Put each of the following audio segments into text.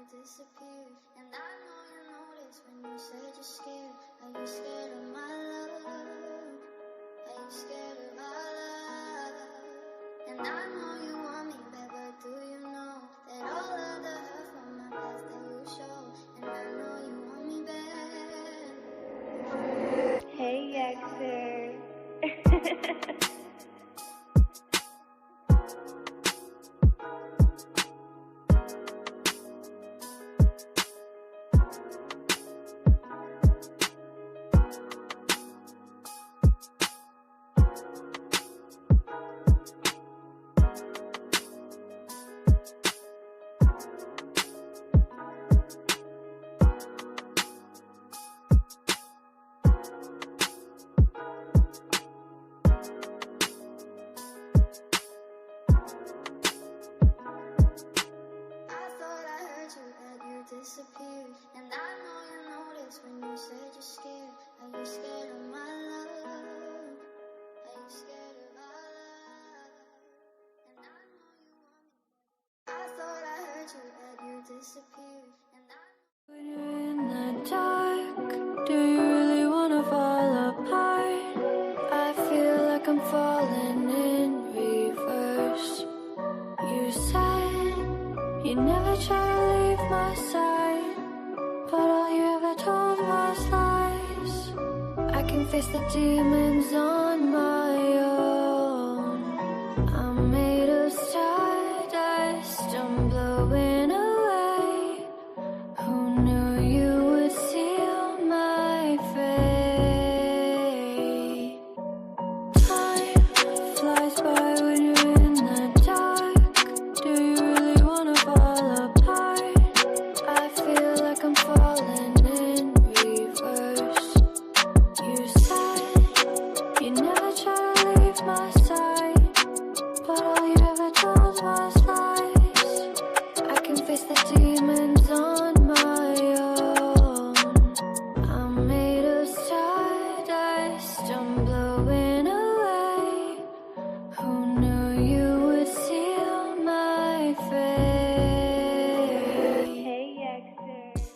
disappeared. And I know you noticed when you said you're scared. Are you scared of my love? Are you scared of our love? And I know you want me back, but do you know that all of the hurt from my past that you show? And I know you want me back. Hey, Yekcyr. Disappeared. And I know you noticed when you said you're scared. Are you scared of my love? Are you scared of our love? And I know you want me. I thought I heard you, but you disappeared. And I When you're in the dark, do you really wanna fall apart? I feel like I'm falling in reverse. You said you never try to leave my side, but all you ever told was lies. I can face the demons on my own. I'm made of stardust, I'm blowing away. Who knew you would seal my fate? Time flies by when you're in the dark. Do you really wanna fall apart? I feel like I'm falling in reverse. You said you never try to leave my side, but all you ever told was lies. I can face the demons on my own. I'm made of stardust, I'm blowing away. Who knew you would seal my fate? Hey, Yekcyr.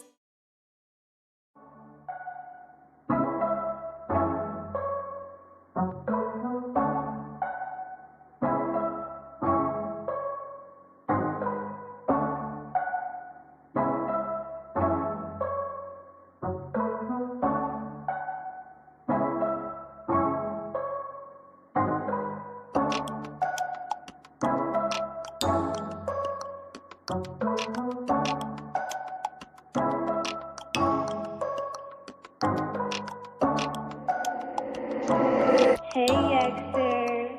Hey, Yekcyr.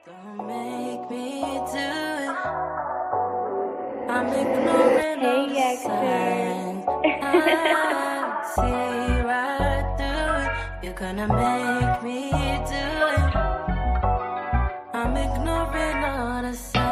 Don't make me do it. I'm ignoring Hey, all the Yekcyr. signs. I see right through it. You're gonna make me do it. I'm ignoring all the signs.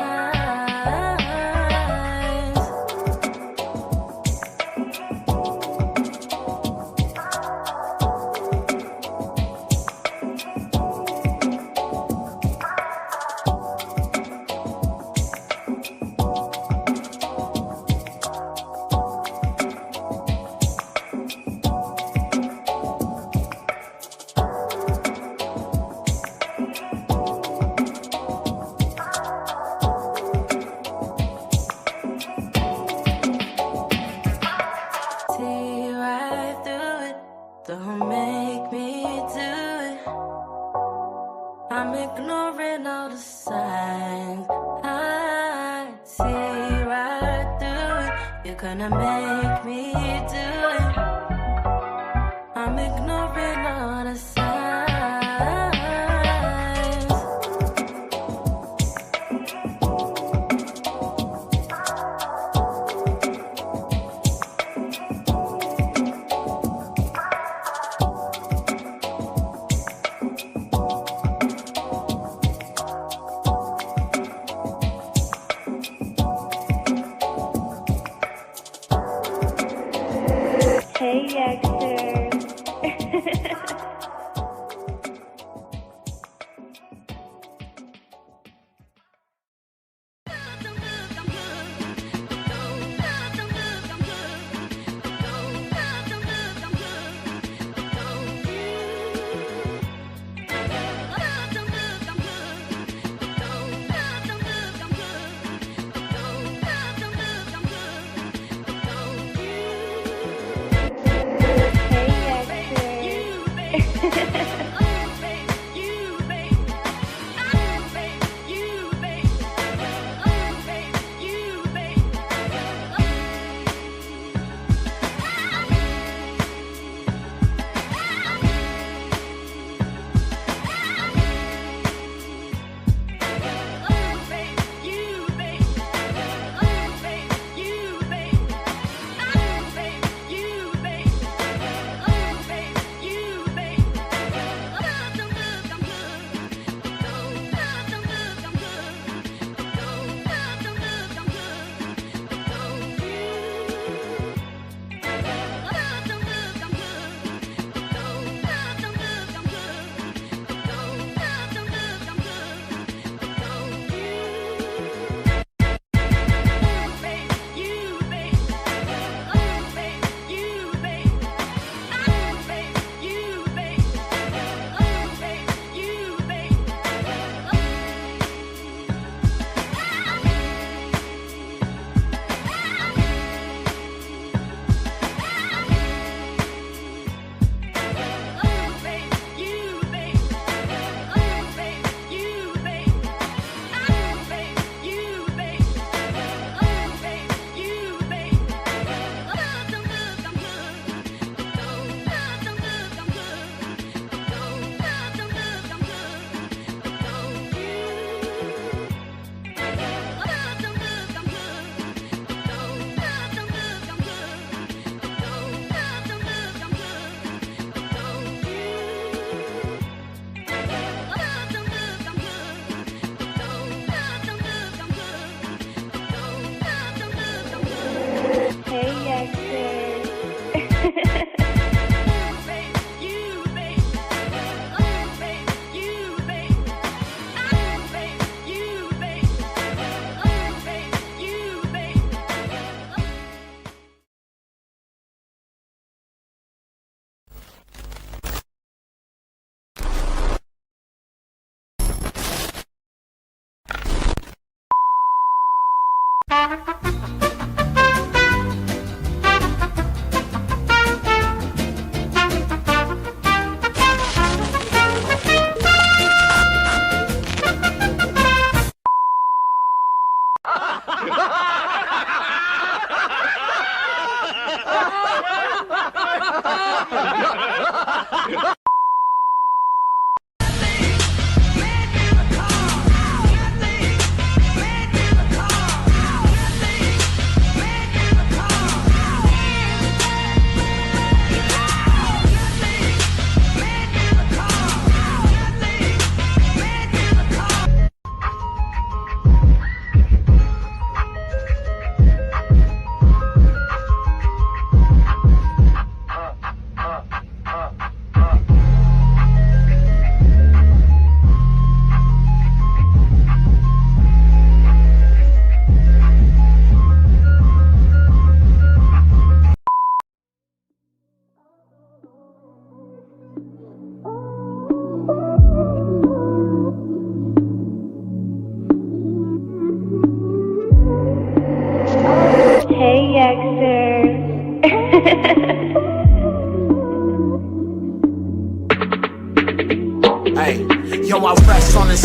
gonna make me do it. I'm ignoring all the signs. Hey, Yekcyr.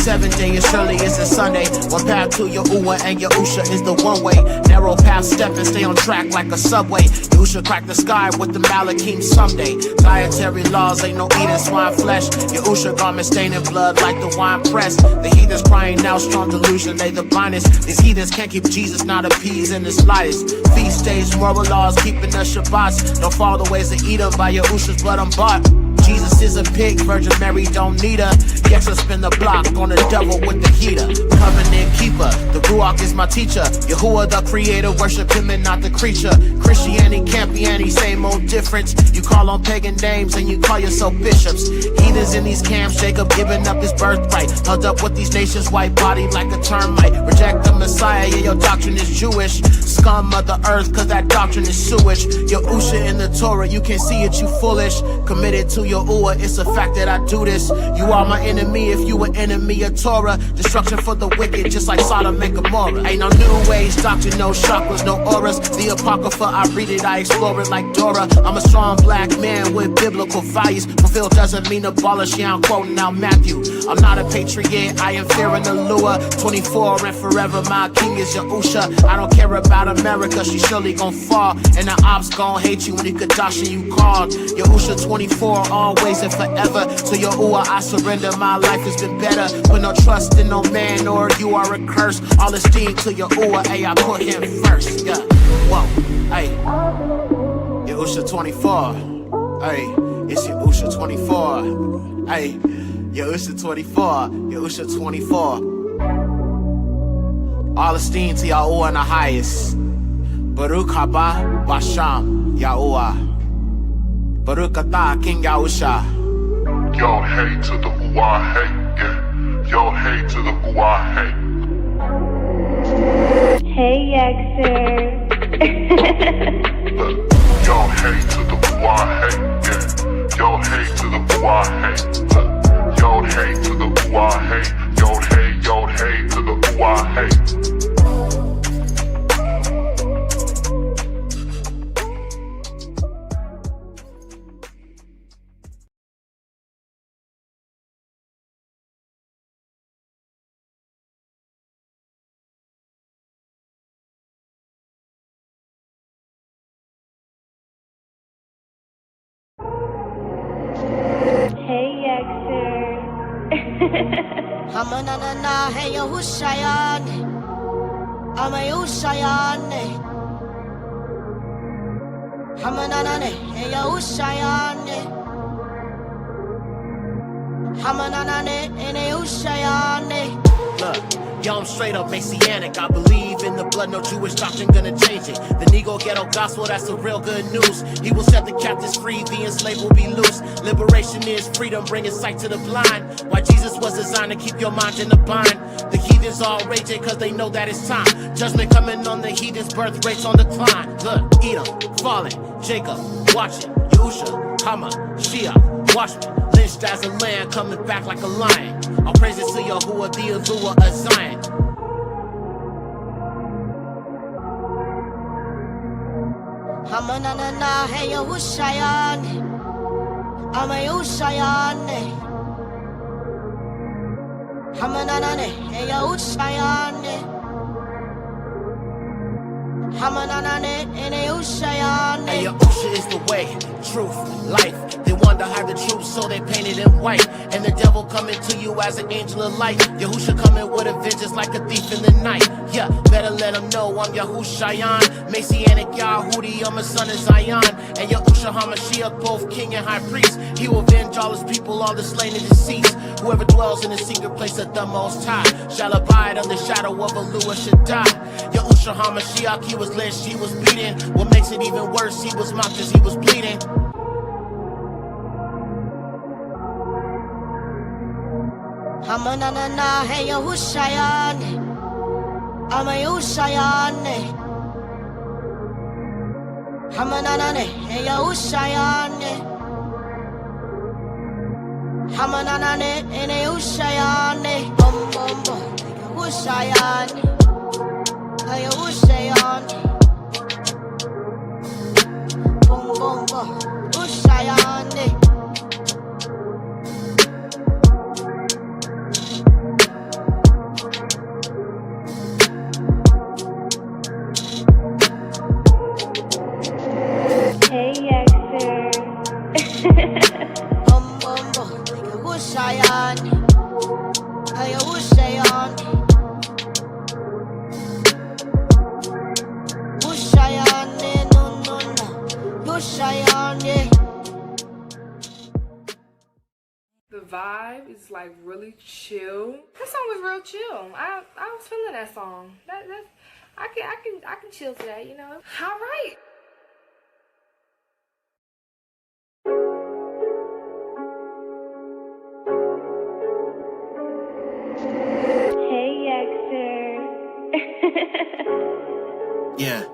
7th day is surely is a Sunday. One path to Yahuwah and Yahusha is the one way. Narrow path step and stay on track like a subway. Yahusha crack the sky with the Malakim someday. Dietary laws ain't no eating swine flesh. Yahusha garment staining blood like the wine press. The heathens crying now, strong delusion, they the blindest. These heathens can't keep Jesus, not appeased in the slightest. Feast days, moral laws, keeping the Shabbats. Don't follow the ways of Edom by Yahusha's blood I'm bought. Jesus is a pig, Virgin Mary don't need her. Yekcyr spin the block on the devil with the heater. Covenant keeper, the Ruach is my teacher. Yahuwah the creator, worship him and not the creature. Christianity can't be any same old difference. You call on pagan names and you call yourself bishops. Heathens in these camps, Jacob giving up his birthright. Held up with these nations, white body like a termite. Reject the Messiah, yeah, your doctrine is Jewish. Scum of the earth, cause that doctrine is sewage. Yahusha in the Torah, you can't see it, you foolish. Committed to Yahuwah, it's a fact that I do this. You are my enemy if you an enemy of Torah. Destruction for the wicked, just like Sodom and Gomorrah. Ain't no new ways, doctrine, no chakras, no auras. The Apocrypha, I read it, I explore it like Dora. I'm a strong black man with biblical values. Fulfill doesn't mean abolish, yeah, I'm quoting out Matthew. I'm not a patriot, I am fearing the lure. 24 and forever, my king is Yahusha. I don't care about America, she surely gon' fall. And the ops gon' hate you when the Kadasha you called. Yahusha 24, always and forever. To Yahuwah I surrender, my life has been better. Put no trust in no man or you are a curse. All esteem to Yahuwah, ayy, I put him first. Yeah, whoa, ayy. Yahusha 24, ayy, it's Yahusha 24, ayy. Yahusha 24, Yahusha 24. All esteem to Yahuwah in the highest. Baruch haba Basham Yahuwah. Baruch atah King Yahusha. Yo, hey to the who I hate, yeah. Yo, hey to the who I hate. Hey, Yekcyr. Yo, hey to the who I hate, yeah. Yo, hey to the who I hate. Yo, hey to the who I hate. Yo, hey to the who I hate. Hey, Yekcyr. Hamanana, hey, Yahushayan. Amayushayan. Hamanana, hey, Yahushayan. Hamanana, hey, Yahushayan. Look, yo, I'm straight up Messianic. I believe in the blood, no Jewish doctrine gonna change it. The Negro ghetto gospel, that's the real good news. He will set the captives free, the enslaved will be loose. Liberation is freedom, bringing sight to the blind. Why Jesus was designed to keep your mind in the bind. The heathens all raging cause they know that it's time. Judgment coming on the heathens, birth rates on decline. Look, Edom, falling, Jacob, watching, Yahusha, Hama, Shia, watchman. Lynched as a lamb, coming back like a lion. All praises to Yahuwah, the Azua of Zion. Hamanana, hey, Yahushayan. Amayushayan. Hamanana, hey, Yahushayan. Hamanana, hey, Yahushayan. And Yahusha is the way, truth, life. They wonder how the truth, so they painted it white. And the devil coming to you as an angel of light. Yahusha coming with a vengeance like a thief in the night. Yeah, better let them know I'm Yahushayan. Messianic Yahudi, I'm a son of Zion. And Yahusha HaMashiach, both king and high priest. He will avenge all his people, all the slain and deceased. Whoever dwells in the secret place of the Most High shall abide under the shadow of Alua Shaddai. Yahusha HaMashiach, he was lynched, he was beaten. What makes it even worse, he was mocked as he was bleeding. Hamanana, hey, Yahushayan. Amayushayan. Hamanana, hey, Yahushayan. Hamanana, hey, Yahushayan. Bum, bum, bum, Yahushayan. Hey, Yahushayan. Bum, bum, bum, Yahushayan. vibe. It's like really chill. That song was real chill. I was feeling that song. I can chill to that, you know. All right. Hey, Yekcyr. Yeah.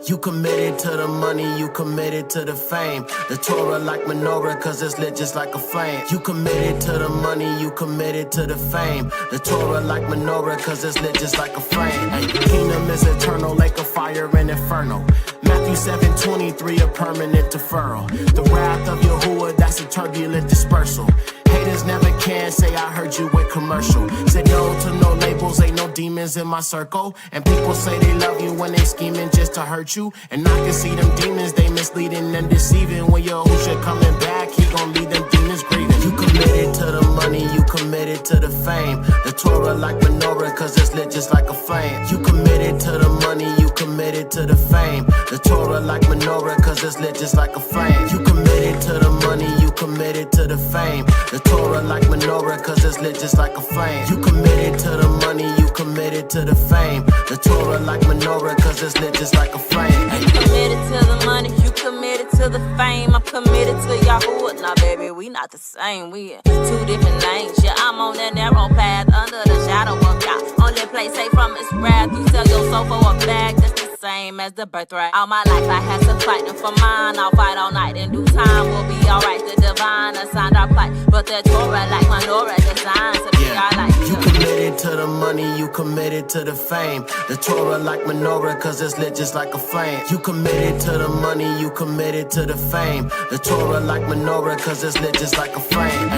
You committed to the money, you committed to the fame. The Torah like menorah, cause it's lit just like a flame. You committed to the money, you committed to the fame. The Torah like menorah, cause it's lit just like a flame. Hey, kingdom is eternal, lake of fire and inferno. Matthew 7:23, a permanent deferral. The wrath of Yahuwah, that's a turbulent dispersal. Haters never can say I heard you with commercial. Said no to no labels, ain't no demons in my circle. And people say they love you when they scheming just to hurt you. And I can see them demons, they misleading and deceiving. When Yahushua coming back, he gon' leave them demons grieving. You committed to the money, you committed to the fame. The Torah like menorah, cause it's lit just like a flame. You committed to the money, you committed to the fame. The Torah like menorah, cause it's lit just like a flame. You committed to the money, you committed to the fame. The Torah like menorah, cause it's lit just like a flame. You committed to the money, you committed to the fame. The Torah like menorah, cause it's lit just like a flame. You committed to the money, you committed to the fame. I'm committed to Yahuwah. Nah, baby, we not the same. We in two different lanes. Yeah, I'm on that narrow path under the shadow of God. Only place safe from His wrath. You sell your soul for a bag, that's the same as the birthright. All my life I had to fight, and for mine I'll fight all night. In due time we'll be alright. The divine assigned our plight, but the Torah like menorah designed to be our life. You committed to the money, you committed to the fame. The Torah like menorah, cause it's lit just like a flame. You committed to the money, you committed to the fame. The Torah like menorah, cause it's lit just like a flame.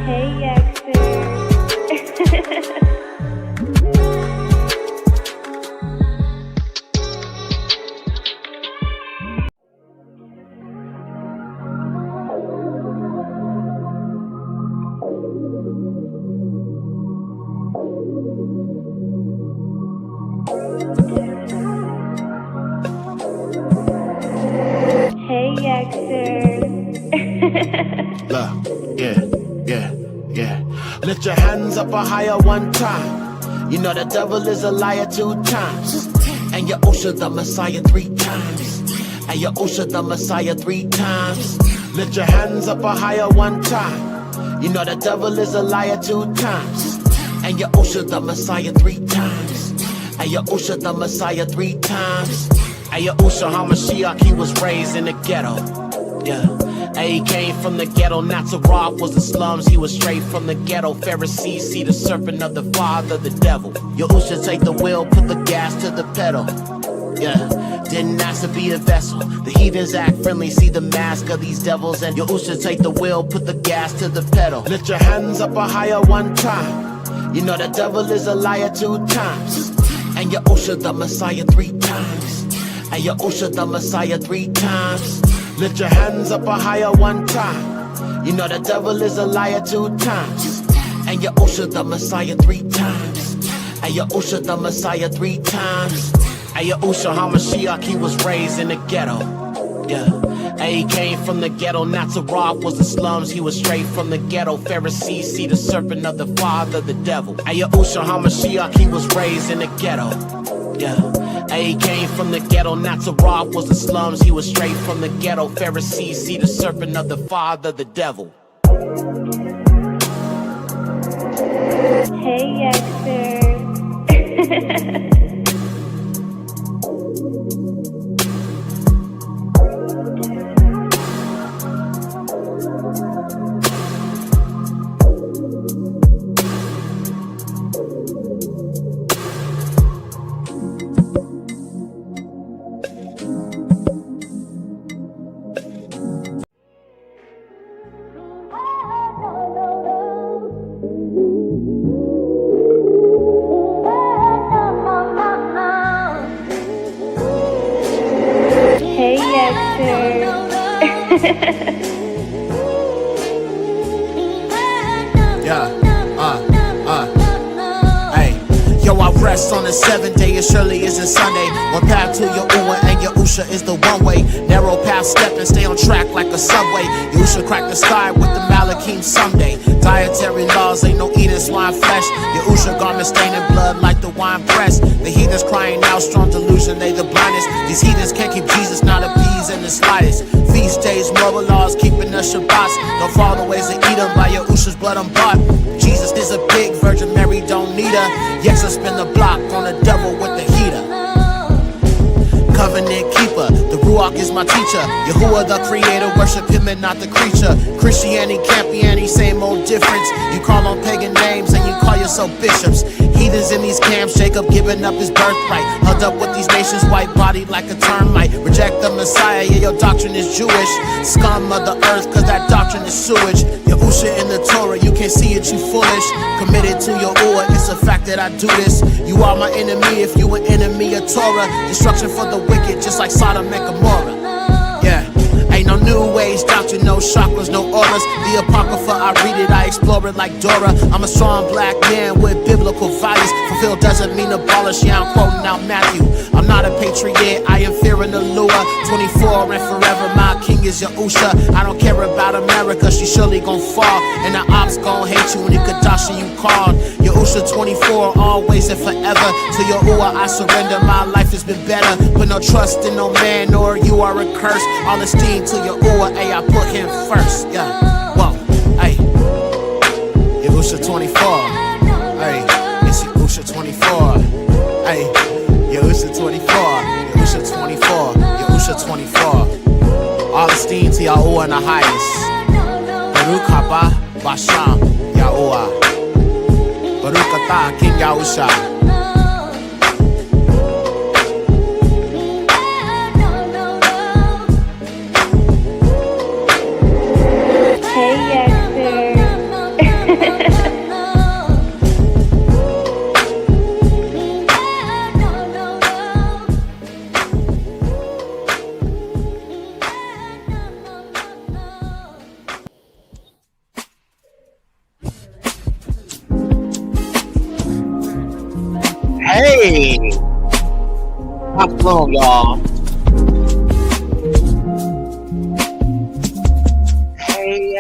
Hey, Yekcyr. Hey, Yekcyr. look, yeah. Lift your hands up higher one time. You know the devil is a liar 2 times. And Yahushua the Messiah 3 times. And Yahushua the Messiah 3 times. Lift your hands up higher one time. You know the devil is a liar 2 times. And Yahushua the Messiah 3 times. And Yahushua the Messiah 3 times. And Yahushua HaMashiach, he was raised in the ghetto. Yeah. And he came from the ghetto. Nazareth was the slums. He was straight from the ghetto. Pharisees see the serpent of the father, the devil. Yahushua take the wheel, put the gas to the pedal. Yeah, didn't ask to be a vessel. The heathens act friendly, see the mask of these devils. And Yahushua take the wheel, put the gas to the pedal. Lift your hands up higher one time. You know the devil is a liar 2 times. And Yahushua the Messiah 3 times. And Yahushua the Messiah 3 times. Lift your hands up higher one time. You know the devil is a liar 2 times. And Yahushua the Messiah 3 times. And Yahushua the Messiah 3 times. And Yahushua HaMashiach, he was raised in the ghetto. Yeah. And he came from the ghetto. Nazareth was the slums. He was straight from the ghetto. Pharisees see the serpent of the father, the devil. And Yahushua HaMashiach, he was raised in the ghetto. Yeah. And he came from the ghetto. Nazareth was the slums. He was straight from the ghetto. Pharisees see the serpent of the father, the devil. Hey, Yekcyr. Hey, Yekcyr. Hey, yo, I rest on the 7th day, it surely isn't Sunday. One path to Yahuwah and Yahusha is the one way. Narrow path, step and stay on track like a subway. Yahusha crack the sky with the Malakim someday. Dietary laws, ain't no eating swine flesh. Yahusha garment staining blood like the wine press. The heathens crying out, strong delusion, they the blindest. These heathens can't keep Jesus, not appease in the slightest. Feast days, moral laws, keeping us Shabbats. Don't follow the ways to eat them, by Yahusha's blood I'm bought. Jesus is a big Virgin Mary, don't need her. Yekcyr spin the block on the devil with the heater. Covenant keeper, the Ruach is my teacher. Yahuwah the creator, worship him and not the creature. Christianity can't be any same old difference. You call on pagan names and you call yourself bishops. Heathens in these camps, Jacob giving up his birthright. Hugged up with these nations, white bodied like a termite. Reject the Messiah, yeah, your doctrine is Jewish. Scum of the earth, cause that doctrine is sewage. Yahusha in the Torah, you can't see it, you foolish. Committed to Yahuwah, it's a fact that I do this. You are my enemy if you an enemy of Torah. Destruction for the wicked, just like Sodom and Gomorrah. Yeah, ain't no new age doctrine, no chakras, no auras. The Apocrypha, I read it, I explore it like Dora. I'm a strong black man with biblical values. Fulfill doesn't mean abolish, yeah, I'm quoting out Matthew. I'm not a patriot, I am fearing the lure. 24 and forever, my king is Yahusha. I don't care about America, she surely gon' fall. And the ops gon' hate you when you Kadashi you called. Yahusha 24, always and forever. To Yahuwah I surrender, my life has been better. Put no trust in no man, nor you are a curse. All esteem to Yahuwah, ayy, I put him first. Yeah, whoa, ayy. Yahusha 24, ayy, it's Yahusha 24, ayy. Yahusha 24, Yahusha 24, Yahusha 24. All esteem to Yahuwah in the highest. Baruch haba Basham Yahuwah. Baruch atah King Yahusha. Hey, Yekcyr. Hey, how's long, y'all? Hey,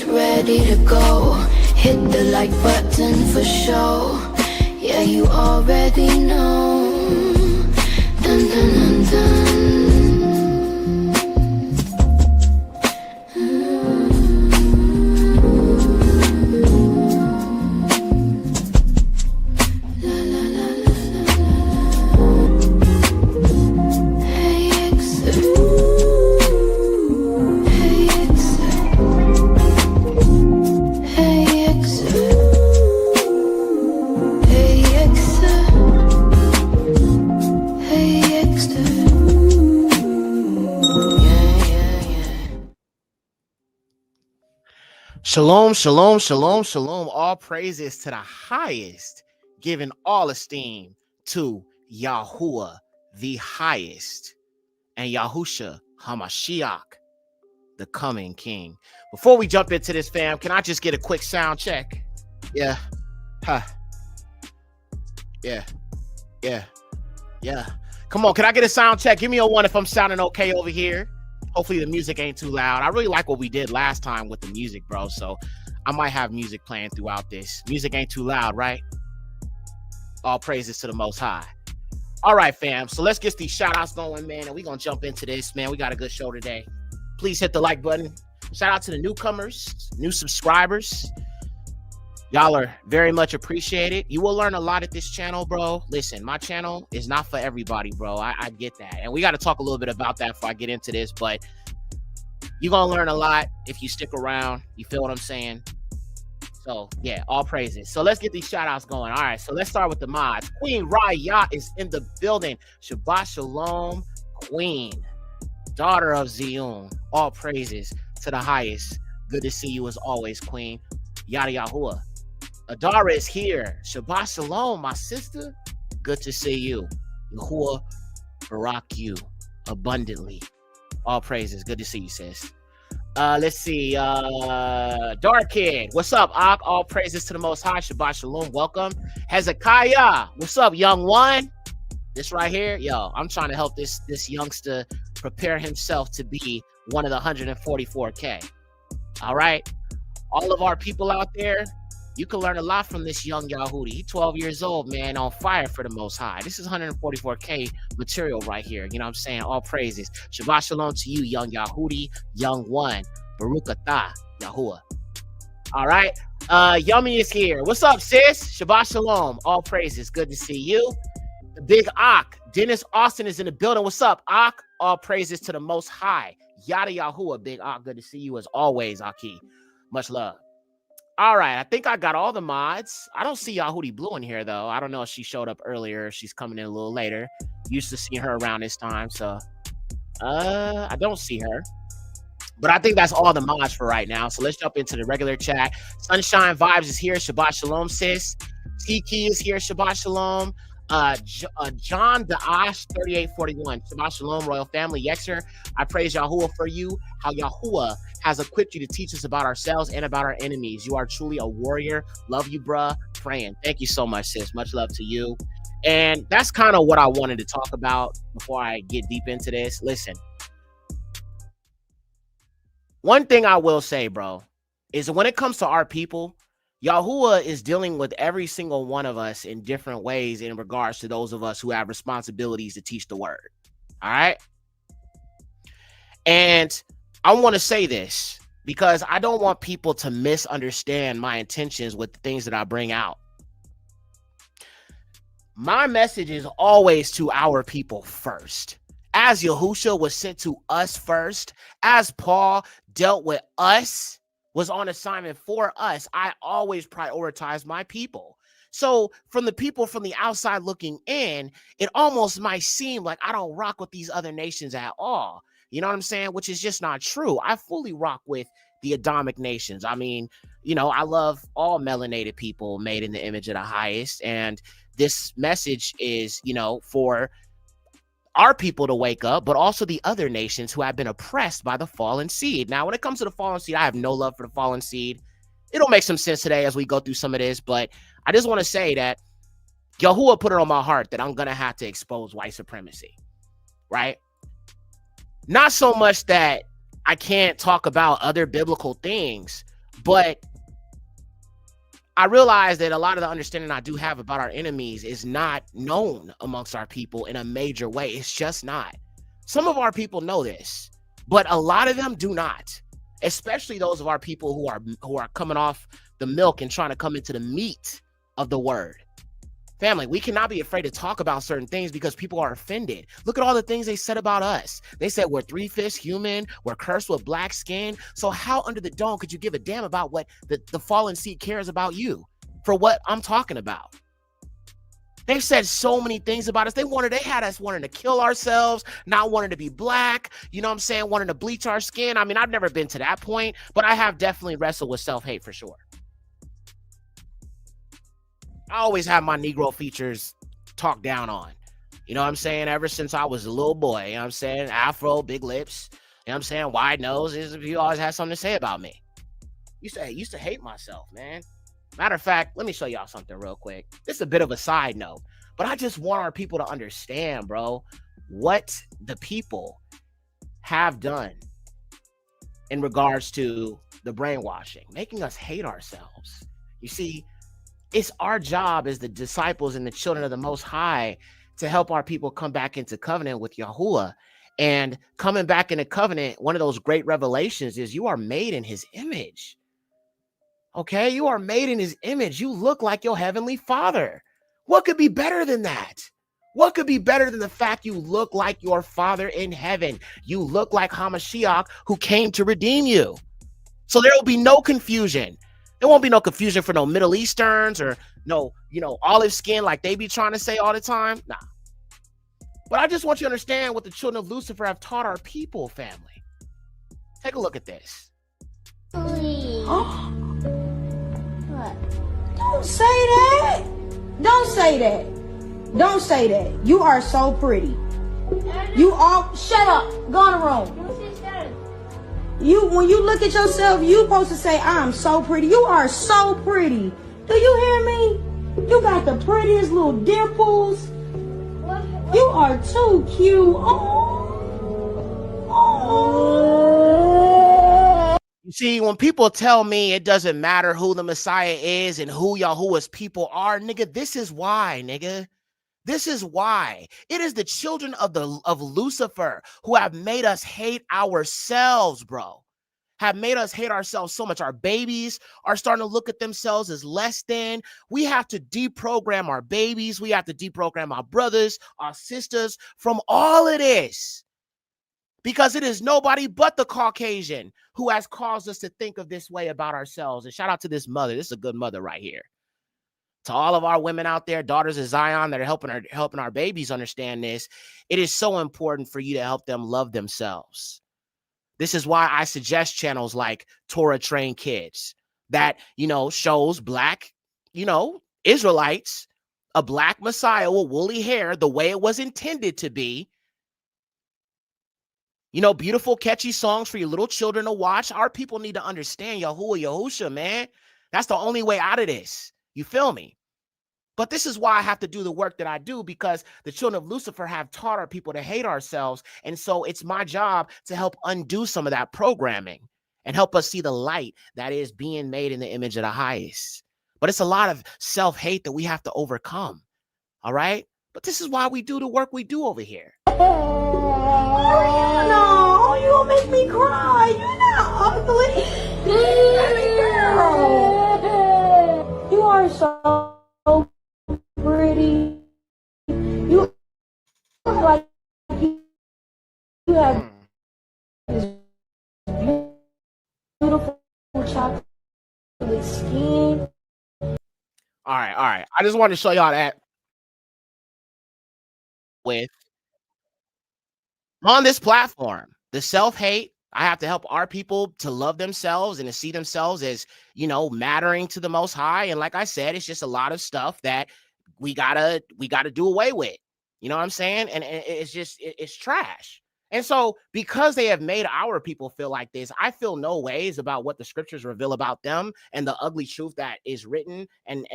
ready to go. Hit the like button for show. Yeah, you already know. Dun dun dun dun. Shalom, shalom, shalom, shalom. All praises to the highest, giving all esteem to Yahuwah, the highest, and Yahusha Hamashiach, the coming king. Before we jump into this, fam, can I just get a quick sound check? Yeah. Huh. Yeah. Yeah. Yeah. Come on, can I get a sound check? Give me a one if I'm sounding okay over here. Hopefully the music ain't too loud. I really like what we did last time with the music, bro. So I might have music playing throughout this. Music ain't too loud, right? All praises to the Most High. All right, fam. So let's get these shout outs going, man. And we're going to jump into this, man. We got a good show today. Please hit the like button. Shout out to the newcomers, new subscribers. Y'all are very much appreciated. You will learn a lot at this channel, bro. Listen, my channel is not for everybody, bro. I get that. And we got to talk a little bit about that before I get into this. But you're going to learn a lot if you stick around. You feel what I'm saying? So, yeah, all praises. So let's get these shout-outs going. All right, so let's start with the mods. Queen Raya is in the building. Shabbat Shalom, Queen, daughter of Zion. All praises to the highest. Good to see you as always, Queen. Yada Yahuwah. Adara is here. Shabbat Shalom, my sister. Good to see you. Yahuwah barak you abundantly. All praises. Good to see you, sis. Let's see. Dark Kid. What's up, Ak? All praises to the Most High. Shabbat Shalom. Welcome. Hezekiah. What's up, young one? This right here. Yo, I'm trying to help this youngster prepare himself to be one of the 144K. All right. All of our people out there, you can learn a lot from this young Yahudi. He's 12 years old, man, on fire for the Most High. This is 144K material right here. You know what I'm saying? All praises. Shabbat Shalom to you, young Yahudi, young one. Baruch atah, Yahuwah. All right. Yummy is here. What's up, sis? Shabbat Shalom. All praises. Good to see you. The big Ak. Dennis Austin is in the building. What's up, Ak? All praises to the Most High. Yada Yahuwah, big Ak. Good to see you as always, Aki. Much love. All right, I think I got all the mods. I don't see Yahudi Blue in here, though. I don't know if she showed up earlier. She's coming in a little later. Used to see her around this time, so I don't see her. But I think that's all the mods for right now. So let's jump into the regular chat. Sunshine Vibes is here. Shabbat Shalom, sis. Tiki is here. Shabbat Shalom. John Daash 3841. Shabbat Shalom, royal family. Yekcyr, I praise Yahuwah for you. How Yahuwah has equipped you to teach us about ourselves and about our enemies. You are truly a warrior. Love you, bruh. Praying. Thank you so much, sis. Much love to you. And that's kind of what I wanted to talk about before I get deep into this. Listen, one thing I will say, bro, is when it comes to our people, Yahuwah is dealing with every single one of us in different ways in regards to those of us who have responsibilities to teach the word. All right. And I want to say this because I don't want people to misunderstand my intentions with the things that I bring out. My message is always to our people first. As Yahushua was sent to us first, as Paul dealt with us, was on assignment for us, I always prioritize my people. So from the people from the outside looking in, it almost might seem like I don't rock with these other nations at all. You know what I'm saying? Which is just not true. I fully rock with the Adamic nations. I mean, you know, I love all melanated people made in the image of the highest. And this message is, you know, for our people to wake up, but also the other nations who have been oppressed by the fallen seed. Now, when it comes to the fallen seed, I have no love for the fallen seed. It'll make some sense today as we go through some of this, but I just want to say that Yahuwah put it on my heart that I'm going to have to expose white supremacy, right? Not so much that I can't talk about other biblical things, but I realize that a lot of the understanding I do have about our enemies is not known amongst our people in a major way. It's just not. Some of our people know this, but a lot of them do not, especially those of our people who are coming off the milk and trying to come into the meat of the word. Family, we cannot be afraid to talk about certain things because people are offended. Look at all the things they said about us. They said we're three-fifths human, we're cursed with black skin. So how under the dome could you give a damn about what the fallen seed cares about you for what I'm talking about? They've said so many things about us. They had us wanting to kill ourselves, not wanting to be black, you know what I'm saying, wanting to bleach our skin. I mean, I've never been to that point, but I have definitely wrestled with self-hate for sure. I always have my Negro features talked down on. You know what I'm saying? Ever since I was a little boy, you know what I'm saying? Afro, big lips, you know what I'm saying? Wide nose. You always had something to say about me. Used to hate myself, man. Matter of fact, let me show y'all something real quick. This is a bit of a side note, but I just want our people to understand, bro, what the people have done in regards to the brainwashing, making us hate ourselves. You see, it's our job as the disciples and the children of the Most High to help our people come back into covenant with Yahuwah And coming back in the covenant, one of those great revelations is you are made in his image. Okay, you are made in his image. You look like your heavenly father. What could be better than that? What could be better than the fact you look like your father in heaven? You look like Hamashiach, who came to redeem you. So there will be no confusion. There won't be no confusion for no Middle Easterns or no, olive skin like they be trying to say all the time. Nah. But I just want you to understand what the children of Lucifer have taught our people, family. Take a look at this. What? Don't say that. Don't say that. Don't say that. You are so pretty. You all shut up. Go in the room. When you look at yourself, you supposed to say, I'm so pretty. You are so pretty. Do you hear me? You got the prettiest little dimples. You are too cute. Oh. You see, when people tell me it doesn't matter who the Messiah is and who Yahuwah's people are, nigga, this is why, nigga. This is why. It is the children of Lucifer who have made us hate ourselves, bro. Have made us hate ourselves so much. Our babies are starting to look at themselves as less than. We have to deprogram our babies. We have to deprogram our brothers, our sisters from all of this. Because it is nobody but the Caucasian who has caused us to think of this way about ourselves. And shout out to this mother. This is a good mother right here. To all of our women out there, daughters of Zion that are helping our babies understand this, it is so important for you to help them love themselves. This is why I suggest channels like Torah Trained Kids that, shows black, Israelites, a black Messiah with woolly hair, the way it was intended to be. Beautiful, catchy songs for your little children to watch. Our people need to understand Yahuwah, Yahusha, man. That's the only way out of this. You feel me? But this is why I have to do the work that I do, because the children of Lucifer have taught our people to hate ourselves. And so it's my job to help undo some of that programming and help us see the light that is being made in the image of the highest. But it's a lot of self-hate that we have to overcome. All right? But this is why we do the work we do over here. Oh, no, you gonna make me cry. You're not ugly. Baby girl. You are so pretty. You look like you have this beautiful chocolate skin. All right. I just wanted to show y'all that with on this platform, the self-hate. I have to help our people to love themselves and to see themselves as, mattering to the Most High. And like I said, it's just a lot of stuff that we gotta do away with. You know what I'm saying? And it's just, it's trash. And so because they have made our people feel like this, I feel no ways about what the scriptures reveal about them and the ugly truth that is written and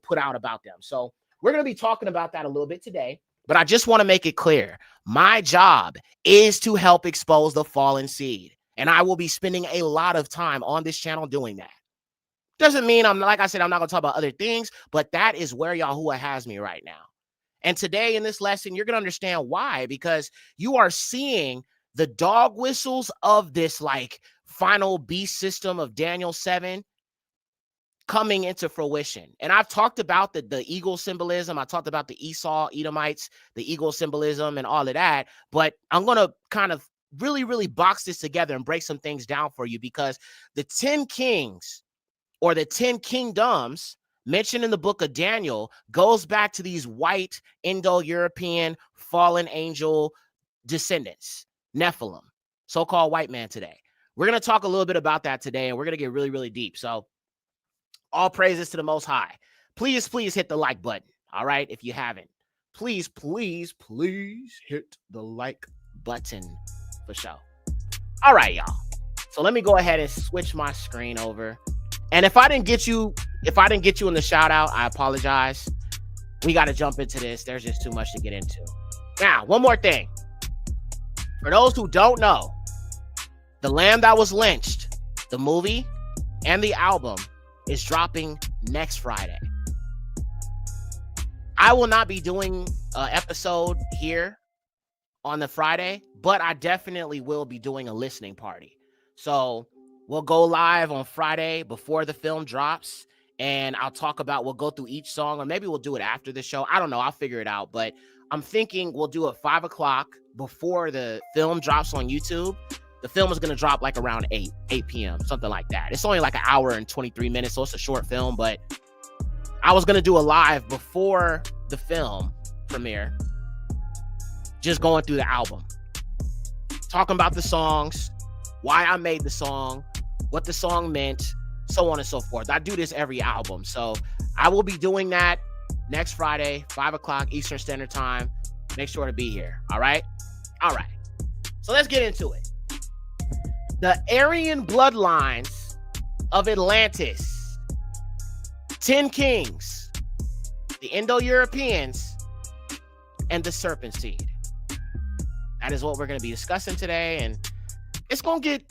put out about them. So we're going to be talking about that a little bit today. But I just want to make it clear. My job is to help expose the fallen seed. And I will be spending a lot of time on this channel doing that. Doesn't mean like I said, I'm not going to talk about other things, but that is where Yahuwah has me right now. And today in this lesson, you're going to understand why, because you are seeing the dog whistles of this final beast system of Daniel 7 coming into fruition. And I've talked about the eagle symbolism. I talked about the Esau, Edomites, the eagle symbolism and all of that. But I'm going to kind of really, really box this together and break some things down for you, because the 10 kings or the 10 kingdoms mentioned in the book of Daniel goes back to these white Indo-European fallen angel descendants, Nephilim, so-called white man today. We're going to talk a little bit about that today, and we're going to get really, really deep. So all praises to the Most High. Please hit the like button. All right. If you haven't, please hit the like button for sure. All right, y'all. So let me go ahead and switch my screen over. And if I didn't get you in the shout out, I apologize. We got to jump into this. There's just too much to get into. Now, one more thing. For those who don't know, The Lamb That Was Lynched, the movie and the album, is dropping next Friday. I will not be doing an episode here on the Friday, but I definitely will be doing a listening party. So we'll go live on Friday before the film drops, and we'll go through each song, or maybe we'll do it after the show. I don't know. I'll figure it out, but I'm thinking we'll do it 5 o'clock before the film drops on YouTube. The film is going to drop like around 8 p.m., something like that. It's only like an hour and 23 minutes, so it's a short film, but I was going to do a live before the film premiere, just going through the album, talking about the songs, why I made the song, what the song meant, so on and so forth. I do this every album, so I will be doing that next Friday, 5 o'clock Eastern Standard Time. Make sure to be here, all right? All right, so let's get into it. The Aryan bloodlines of Atlantis, 10 kings, the Indo-Europeans, and the serpent seed. That is what we're going to be discussing today, and you're going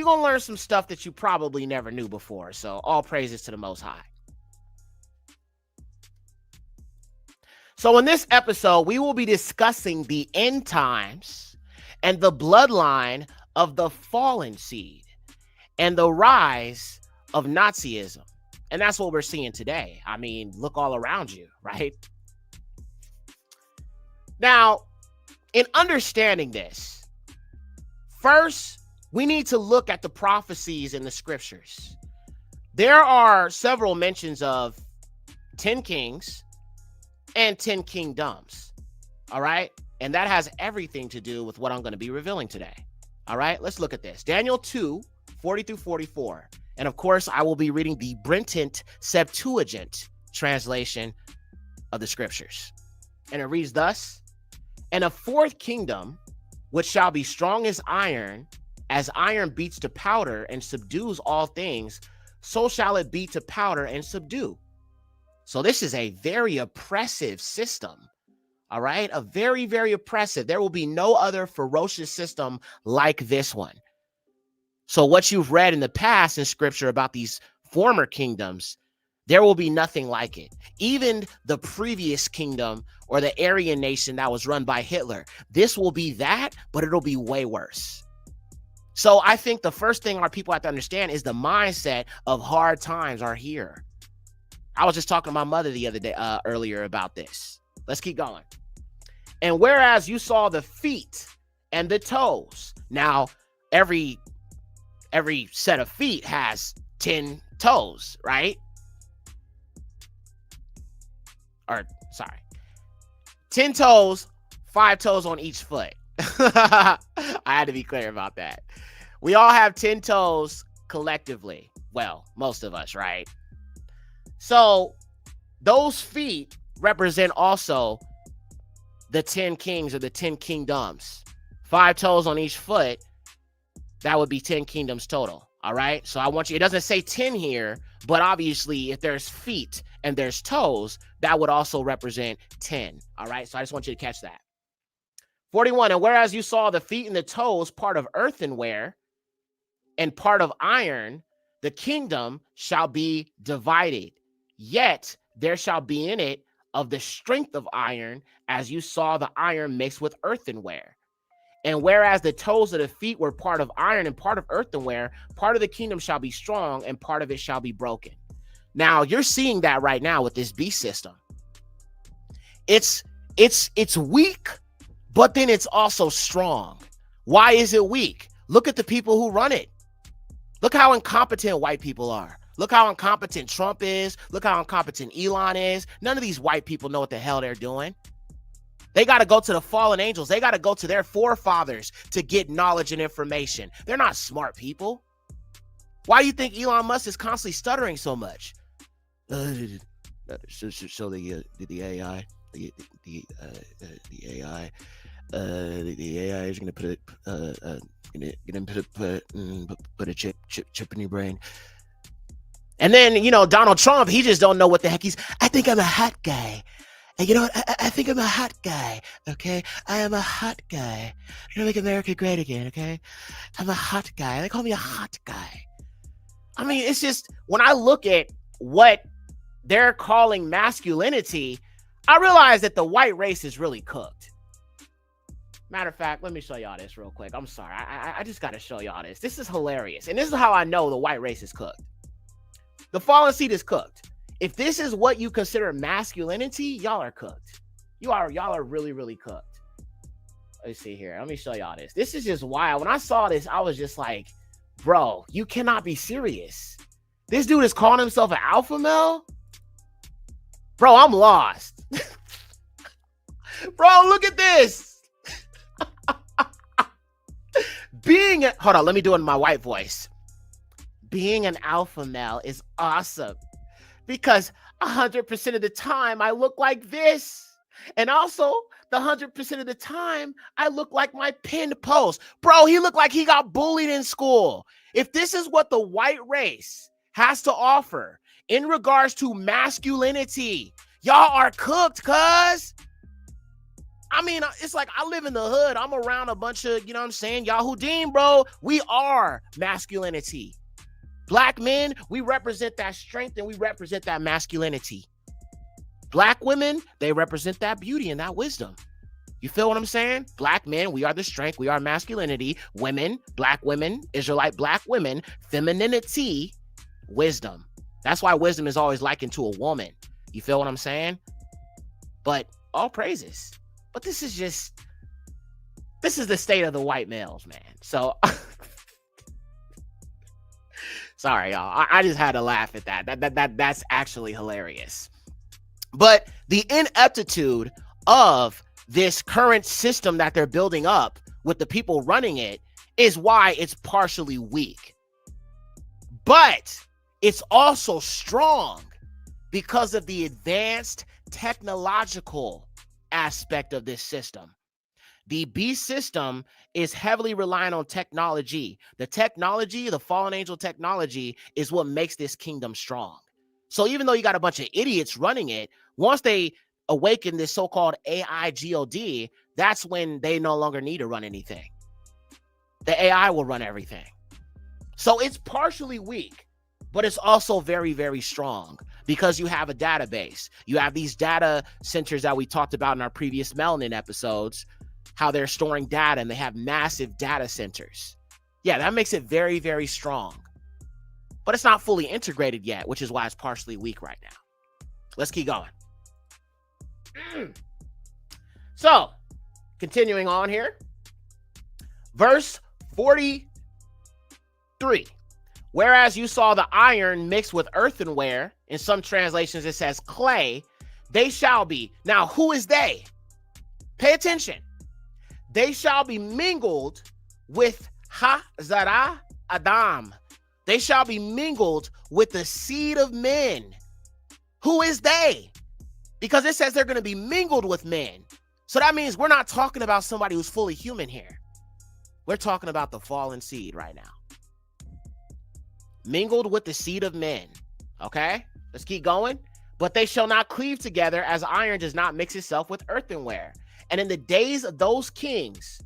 to learn some stuff that you probably never knew before, so all praises to the Most High. So in this episode, we will be discussing the end times and the bloodline of the fallen seed and the rise of Nazism. And that's what we're seeing today. I mean, look all around you, right? Now, in understanding this, first, we need to look at the prophecies in the scriptures. There are several mentions of 10 kings and 10 kingdoms, all right? And that has everything to do with what I'm going to be revealing today. All right, let's look at this. Daniel 2, 40 through 44. And of course, I will be reading the Brenton Septuagint translation of the scriptures. And it reads thus: "And a fourth kingdom, which shall be strong as iron beats to powder and subdues all things, so shall it beat to powder and subdue." So this is a very oppressive system. All right, a very, very oppressive. There will be no other ferocious system like this one. So what you've read in the past in scripture about these former kingdoms, there will be nothing like it. Even the previous kingdom or the Aryan nation that was run by Hitler, this will be that, but it'll be way worse. So I think the first thing our people have to understand is the mindset of hard times are here. I was just talking to my mother the other day, earlier about this. Let's keep going. "And whereas you saw the feet and the toes." Now, every set of feet has 10 toes, right? 10 toes, 5 toes on each foot. I had to be clear about that. We all have 10 toes collectively. Well, most of us, right? So those feet represent also the 10 kings or the 10 kingdoms. 5 toes on each foot, that would be 10 kingdoms total. All right. So I want you, it doesn't say 10 here, but obviously if there's feet and there's toes, that would also represent 10. All right. So I just want you to catch that. 41. "And whereas you saw the feet and the toes, part of earthenware and part of iron, the kingdom shall be divided. Yet there shall be in it of the strength of iron, as you saw the iron mixed with earthenware. And whereas the toes of the feet were part of iron and part of earthenware, part of the kingdom shall be strong and part of it shall be broken." Now you're seeing that right now with this beast system. It's weak, but then it's also strong. Why is it weak? Look at the people who run it. Look how incompetent white people are. Look how incompetent Trump is. Look how incompetent Elon is. None of these white people know what the hell they're doing. They got to go to the fallen angels. They got to go to their forefathers to get knowledge and information. They're not smart people. Why do you think Elon Musk is constantly stuttering so much? So the AI is going to put a chip in your brain. And then, Donald Trump, he just don't know what the heck I think I'm a hot guy. And you know what? I think I'm a hot guy, okay? I am a hot guy. I'm gonna make America great again, okay? I'm a hot guy. They call me a hot guy. I mean, it's just, when I look at what they're calling masculinity, I realize that the white race is really cooked. Matter of fact, let me show y'all this real quick. I'm sorry. I just got to show y'all this. This is hilarious. And this is how I know the white race is cooked. The fallen seed is cooked. If this is what you consider masculinity, y'all are cooked. Y'all are really, really cooked. Let's see here. Let me show y'all this. This is just wild. When I saw this, I was just like, bro, you cannot be serious. This dude is calling himself an alpha male? Bro, I'm lost. Bro, look at this. Hold on, let me do it in my white voice. Being an alpha male is awesome because 100% of the time I look like this. And also, the 100% of the time I look like my pinned post. Bro, he looked like he got bullied in school. If this is what the white race has to offer in regards to masculinity, y'all are cooked, cuz. I mean, it's like I live in the hood. I'm around a bunch of, you know what I'm saying, Yahudim, bro. We are masculinity. Black men, we represent that strength and we represent that masculinity. Black women, they represent that beauty and that wisdom. You feel what I'm saying? Black men, we are the strength, we are masculinity. Women, black women, Israelite black women, femininity, wisdom. That's why wisdom is always likened to a woman. You feel what I'm saying? But all praises. But this is the state of the white males, man. So, sorry, y'all. I just had to laugh at that. That's actually hilarious. But the ineptitude of this current system that they're building up with the people running it is why it's partially weak. But it's also strong because of the advanced technological aspect of this system. The beast system is heavily reliant on technology. The technology, the fallen angel technology, is what makes this kingdom strong. So even though you got a bunch of idiots running it, once they awaken this so-called AI God, that's when they no longer need to run anything. The AI will run everything. So it's partially weak, but it's also very, very strong because you have a database. You have these data centers that we talked about in our previous melanin episodes, how they're storing data and they have massive data centers. Yeah, that makes it very, very strong. But it's not fully integrated yet, which is why it's partially weak right now. Let's keep going. So, continuing on here. Verse 43. Whereas you saw the iron mixed with earthenware, in some translations it says clay, they shall be. Now, who is they? Pay attention. They shall be mingled with Ha-Zara Adam. They shall be mingled with the seed of men. Who is they? Because it says they're going to be mingled with men. So that means we're not talking about somebody who's fully human here. We're talking about the fallen seed right now. Mingled with the seed of men. Okay, let's keep going. But they shall not cleave together as iron does not mix itself with earthenware. And in the days of those kings,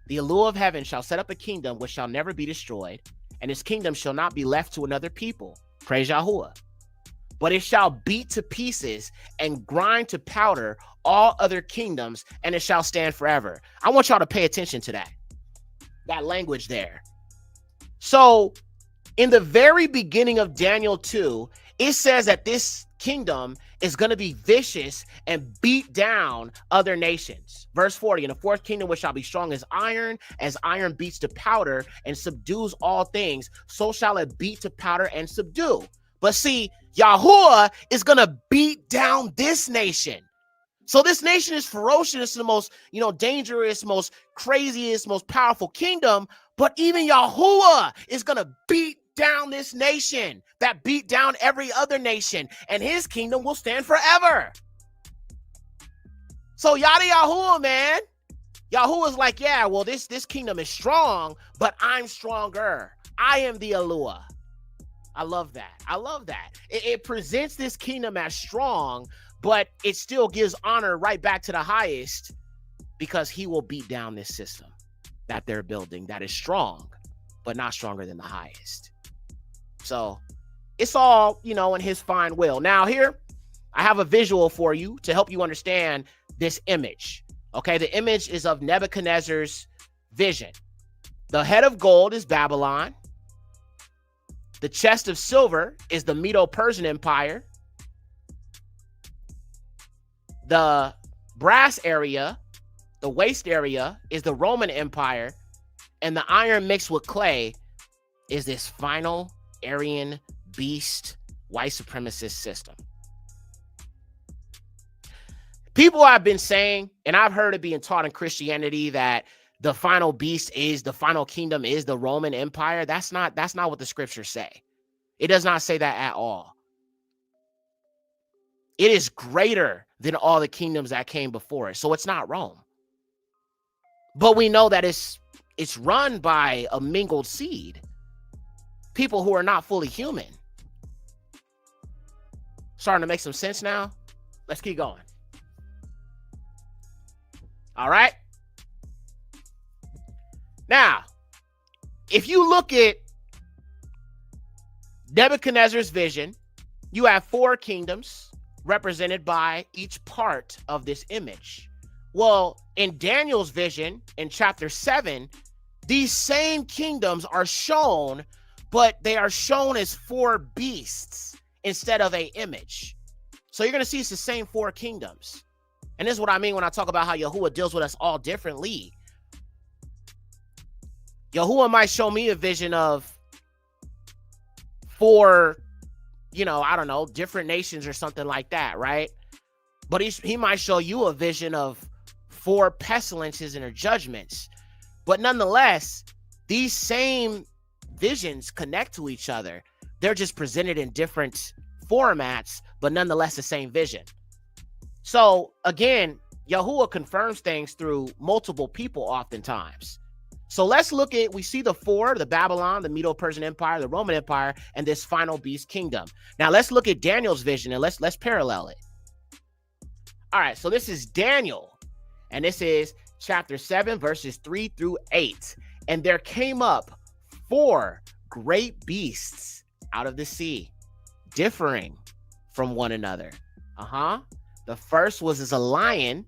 the allure of heaven shall set up a kingdom which shall never be destroyed, and his kingdom shall not be left to another people. Praise Yahuwah. But it shall beat to pieces and grind to powder all other kingdoms, and it shall stand forever. I want y'all to pay attention to that language there. So in the very beginning of Daniel 2, it says that this kingdom is going to be vicious and beat down other nations. Verse 40, and the fourth kingdom which shall be strong as iron beats to powder and subdues all things, so shall it beat to powder and subdue. But see, Yahuwah is going to beat down this nation. So this nation is ferocious, the most, dangerous, most craziest, most powerful kingdom. But even Yahuwah is going to beat down this nation that beat down every other nation, and his kingdom will stand forever. So yada Yahuwah, man. Yahuwah's like, yeah, well, this kingdom is strong, but I'm stronger. I am the Alua. I love that. It presents this kingdom as strong, but it still gives honor right back to the highest because he will beat down this system that they're building that is strong, but not stronger than the highest. So it's all, in his fine will. Now here, I have a visual for you to help you understand this image. Okay, the image is of Nebuchadnezzar's vision. The head of gold is Babylon. The chest of silver is the Medo-Persian Empire. The brass area, the waist area, is the Roman Empire. And the iron mixed with clay is this final Aryan beast white supremacist system. People have been saying, and I've heard it being taught in Christianity, that the final beast is the final kingdom is the Roman Empire. That's not what the scriptures say. It does not say that at all. It is greater than all the kingdoms that came before it. So it's not Rome. But we know that it's run by a mingled seed. People who are not fully human. Starting to make some sense now? Let's keep going. All right. Now, if you look at Nebuchadnezzar's vision, you have 4 kingdoms represented by each part of this image. Well, in Daniel's vision, in chapter 7, these same kingdoms are shown, but they are shown as 4 beasts instead of an image. So you're going to see it's the same 4 kingdoms. And this is what I mean when I talk about how Yahuwah deals with us all differently. Yahuwah might show me a vision of 4, I don't know, different nations or something like that, right? But he might show you a vision of 4 pestilences and their judgments. But nonetheless, these same visions connect to each other. They're just presented in different formats, but nonetheless the same vision. So again, Yahuwah confirms things through multiple people oftentimes. So let's look at, we see the 4, the Babylon, the Medo-Persian Empire, the Roman Empire, and this final beast kingdom. Now let's look at Daniel's vision and let's parallel it. All right, so this is Daniel, and this is chapter 7, verses 3 through 8. And there came up 4 great beasts out of the sea, differing from one another. The first was as a lion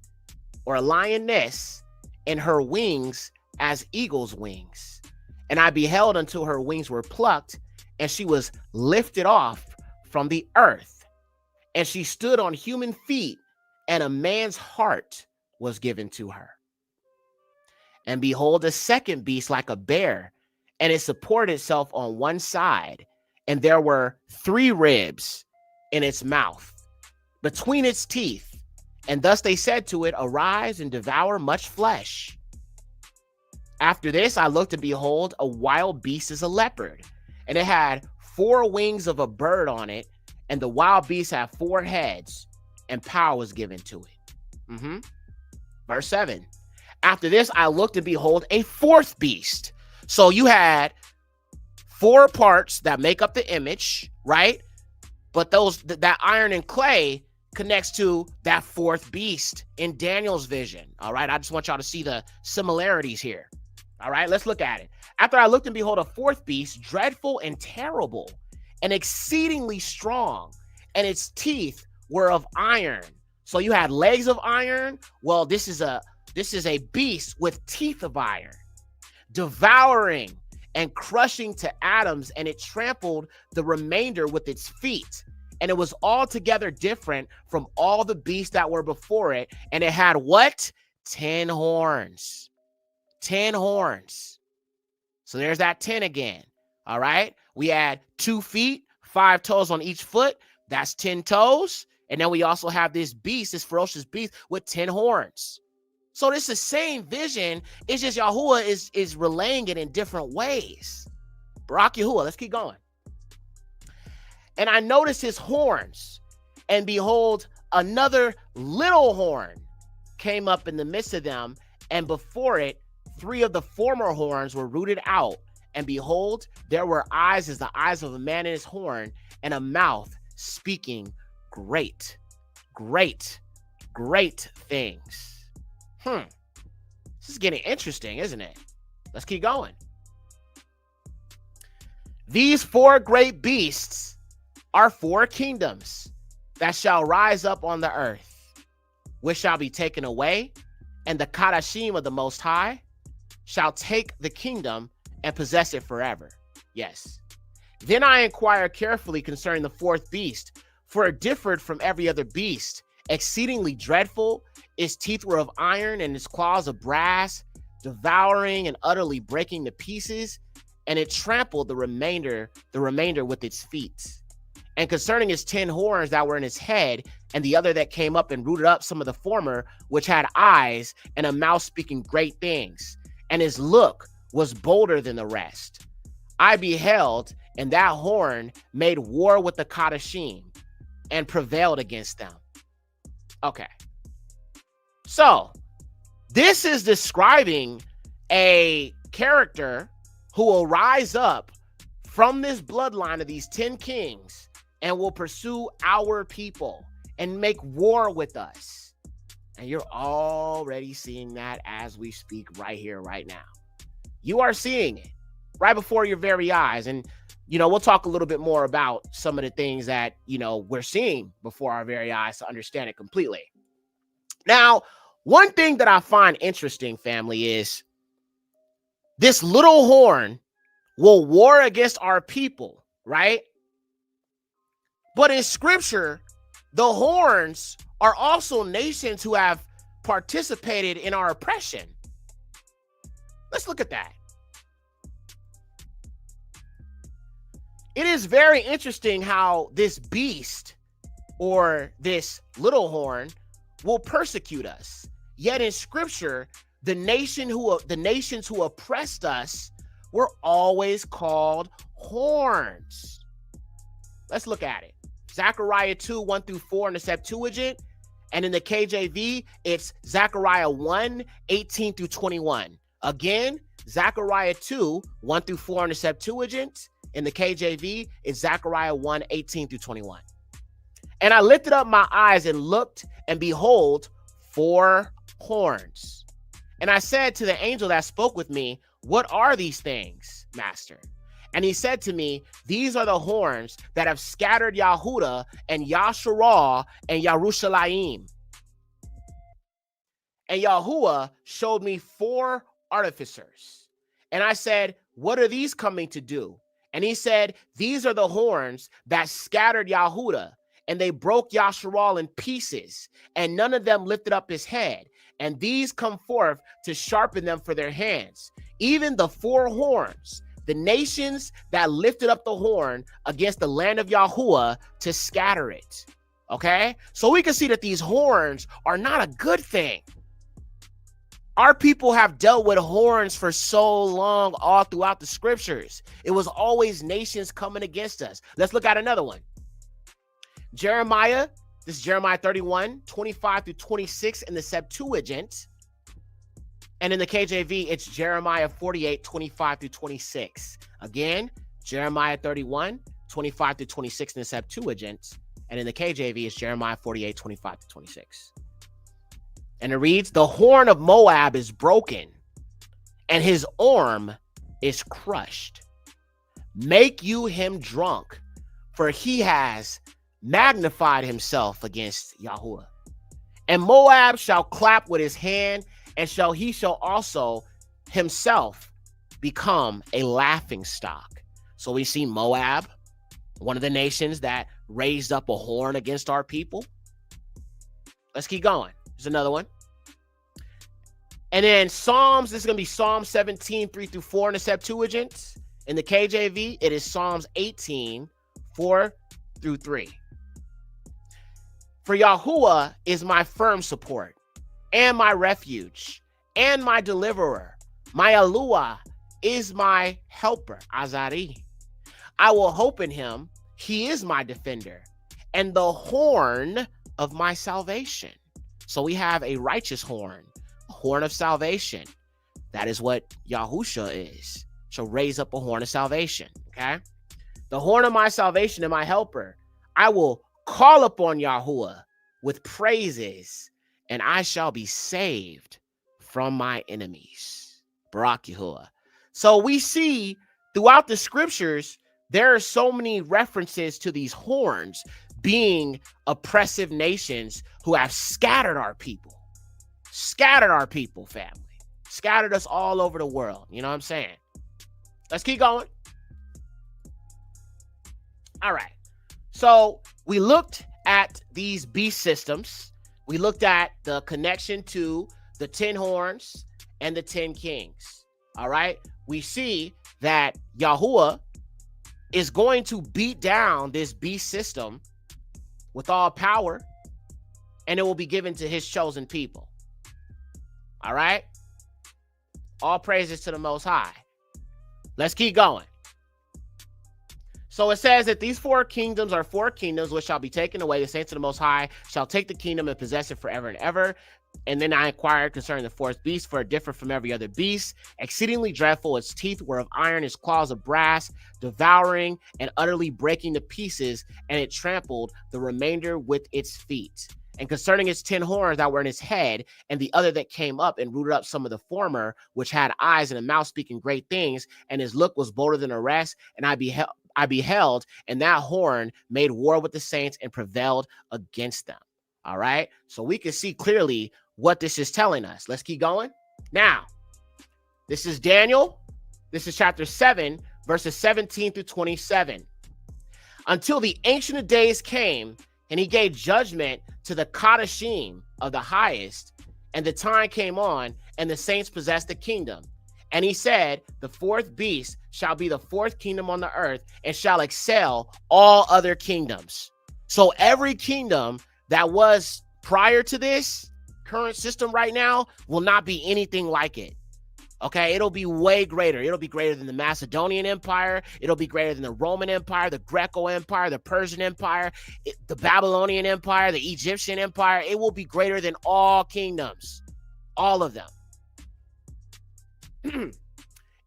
or a lioness, and her wings as eagle's wings. And I beheld until her wings were plucked, and she was lifted off from the earth. And she stood on human feet, and a man's heart was given to her. And behold, a second beast like a bear, and it supported itself on one side, and there were 3 ribs in its mouth, between its teeth. And thus they said to it, Arise and devour much flesh. After this, I looked, and behold, a wild beast as a leopard, and it had 4 wings of a bird on it, and the wild beast had 4 heads, and power was given to it. Verse 7. After this, I looked, and behold, a 4th beast. So you had 4 parts that make up the image, right? But that iron and clay connects to that 4th beast in Daniel's vision. All right, I just want y'all to see the similarities here. All right, let's look at it. After I looked, and behold, a 4th beast, dreadful and terrible, and exceedingly strong, and its teeth were of iron. So you had legs of iron. Well, this is a beast with teeth of iron, devouring and crushing to atoms, and it trampled the remainder with its feet. And it was altogether different from all the beasts that were before it. And it had what? 10 horns. 10 horns. So there's that 10 again. All right. We had 2 feet, 5 toes on each foot. That's 10 toes. And then we also have this beast, this ferocious beast with 10 horns. So it's the same vision. It's just Yahuwah is relaying it in different ways. Barak Yahuwah. Let's keep going. And I noticed his horns, and behold, another little horn came up in the midst of them, and before it, 3 of the former horns were rooted out. And behold, there were eyes as the eyes of a man in his horn, and a mouth speaking great things. This is getting interesting, isn't it? Let's keep going. These 4 great beasts are 4 kingdoms that shall rise up on the earth, which shall be taken away, and the Kadashim of the Most High shall take the kingdom and possess it forever. Yes. Then I inquired carefully concerning the fourth beast, for it differed from every other beast, exceedingly dreadful. Its teeth were of iron and its claws of brass, devouring and utterly breaking to pieces, and it trampled the remainder with its feet. And concerning its 10 horns that were in its head, and the other that came up and rooted up some of the former, which had eyes and a mouth speaking great things, and his look was bolder than the rest. I beheld, and that horn made war with the Kadashim and prevailed against them. Okay. So this is describing a character who will rise up from this bloodline of these 10 kings and will pursue our people and make war with us. And you're already seeing that as we speak right here, right now. You are seeing it right before your very eyes. And, we'll talk a little bit more about some of the things that, we're seeing before our very eyes to understand it completely. Now, one thing that I find interesting, family, is this little horn will war against our people, right? But in scripture, the horns are also nations who have participated in our oppression. Let's look at that. It is very interesting how this beast or this little horn will persecute us. Yet in scripture, the nations who oppressed us were always called horns. Let's look at it. Zechariah 2, 1 through 4 in the Septuagint. And in the KJV, it's Zechariah 1, 18 through 21. Again, Zechariah 2, 1 through 4 in the Septuagint. In the KJV, it's Zechariah 1, 18 through 21. And I lifted up my eyes and looked, and behold, 4 horns. And I said to the angel that spoke with me, what are these things, master? And he said to me, these are the horns that have scattered Yahudah and Yasharah and Yerushalayim. And Yahuwah showed me 4 artificers. And I said, what are these coming to do? And he said, these are the horns that scattered Yahudah, and they broke Yasharal in pieces, and none of them lifted up his head. And these come forth to sharpen them for their hands. Even the 4 horns, the nations that lifted up the horn against the land of Yahuwah to scatter it. Okay? So we can see that these horns are not a good thing. Our people have dealt with horns for so long all throughout the scriptures. It was always nations coming against us. Let's look at another one. Jeremiah, this is Jeremiah 31, 25 through 26 in the Septuagint. And in the KJV, it's Jeremiah 48, 25 through 26. Again, Jeremiah 31, 25 through 26 in the Septuagint. And in the KJV, it's Jeremiah 48, 25 through 26. And it reads, the horn of Moab is broken, and his arm is crushed. Make you him drunk, for he has magnified himself against Yahuwah. And Moab shall clap with his hand, and he shall also himself become a laughing stock. So we see Moab, one of the nations that raised up a horn against our people. Let's keep going. There's another one. And then Psalms, this is going to be Psalm 17, 3 through 4 in the Septuagint. In the KJV, it is Psalms 18, 4 through 3. For Yahuwah is my firm support, and my refuge, and my deliverer. My Eluah is my helper, Azari. I will hope in him. He is my defender, and the horn of my salvation. So we have a righteous horn, a horn of salvation. That is what Yahusha is. Shall raise up a horn of salvation. Okay. The horn of my salvation and my helper. I will call upon Yahuwah with praises, and I shall be saved from my enemies. Barak Yahuwah. So we see throughout the scriptures, there are so many references to these horns being oppressive nations who have scattered our people. scattered our people, family. Scattered us all over the world. You know what I'm saying? Let's keep going. All right. So we looked at these beast systems. We looked at the connection to the 10 horns and the 10 kings. All right. We see that Yahuwah is going to beat down this beast system with all power, and it will be given to his chosen people. All right. All praises to the Most High. Let's keep going. So it says that these 4 kingdoms are 4 kingdoms which shall be taken away. The saints of the Most High shall take the kingdom and possess it forever and ever. And then I inquired concerning the 4th beast, for it differed from every other beast, exceedingly dreadful. Its teeth were of iron, its claws of brass, devouring and utterly breaking to pieces, and it trampled the remainder with its feet. And concerning its 10 horns that were in its head, and the other that came up and rooted up some of the former, which had eyes and a mouth speaking great things, and his look was bolder than the rest, and I beheld, and that horn made war with the saints and prevailed against them. All right. So we can see clearly what this is telling us. Let's keep going. Now, this is Daniel. This is chapter 7, verses 17 through 27. Until the Ancient of Days came, and he gave judgment to the Kadashim of the highest, and the time came on, and the saints possessed the kingdom. And he said, the 4th beast shall be the 4th kingdom on the earth, and shall excel all other kingdoms. So every kingdom that was prior to this current system right now will not be anything like it. Okay, it'll be way greater. It'll be greater than the Macedonian Empire. It'll be greater than the Roman Empire, the Greco Empire, the Persian Empire, the Babylonian Empire, the Egyptian Empire. It will be greater than all kingdoms, all of them.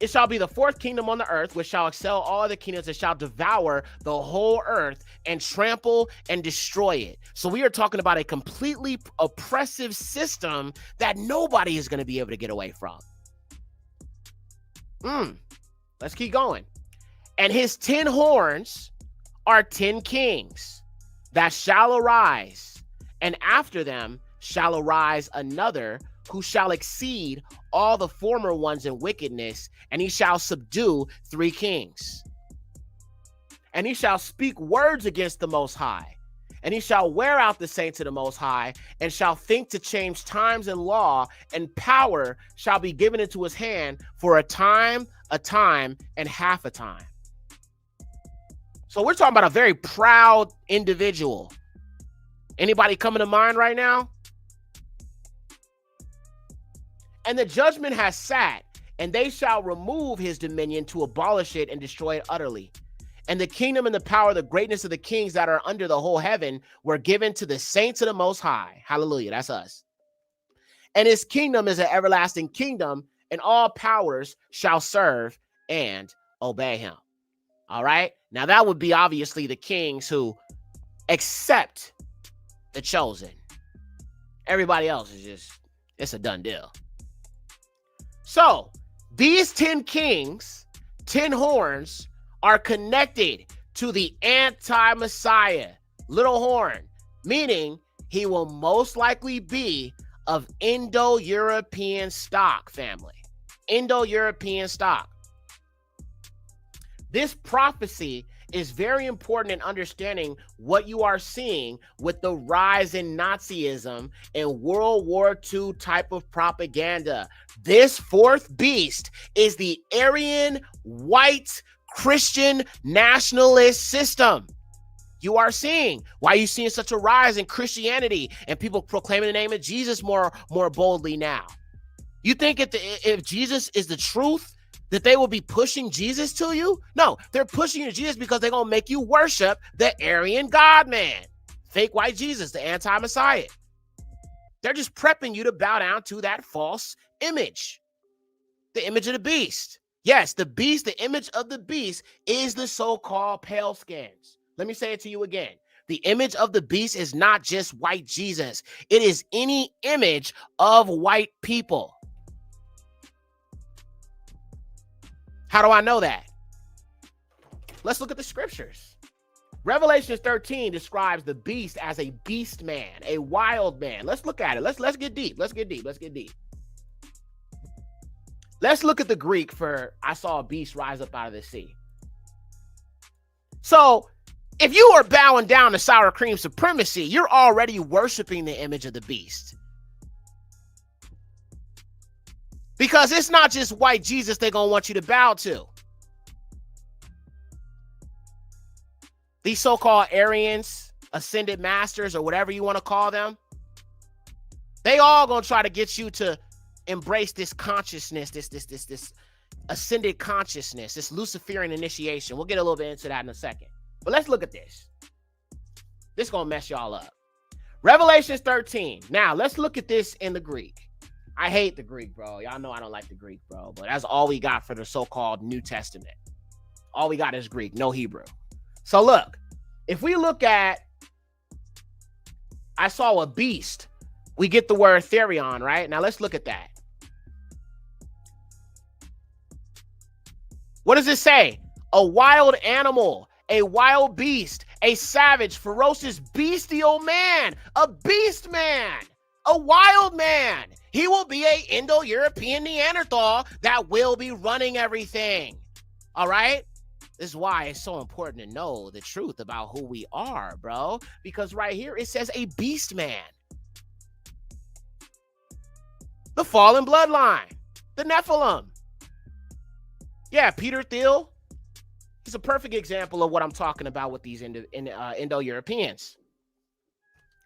It shall be the 4th kingdom on the earth, which shall excel all other kingdoms, and shall devour the whole earth and trample and destroy it. So we are talking about a completely oppressive system that nobody is going to be able to get away from. Let's keep going. And his 10 horns are 10 kings that shall arise, and after them shall arise another who shall exceed all the former ones in wickedness, and he shall subdue 3 kings. And he shall speak words against the Most High, and he shall wear out the saints of the Most High, and shall think to change times and law, and power shall be given into his hand for a time, and half a time. So we're talking about a very proud individual. Anybody coming to mind right now? And the judgment has sat, and they shall remove his dominion to abolish it and destroy it utterly. And the kingdom and the power, the greatness of the kings that are under the whole heaven were given to the saints of the Most High. Hallelujah. That's us. And his kingdom is an everlasting kingdom, and all powers shall serve and obey him. All right. Now that would be obviously the kings who accept the chosen. Everybody else is just, it's a done deal. So these 10 kings, 10 horns, are connected to the anti-Messiah, little horn, meaning he will most likely be of Indo-European stock, family. Indo-European stock. This prophecy is very important in understanding what you are seeing with the rise in Nazism and World War II type of propaganda. This 4th beast is the Aryan white Christian nationalist system. You are seeing why you seeing such a rise in Christianity and people proclaiming the name of Jesus more boldly now. You think if Jesus is the truth, that they will be pushing Jesus to you? No, they're pushing you to Jesus because they're going to make you worship the Aryan God-man, fake white Jesus, the anti-Messiah. They're just prepping you to bow down to that false image, the image of the beast. Yes, the beast, the image of the beast is the so-called pale skins. Let me say it to you again. The image of the beast is not just white Jesus. It is any image of white people. How do I know that? Let's look at the scriptures. Revelation 13 describes the beast as a beast man, a wild man. Let's look at it. Let's get deep. Let's get deep. Let's look at the Greek for I saw a beast rise up out of the sea. So if you are bowing down to sour cream supremacy, you're already worshiping the image of the beast. Because it's not just white Jesus they're going to want you to bow to. These so-called Aryans, ascended masters, or whatever you want to call them, they all going to try to get you to embrace this consciousness, this ascended consciousness, this Luciferian initiation. We'll get a little bit into that in a second. But let's look at this. This is going to mess y'all up. Revelation 13. Now, let's look at this in the Greek. I hate the Greek, bro. Y'all know I don't like the Greek, bro. But that's all we got for the so-called New Testament. All we got is Greek, no Hebrew. So look, if we look at, I saw a beast, we get the word therion, right? Now let's look at that. What does it say? A wild animal, a wild beast, a savage, ferocious, bestial man, a beast man, a wild man. He will be a Indo-European Neanderthal that will be running everything. All right? This is why it's so important to know the truth about who we are, bro. Because right here it says a beast man. The fallen bloodline. The Nephilim. Yeah, Peter Thiel. He's a perfect example of what I'm talking about with these Indo-Europeans.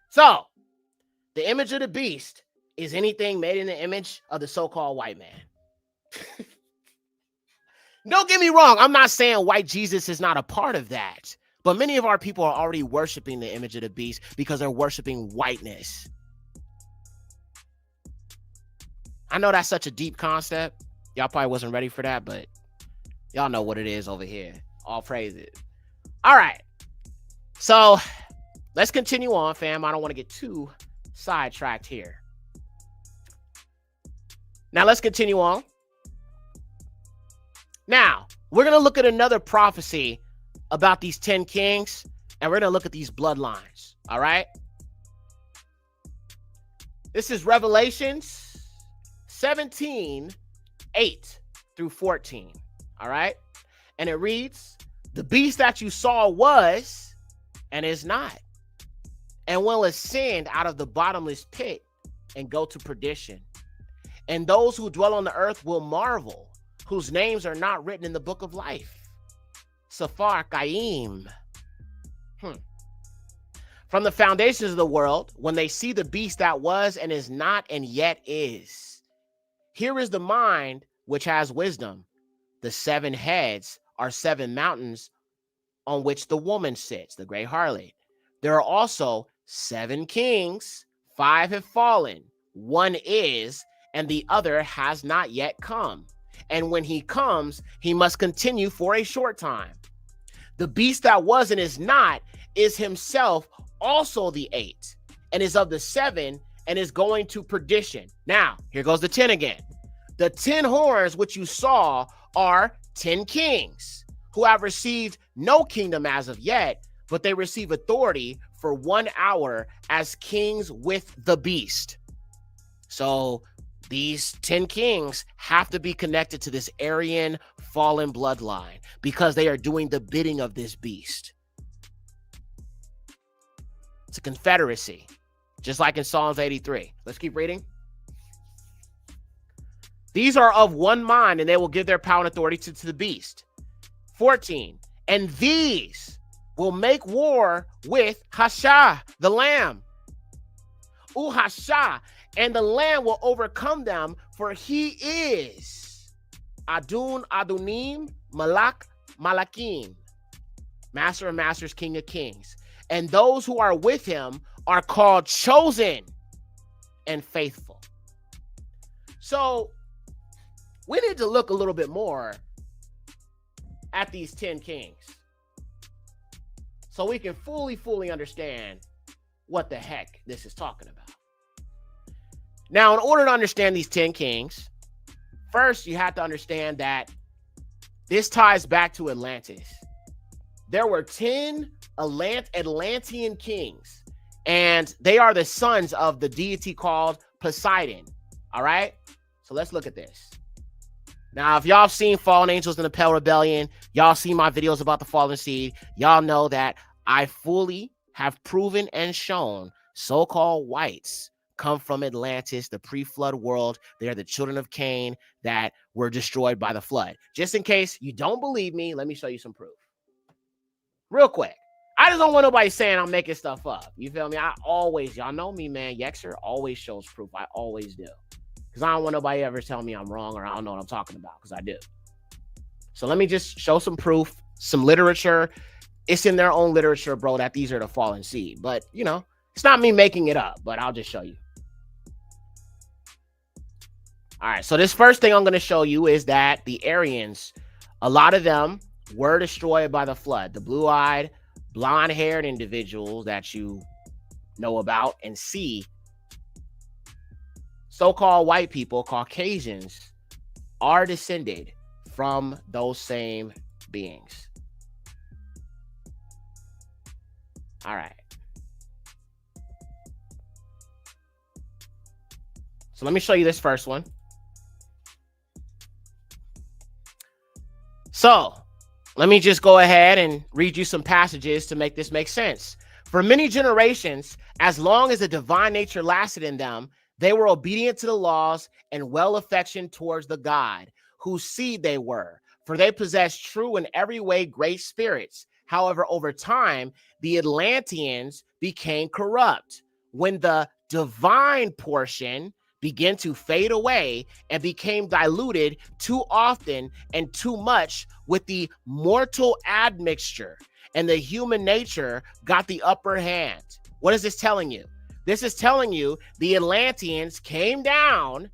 So, the image of the beast is anything made in the image of the so-called white man. Don't get me wrong. I'm not saying white Jesus is not a part of that. But many of our people are already worshiping the image of the beast because they're worshiping whiteness. I know that's such a deep concept. Y'all probably wasn't ready for that, but y'all know what it is over here. All praise it. All right. So let's continue on, fam. I don't want to get too sidetracked here. Now let's continue on. Now, we're going to look at another prophecy about these 10 kings, and we're going to look at these bloodlines, all right? This is Revelations 17, 8 through 14, all right? And it reads, the beast that you saw was and is not, and will ascend out of the bottomless pit and go to perdition. And those who dwell on the earth will marvel, whose names are not written in the book of life. Safar Qaim. From the foundations of the world, when they see the beast that was and is not and yet is. Here is the mind which has wisdom. The 7 heads are 7 mountains on which the woman sits, the great harlot. There are also 7 kings, 5 have fallen, 1 is, and the other has not yet come. And when he comes, he must continue for a short time. The beast that was and is not is himself also the 8, and is of the 7, and is going to perdition. Now, here goes the 10 again. The 10 horns which you saw are 10 kings, who have received no kingdom as of yet, but they receive authority for 1 hour as kings with the beast. So these 10 kings have to be connected to this Aryan fallen bloodline because they are doing the bidding of this beast. It's a confederacy, just like in Psalms 83. Let's keep reading. These are of one mind, and they will give their power and authority to the beast. 14. And these will make war with Hasha, the lamb. Hasha. And the Lamb will overcome them, for he is Adun Adunim Malak Malakim, Master of Masters, King of Kings. And those who are with him are called chosen and faithful. So we need to look a little bit more at these 10 kings so we can fully understand what the heck this is talking about. Now, in order to understand these 10 kings, first you have to understand that this ties back to Atlantis. there were 10 Atlantean kings, and they are the sons of the deity called Poseidon. All right, so let's look at this. Now, if y'all have seen Fallen Angels in the Pale Rebellion, y'all see my videos about the fallen seed, y'all know that I fully have proven and shown so-called whites come from Atlantis, the pre-flood world. They are the children of Cain that were destroyed by the flood. Just in case you don't believe me, let me show you some proof. Real quick. I just don't want nobody saying I'm making stuff up. You feel me? I always, y'all know me, man. Yekcyr always shows proof. I always do. Because I don't want nobody ever tell me I'm wrong or I don't know what I'm talking about, because I do. So let me just show some proof, some literature. It's in their own literature, bro, that these are the fallen seed. But, you know, it's not me making it up, but I'll just show you. All right, so this first thing I'm going to show you is that the Aryans, a lot of them were destroyed by the flood. The blue-eyed, blonde-haired individuals that you know about and see, so-called white people, Caucasians, are descended from those same beings. All right. So let me show you this first one. So let me just go ahead and read you some passages to make this make sense. For many generations, as long as the divine nature lasted in them, they were obedient to the laws and well affectioned towards the God whose seed they were, for they possessed true in every way great spirits. However, over time, the Atlanteans became corrupt. When the divine portion began to fade away and became diluted too often and too much with the mortal admixture, and the human nature got the upper hand. What is this telling you? This is telling you the Atlanteans came down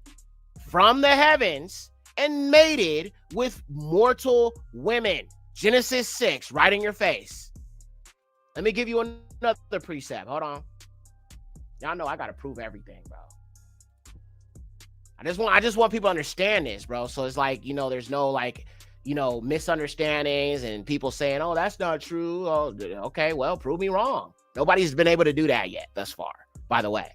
from the heavens and mated with mortal women. Genesis 6, right in your face. Let me give you another precept. Hold on. Y'all know I got to prove everything, bro. I just want people to understand this, bro. So it's like, you know, there's no like, you know, misunderstandings and people saying, oh, that's not true. Oh, okay, well, prove me wrong. Nobody's been able to do that yet thus far, by the way.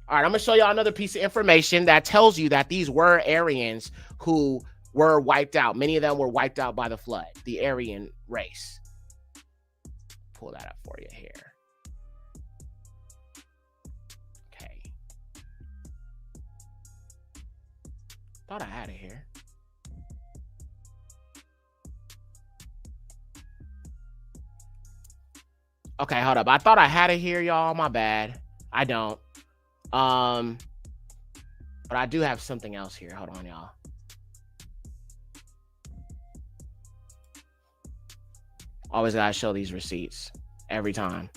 All right, I'm going to show y'all another piece of information that tells you that these were Aryans who were wiped out. Many of them were wiped out by the flood, the Aryan race. Pull that up for you here. Thought I had it here. Okay, hold up. I thought I had it here, y'all. My bad. I don't. But I do have something else here. Hold on, y'all. Always gotta show these receipts every time.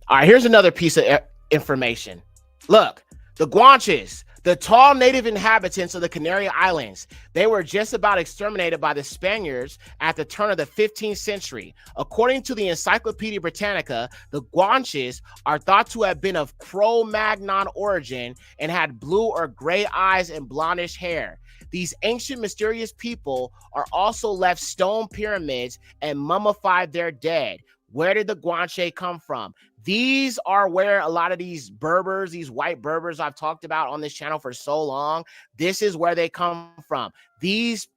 All right, here's another piece of information. Look, the Guanches, the tall native inhabitants of the Canary Islands, they were just about exterminated by the Spaniards at the turn of the 15th century. According to the Encyclopedia Britannica, the Guanches are thought to have been of Cro-Magnon origin and had blue or gray eyes and blondish hair. These ancient mysterious people are also left stone pyramids and mummified their dead. Where did the Guanche come from? These are where a lot of these Berbers, these white Berbers I've talked about on this channel for so long, this is where they come from. These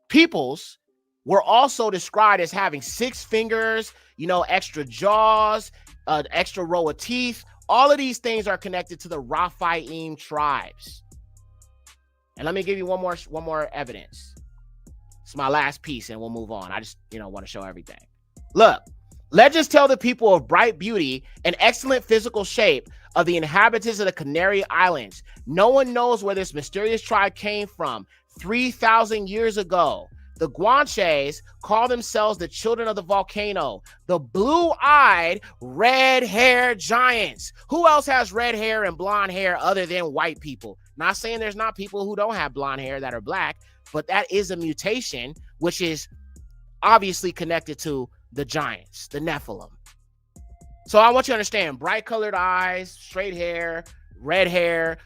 peoples were also described as having 6 fingers, you know, extra jaws, extra row of teeth. All of these things are connected to the Raphaim tribes. And let me give you one more evidence. It's my last piece and we'll move on. I just, you know, want to show everything. Look. Legends tell the people of bright beauty and excellent physical shape of the inhabitants of the Canary Islands. No one knows where this mysterious tribe came from 3,000 years ago. The Guanches call themselves the children of the volcano, the blue-eyed, red-haired giants. Who else has red hair and blonde hair other than white people? Not saying there's not people who don't have blonde hair that are black, but that is a mutation, which is obviously connected to the giants, the Nephilim. So I want you to understand, bright colored eyes, straight hair, red hair,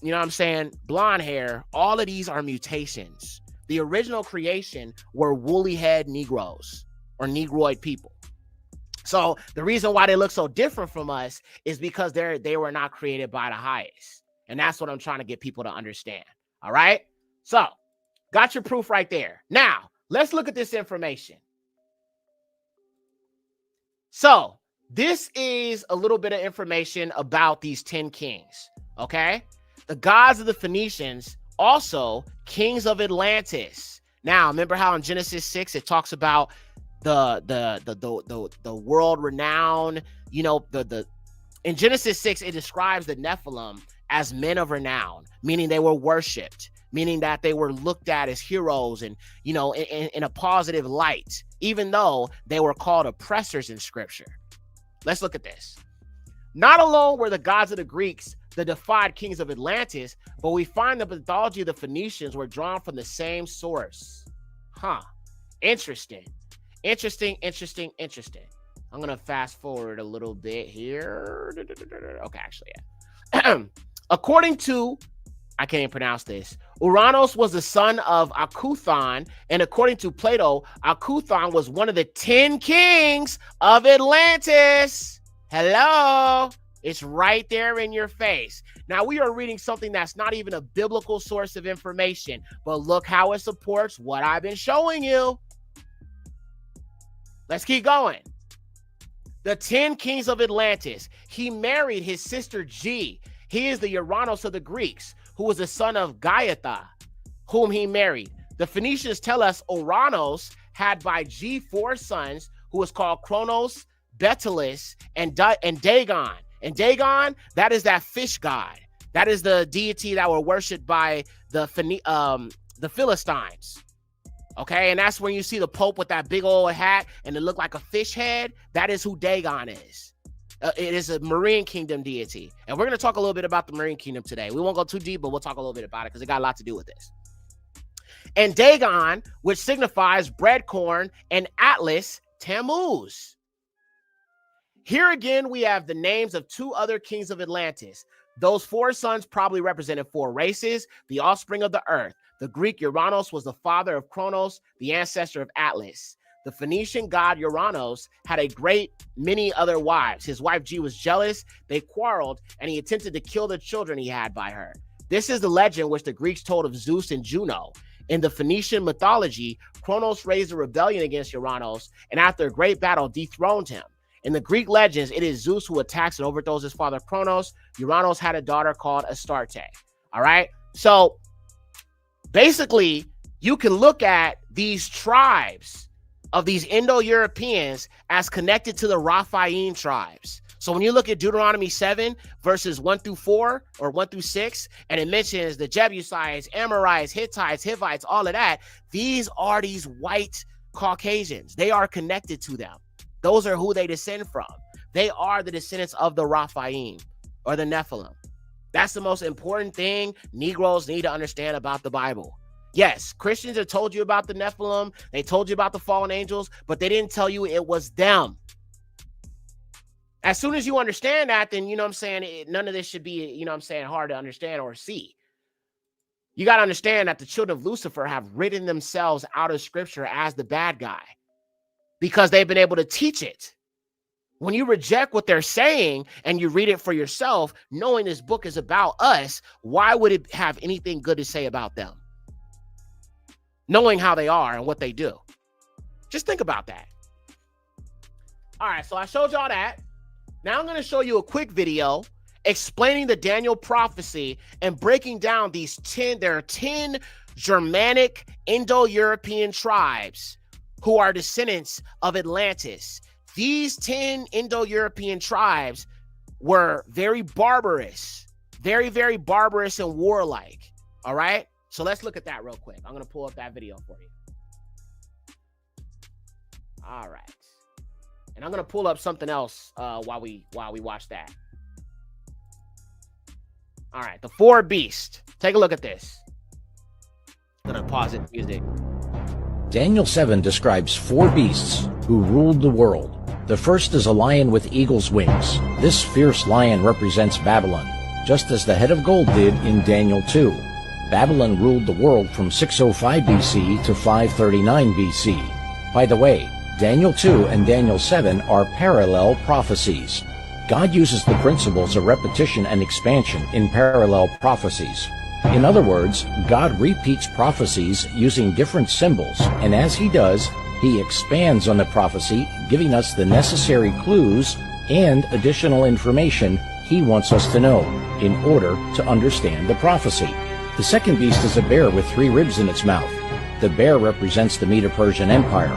you know what I'm saying, blonde hair, all of these are mutations. The original creation were woolly-head Negroes or Negroid people. So the reason why they look so different from us is because they were not created by the highest. And that's what I'm trying to get people to understand. All right. So got your proof right there. Now let's look at this information. So this is a little bit of information about these 10 kings. Okay. The gods of the Phoenicians, also kings of Atlantis. Now, remember how in Genesis 6, it talks about the world renowned, in Genesis 6, it describes the Nephilim as men of renown, meaning they were worshipped, meaning that they were looked at as heroes and, in a positive light, even though they were called oppressors in scripture. Let's look at this. Not alone were the gods of the Greeks the defied kings of Atlantis, but we find the mythology of the Phoenicians were drawn from the same source. Interesting. I'm going to fast forward a little bit here. Okay, actually, yeah. According to, I can't even pronounce this, Uranos was the son of Akuthon, and according to Plato, Akuthon was one of the 10 kings of Atlantis. Hello. It's right there in your face. Now, we are reading something that's not even a biblical source of information, but look how it supports what I've been showing you. Let's keep going. The 10 kings of Atlantis. He married his sister G. He is the Uranos of the Greeks, who was the son of Gaiatha, whom he married. The Phoenicians tell us Uranos had by G 4 sons, who was called Kronos, Betelus, and Dagon. And Dagon, that is that fish god. That is the deity that were worshipped by the Philistines. Okay, and that's when you see the Pope with that big old hat and it looked like a fish head. That is who Dagon is. It is a marine kingdom deity. And we're going to talk a little bit about the marine kingdom today. We won't go too deep, but we'll talk a little bit about it because it got a lot to do with this. And Dagon, which signifies bread corn, and Atlas, Tammuz. Here again, we have the names of 2 other kings of Atlantis. Those 4 sons probably represented 4 races, the offspring of the earth. The Greek Uranos was the father of Kronos, the ancestor of Atlas. The Phoenician god Uranos had a great many other wives. His wife G was jealous. They quarreled, and he attempted to kill the children he had by her. This is the legend which the Greeks told of Zeus and Juno. In the Phoenician mythology, Kronos raised a rebellion against Uranos, and after a great battle, dethroned him. In the Greek legends, it is Zeus who attacks and overthrows his father Kronos. Uranos had a daughter called Astarte. All right. So basically, you can look at these tribes of these Indo-Europeans as connected to the Raphaim tribes. So when you look at Deuteronomy 7 verses 1-4 or 1-6, and it mentions the Jebusites, Amorites, Hittites, Hivites, all of that, these are these white Caucasians. They are connected to them. Those are who they descend from. They are the descendants of the Raphaim or the Nephilim. That's the most important thing Negroes need to understand about the Bible. Yes, Christians have told you about the Nephilim. They told you about the fallen angels, but they didn't tell you it was them. As soon as you understand that, then, none of this should be, hard to understand or see. You got to understand that the children of Lucifer have written themselves out of scripture as the bad guy because they've been able to teach it. When you reject what they're saying and you read it for yourself, knowing this book is about us, why would it have anything good to say about them? Knowing how they are and what they do. Just think about that. All right, so I showed y'all that. Now I'm going to show you a quick video explaining the Daniel prophecy and breaking down these 10. There are 10 Germanic Indo-European tribes who are descendants of Atlantis. These 10 Indo-European tribes were very barbarous, very, very barbarous and warlike. All right. So let's look at that real quick. I'm going to pull up that video for you. All right. And I'm going to pull up something else while we watch that. All right. The 4 beasts. Take a look at this. I'm going to pause it. Music. Daniel 7 describes 4 beasts who ruled the world. The first is a lion with eagle's wings. This fierce lion represents Babylon, just as the head of gold did in Daniel 2. Babylon ruled the world from 605 BC to 539 BC. By the way, Daniel 2 and Daniel 7 are parallel prophecies. God uses the principles of repetition and expansion in parallel prophecies. In other words, God repeats prophecies using different symbols, and as he does, he expands on the prophecy, giving us the necessary clues and additional information he wants us to know in order to understand the prophecy. The second beast is a bear with 3 ribs in its mouth. The bear represents the Medo-Persian Empire.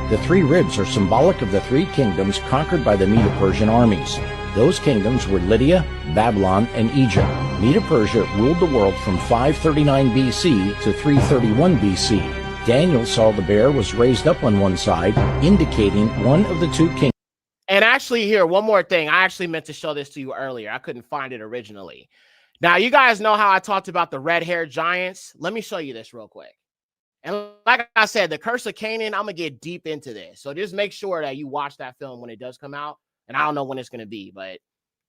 The 3 ribs are symbolic of the 3 kingdoms conquered by the Medo-Persian armies. Those kingdoms were Lydia, Babylon, and Egypt. Medo-Persia ruled the world from 539 BC to 331 BC. Daniel saw the bear was raised up on one side, indicating one of the 2 kingdoms. And actually, here, one more thing. I actually meant to show this to you earlier. I couldn't find it originally. Now, you guys know how I talked about the red-haired giants. Let me show you this real quick. And like I said, the Curse of Canaan, I'm going to get deep into this. So just make sure that you watch that film when it does come out. And I don't know when it's going to be, but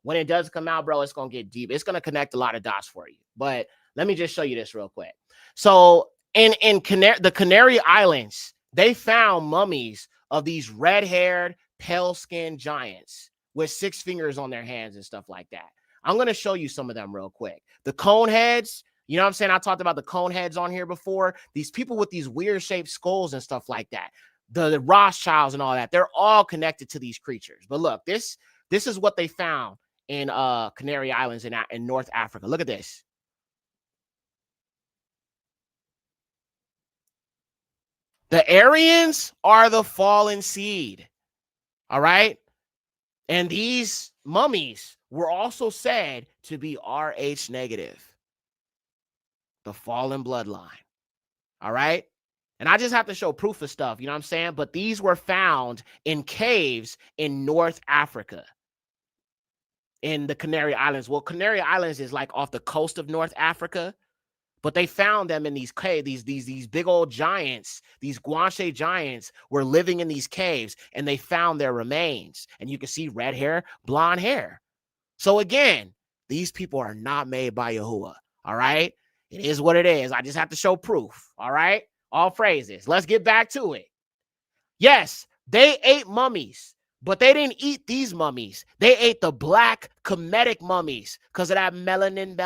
when it does come out, bro, it's going to get deep. It's going to connect a lot of dots for you. But let me just show you this real quick. So in the Canary Islands, they found mummies of these red-haired, pale-skinned giants with 6 fingers on their hands and stuff like that. I'm going to show you some of them real quick. The cone heads, you know what I'm saying? I talked about the cone heads on here before. These people with these weird-shaped skulls and stuff like that. The Rothschilds and all that, they're all connected to these creatures. But look, this is what they found in Canary Islands in North Africa. Look at this. The Aryans are the fallen seed. All right. And these mummies were also said to be Rh negative, the fallen bloodline. All right. And I just have to show proof of stuff, you know what I'm saying? But these were found in caves in North Africa, in the Canary Islands. Well, Canary Islands is like off the coast of North Africa, but they found them in these caves. These big old giants, these Guanche giants were living in these caves, and they found their remains. And you can see red hair, blonde hair. So again, these people are not made by Yahuwah. All right. It is what it is. I just have to show proof. All right. All phrases. Let's get back to it. Yes, they ate mummies, but they didn't eat these mummies. They ate the black Kemetic mummies because of that melanin.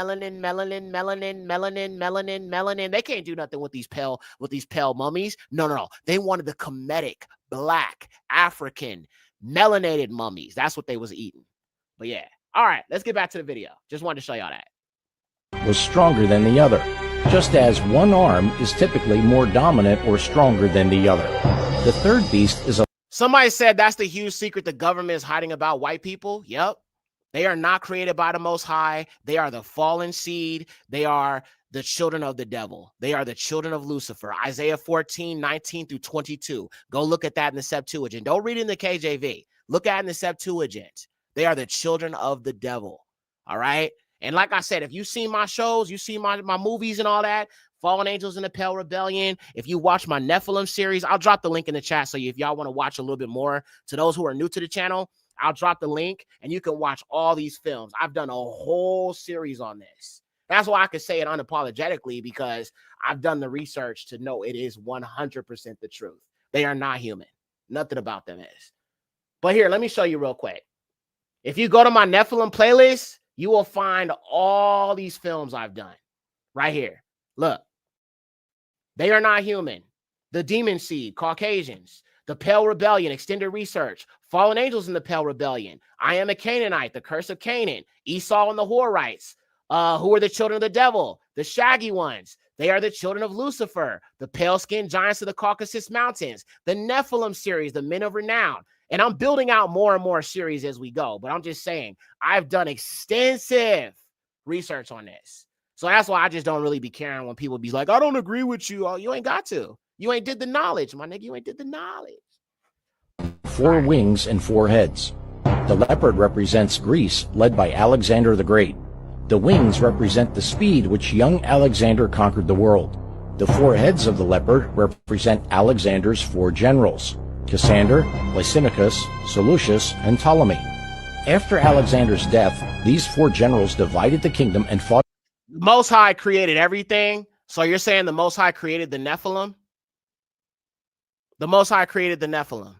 They can't do nothing with these pale mummies. No. They wanted the Kemetic, black, African, melanated mummies. That's what they was eating. But yeah. All right, let's get back to the video. Just wanted to show y'all that. Was stronger than the other, just as one arm is typically more dominant or stronger than the other. The third beast is a... Somebody said that's the huge secret the government is hiding about white people. Yep. They are not created by the Most High. They are the fallen seed. They are the children of the devil. They are the children of Lucifer. Isaiah 14:19-22. Go look at that in the Septuagint. Don't read it in the KJV. Look at it in the Septuagint. They are the children of the devil. All right. And like I said, if you've seen my shows, you see my movies and all that, Fallen Angels in the Pale Rebellion, if you watch my Nephilim series, I'll drop the link in the chat. So if y'all want to watch a little bit more, to those who are new to the channel, I'll drop the link and you can watch all these films. I've done a whole series on this. That's why I can say it unapologetically, because I've done the research to know it is 100% the truth. They are not human. Nothing about them is. But here, let me show you real quick. If you go to my Nephilim playlist, you will find all these films I've done right here. Look, they are not human. The Demon Seed, Caucasians, the Pale Rebellion, Extended Research, Fallen Angels in the Pale Rebellion, I Am a Canaanite, the Curse of Canaan, Esau and the Horites, who are the children of the devil, the Shaggy Ones. They are the children of Lucifer, the pale-skinned giants of the Caucasus Mountains, the Nephilim series, the Men of Renown. And I'm building out more and more series as we go. But I'm just saying, I've done extensive research on this. So that's why I just don't really be caring when people be like, I don't agree with you. Oh, you ain't got to. You ain't did the knowledge, my nigga. You ain't did the knowledge. 4 wings and 4 heads. The leopard represents Greece, led by Alexander the Great. The wings represent the speed which young Alexander conquered the world. The 4 heads of the leopard represent Alexander's 4 generals: Cassander, Lysimachus, Seleucus, and Ptolemy. After Alexander's death, these 4 generals divided the kingdom and fought. Most High created everything, So you're saying the Most High created the Nephilim? The Most High created the Nephilim.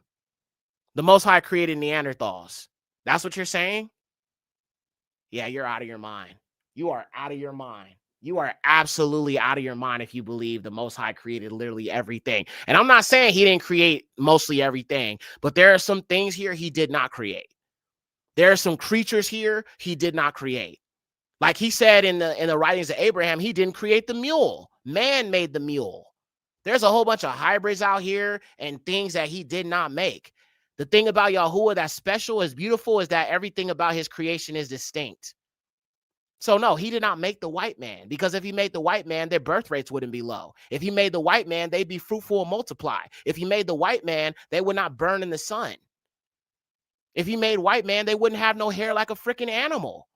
The Most High created Neanderthals. That's what you're saying? Yeah, you're out of your mind. You are out of your mind. You are absolutely out of your mind if you believe the Most High created literally everything. And I'm not saying he didn't create mostly everything, but there are some things here he did not create. There are some creatures here he did not create. Like he said in the writings of Abraham, he didn't create the mule. Man made the mule. There's a whole bunch of hybrids out here and things that he did not make. The thing about Yahuwah that's special, is beautiful, is that everything about his creation is distinct. So no, he did not make the white man, because if he made the white man, their birth rates wouldn't be low. If he made the white man, they'd be fruitful and multiply. If he made the white man, they would not burn in the sun. If he made white man, they wouldn't have no hair like a freaking animal.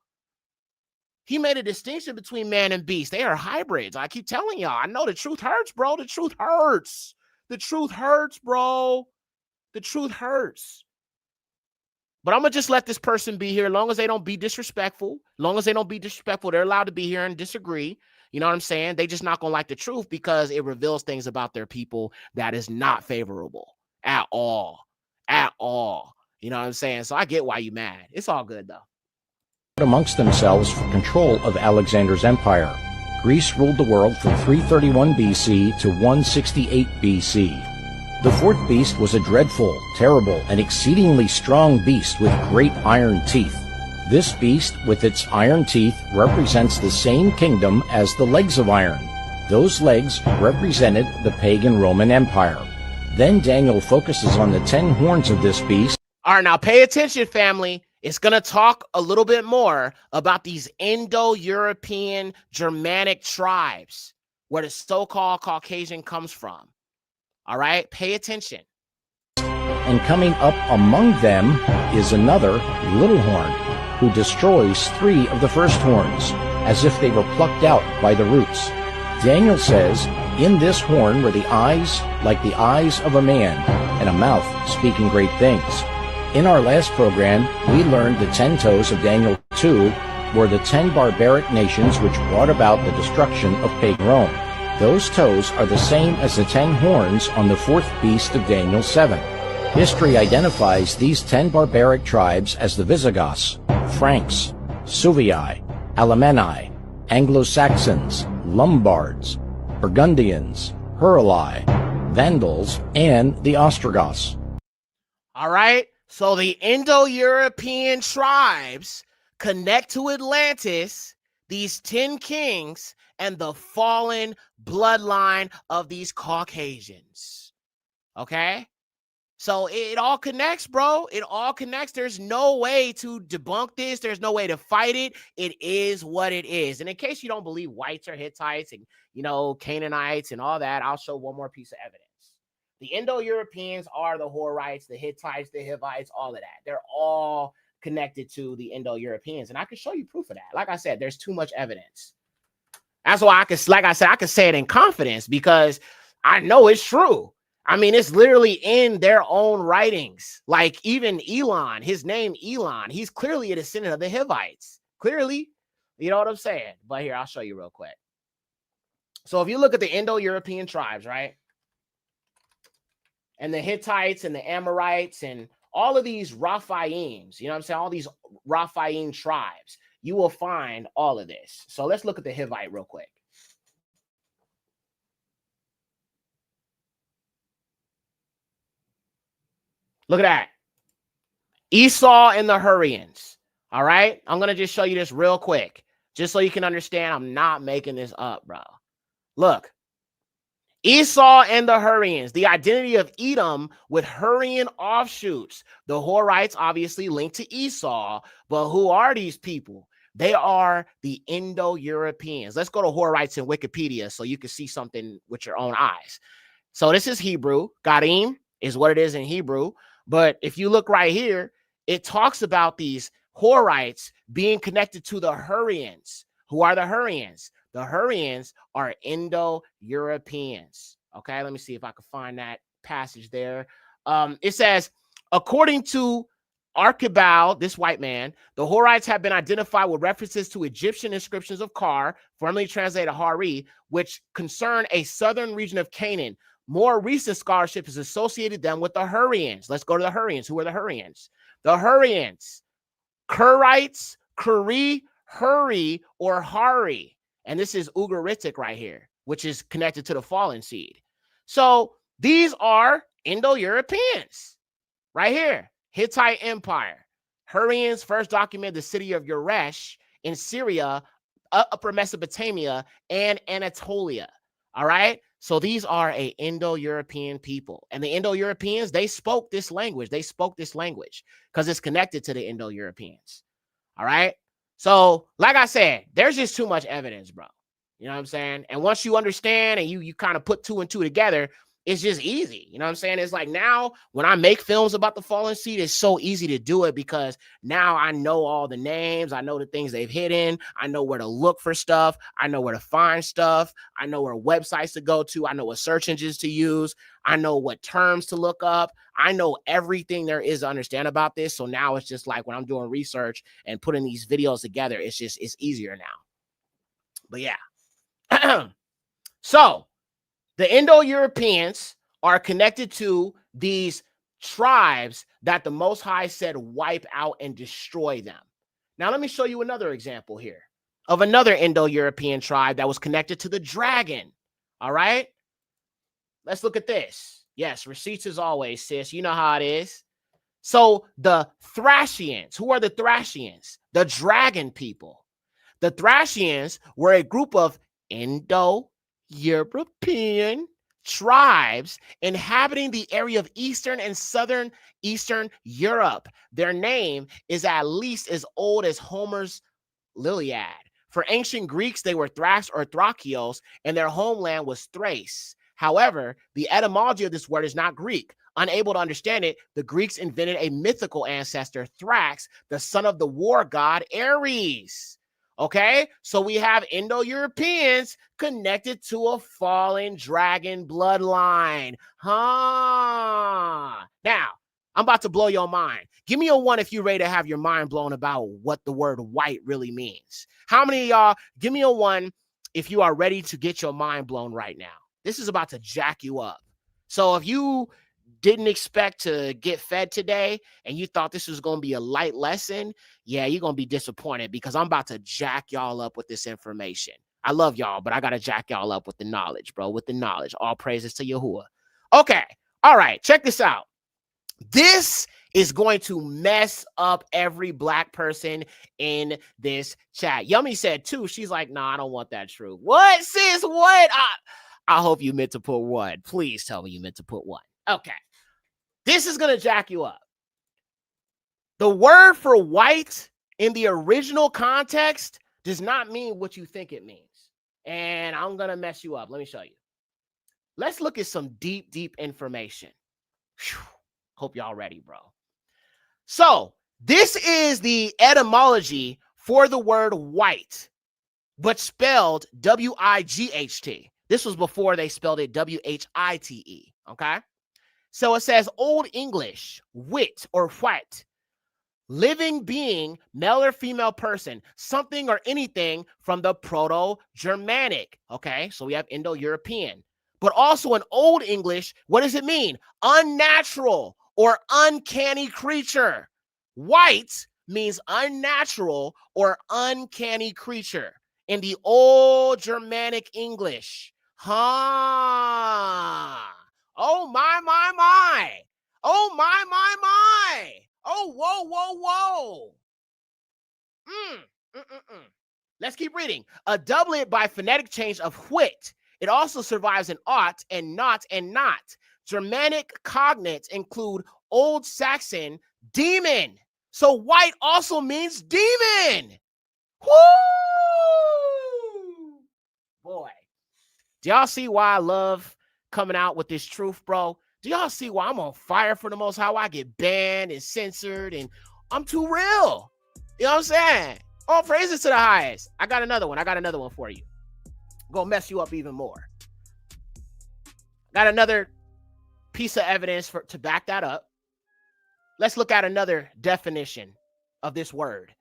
He made a distinction between man and beast. They are hybrids. I keep telling y'all. I know the truth hurts, bro. The truth hurts. The truth hurts, bro. The truth hurts. But I'm going to just let this person be here as long as they don't be disrespectful. As long as they don't be disrespectful, they're allowed to be here and disagree. You know what I'm saying? They just not going to like the truth because it reveals things about their people that is not favorable at all. At all. You know what I'm saying? So I get why you mad. It's all good, though. Amongst themselves for control of Alexander's empire. Greece ruled the world from 331 BC to 168 BC. The fourth beast was a dreadful, terrible, and exceedingly strong beast with great iron teeth. This beast, with its iron teeth, represents the same kingdom as the legs of iron. Those legs represented the pagan Roman Empire. Then Daniel focuses on the 10 horns of this beast. All right, now pay attention, family. It's going to talk a little bit more about these Indo-European Germanic tribes, where the so-called Caucasian comes from. All right, pay attention. And coming up among them is another little horn, who destroys 3 of the first horns, as if they were plucked out by the roots. Daniel says, in this horn were the eyes like the eyes of a man, and a mouth speaking great things. In our last program, we learned the 10 toes of Daniel 2 were the 10 barbaric nations which brought about the destruction of pagan Rome. Those toes are the same as the 10 horns on the fourth beast of Daniel 7. History identifies these 10 barbaric tribes as the Visigoths, Franks, Suvii, Alemanni, Anglo-Saxons, Lombards, Burgundians, Heruli, Vandals, and the Ostrogoths. All right, so the Indo-European tribes connect to Atlantis, these 10 kings, and the fallen bloodline of these Caucasians. Okay? So it all connects, bro. It all connects. There's no way to debunk this. There's no way to fight it. It is what it is. And in case you don't believe whites are Hittites and, Canaanites and all that, I'll show one more piece of evidence. The Indo-Europeans are the Horites, the Hittites, the Hivites, all of that. They're all connected to the Indo-Europeans. And I can show you proof of that. Like I said, there's too much evidence. That's why I could say it in confidence, because I know it's true. I mean, it's literally in their own writings. Like even Elon, his name Elon, he's clearly a descendant of the Hivites. Clearly, you know what I'm saying? But here, I'll show you real quick. So if you look at the Indo-European tribes, right? And the Hittites and the Amorites and all of these Raphaims, you know what I'm saying? All these Raphaim tribes, you will find all of this. So let's look at the Hivite real quick. Look at that. Esau and the Hurrians. All right. I'm going to just show you this real quick, just so you can understand I'm not making this up, bro. Look. Esau and the Hurrians, the identity of Edom with Hurrian offshoots. The Horites obviously linked to Esau, but who are these people? They are the Indo-Europeans. Let's go to Horites in Wikipedia so you can see something with your own eyes. So this is Hebrew. Garim is what it is in Hebrew. But if you look right here, it talks about these Horites being connected to the Hurrians. Who are the Hurrians? The Hurrians are Indo-Europeans. Okay, let me see if I can find that passage there. It says, according to Archibald, this white man, the Horites have been identified with references to Egyptian inscriptions of Kar, formerly translated Hari, which concern a southern region of Canaan. More recent scholarship has associated them with the Hurrians. Let's go to the Hurrians. Who are the Hurrians? The Hurrians, Kurites, Kuri, Hurry, or Hari. And this is Ugaritic right here, which is connected to the fallen seed. So these are Indo-Europeans right here. Hittite Empire. Hurrians first documented the city of Uresh in Syria, Upper Mesopotamia, and Anatolia. All right. So these are a Indo-European people. And the Indo-Europeans, they spoke this language. They spoke this language because it's connected to the Indo-Europeans. All right. So like I said, there's just too much evidence, bro. You know what I'm saying? And once you understand and you kind of put two and two together, it's just easy. You know what I'm saying? It's like now when I make films about the fallen seed, it's so easy to do it because now I know all the names. I know the things they've hidden. I know where to look for stuff. I know where to find stuff. I know where websites to go to. I know what search engines to use. I know what terms to look up. I know everything there is to understand about this. So now it's just like when I'm doing research and putting these videos together, it's easier now. But yeah. So the Indo-Europeans are connected to these tribes that the Most High said wipe out and destroy them. Now, let me show you another example here of another Indo-European tribe that was connected to the dragon. All right. Let's look at this. Yes, receipts as always, sis. You know how it is. So the Thracians, who are the Thracians? The dragon people. The Thracians were a group of Indo-European tribes inhabiting the area of Eastern and Southern Eastern Europe. Their name is at least as old as Homer's Iliad. For ancient Greeks, they were Thrax or Thrakios, and their homeland was Thrace. However, the etymology of this word is not Greek. Unable to understand it, the Greeks invented a mythical ancestor, Thrax, the son of the war god Ares. Okay, so we have Indo-Europeans connected to a fallen dragon bloodline. Now, I'm about to blow your mind. Give me a 1 if you're ready to have your mind blown about what the word white really means. How many of y'all, give me a 1 if you are ready to get your mind blown right now. This is about to jack you up. So if you didn't expect to get fed today and you thought this was going to be a light lesson, yeah, you're going to be disappointed because I'm about to jack y'all up with this information. I love y'all, but I got to jack y'all up with the knowledge, bro, with the knowledge. All praises to Yahuwah. Okay. All right. Check this out. This is going to mess up every black person in this chat. Yummy said 2. She's like, nah, I don't want that true. What, sis? What? I hope you meant to put 1. Please tell me you meant to put 1. Okay. This is going to jack you up. The word for white in the original context does not mean what you think it means. And I'm going to mess you up. Let me show you. Let's look at some deep, deep information. Whew. Hope y'all ready, bro. So this is the etymology for the word white, but spelled W-I-G-H-T. This was before they spelled it W-H-I-T-E. Okay. So it says Old English, wit or white, living being, male or female person, something or anything from the Proto-Germanic. Okay, so we have Indo-European. But also in Old English, what does it mean? Unnatural or uncanny creature. White means unnatural or uncanny creature in the Old Germanic English. Oh, my. Oh, my. Oh, whoa. Let's keep reading. A doublet by phonetic change of whit. It also survives in ought and not and not. Germanic cognates include Old Saxon demon. So white also means demon. Woo! Boy. Do y'all see why I love coming out with this truth, bro? Do y'all see why I'm on fire for the Most High? I get banned and censored and I'm too real. You know what I'm saying? All praises to the highest. I got another one for you. I'm gonna mess you up even more. Got another piece of evidence to back that up. let's look at another definition of this word.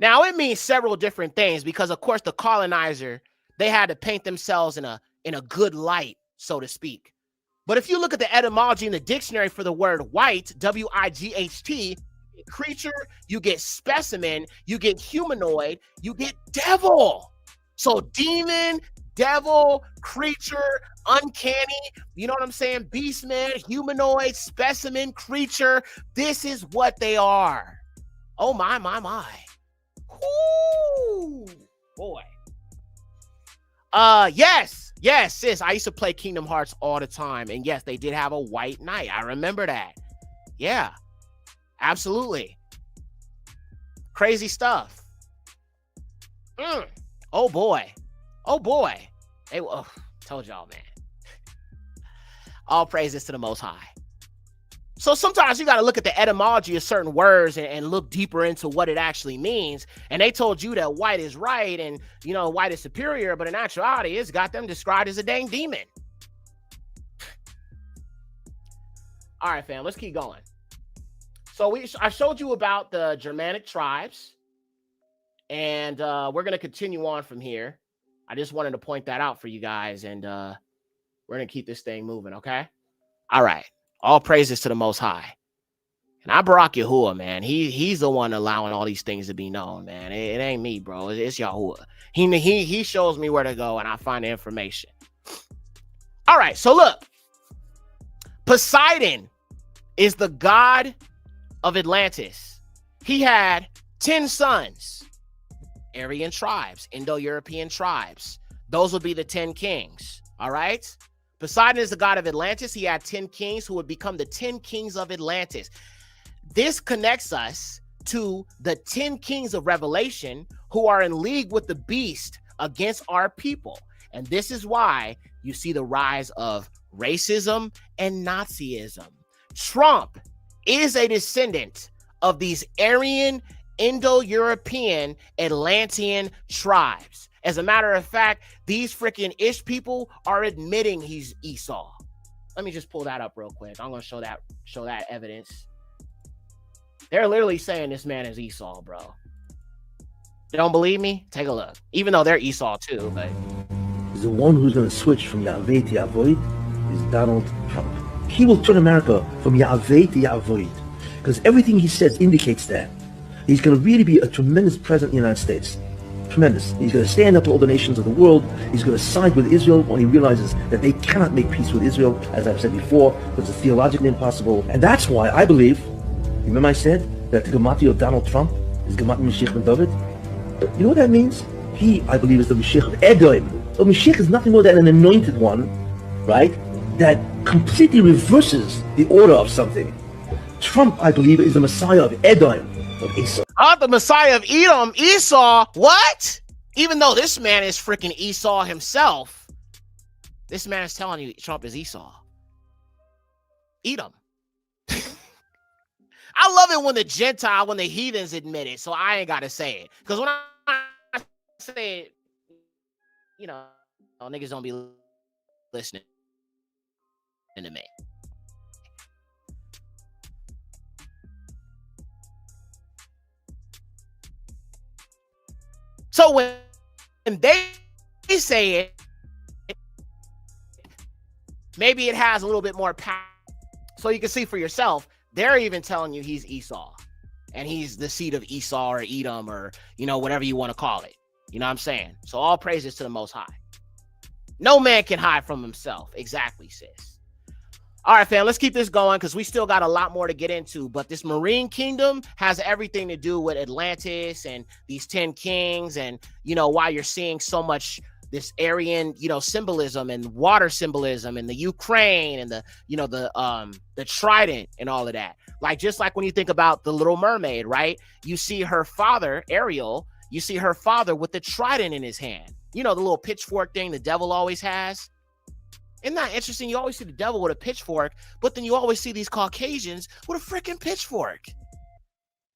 Now, it means several different things because, of course, the colonizer, they had to paint themselves in a good light, so to speak. But if you look at the etymology in the dictionary for the word white, W-I-G-H-T, creature, you get specimen, you get humanoid, you get devil. So demon, devil, creature, uncanny, you know what I'm saying? Beastman, humanoid, specimen, creature. This is what they are. Oh, my. Ooh, boy. Yes, sis. I used to play Kingdom Hearts all the time. And yes, they did have a white knight. I remember that. Yeah, absolutely. Crazy stuff. Oh, boy. Hey, told y'all, man. All praises to the Most High. So sometimes you got to look at the etymology of certain words and look deeper into what it actually means. And they told you that white is right and, you know, white is superior. But in actuality, it's got them described as a dang demon. All right, fam, let's keep going. So I showed you about the Germanic tribes. And we're going to continue on from here. I just wanted to point that out for you guys. And we're going to keep this thing moving, okay? All right. All praises to the Most High. And I Barak Yahuwah, man. He's the one allowing all these things to be known, man. It ain't me, bro. It's Yahuwah. He shows me where to go, and I find the information. All right, so look. Poseidon is the god of Atlantis. He had 10 sons. Aryan tribes, Indo-European tribes. Those would be the 10 kings, all right? Poseidon is the god of Atlantis. He had 10 kings who would become the 10 kings of Atlantis. This connects us to the 10 kings of Revelation who are in league with the beast against our people. And this is why you see the rise of racism and Nazism. Trump is a descendant of these Aryan, Indo-European, Atlantean tribes. As a matter of fact, these freaking Ish people are admitting he's Esau. Let me just pull that up real quick. I'm going to show that evidence. They're literally saying this man is Esau, bro. You don't believe me? Take a look. Even though they're Esau too, but the one who's going to switch from Yahweh to Yavoid is Donald Trump. He will turn America from Yahweh to Yavoid because everything he says indicates that. He's going to really be a tremendous president in the United States. Tremendous. He's going to stand up to all the nations of the world. He's going to side with Israel when he realizes that they cannot make peace with Israel, as I've said before, because it's theologically impossible. And that's why I believe, remember I said that the Gematria of Donald Trump is Gematria Mashiach ben David? You know what that means? He, I believe, is the Mashiach of Edom. So Mashiach is nothing more than an anointed one, right, that completely reverses the order of something. Trump, I believe, is the Messiah of Edom, of Esau. The Messiah of Edom, Esau, what? Even though this man is freaking Esau himself, this man is telling you Trump is Esau. Edom. I love it when the heathens admit it, so I ain't got to say it. Because when I say it, you know, niggas don't be listening to me. So when they say it, maybe it has a little bit more power. So you can see for yourself, they're even telling you he's Esau. And he's the seed of Esau or Edom or, you know, whatever you want to call it. You know what I'm saying? So all praises to the Most High. No man can hide from himself. Exactly, sis. All right, fam, let's keep this going because we still got a lot more to get into. But this Marine Kingdom has everything to do with Atlantis and these 10 kings and, you know, why you're seeing so much this Aryan, you know, symbolism and water symbolism and the Ukraine and the, you know, the trident and all of that. Like, just like when you think about the Little Mermaid, right? You see her father, Ariel, you see her father with the trident in his hand. You know, the little pitchfork thing the devil always has. Isn't that interesting? You always see the devil with a pitchfork, but then you always see these Caucasians with a freaking pitchfork,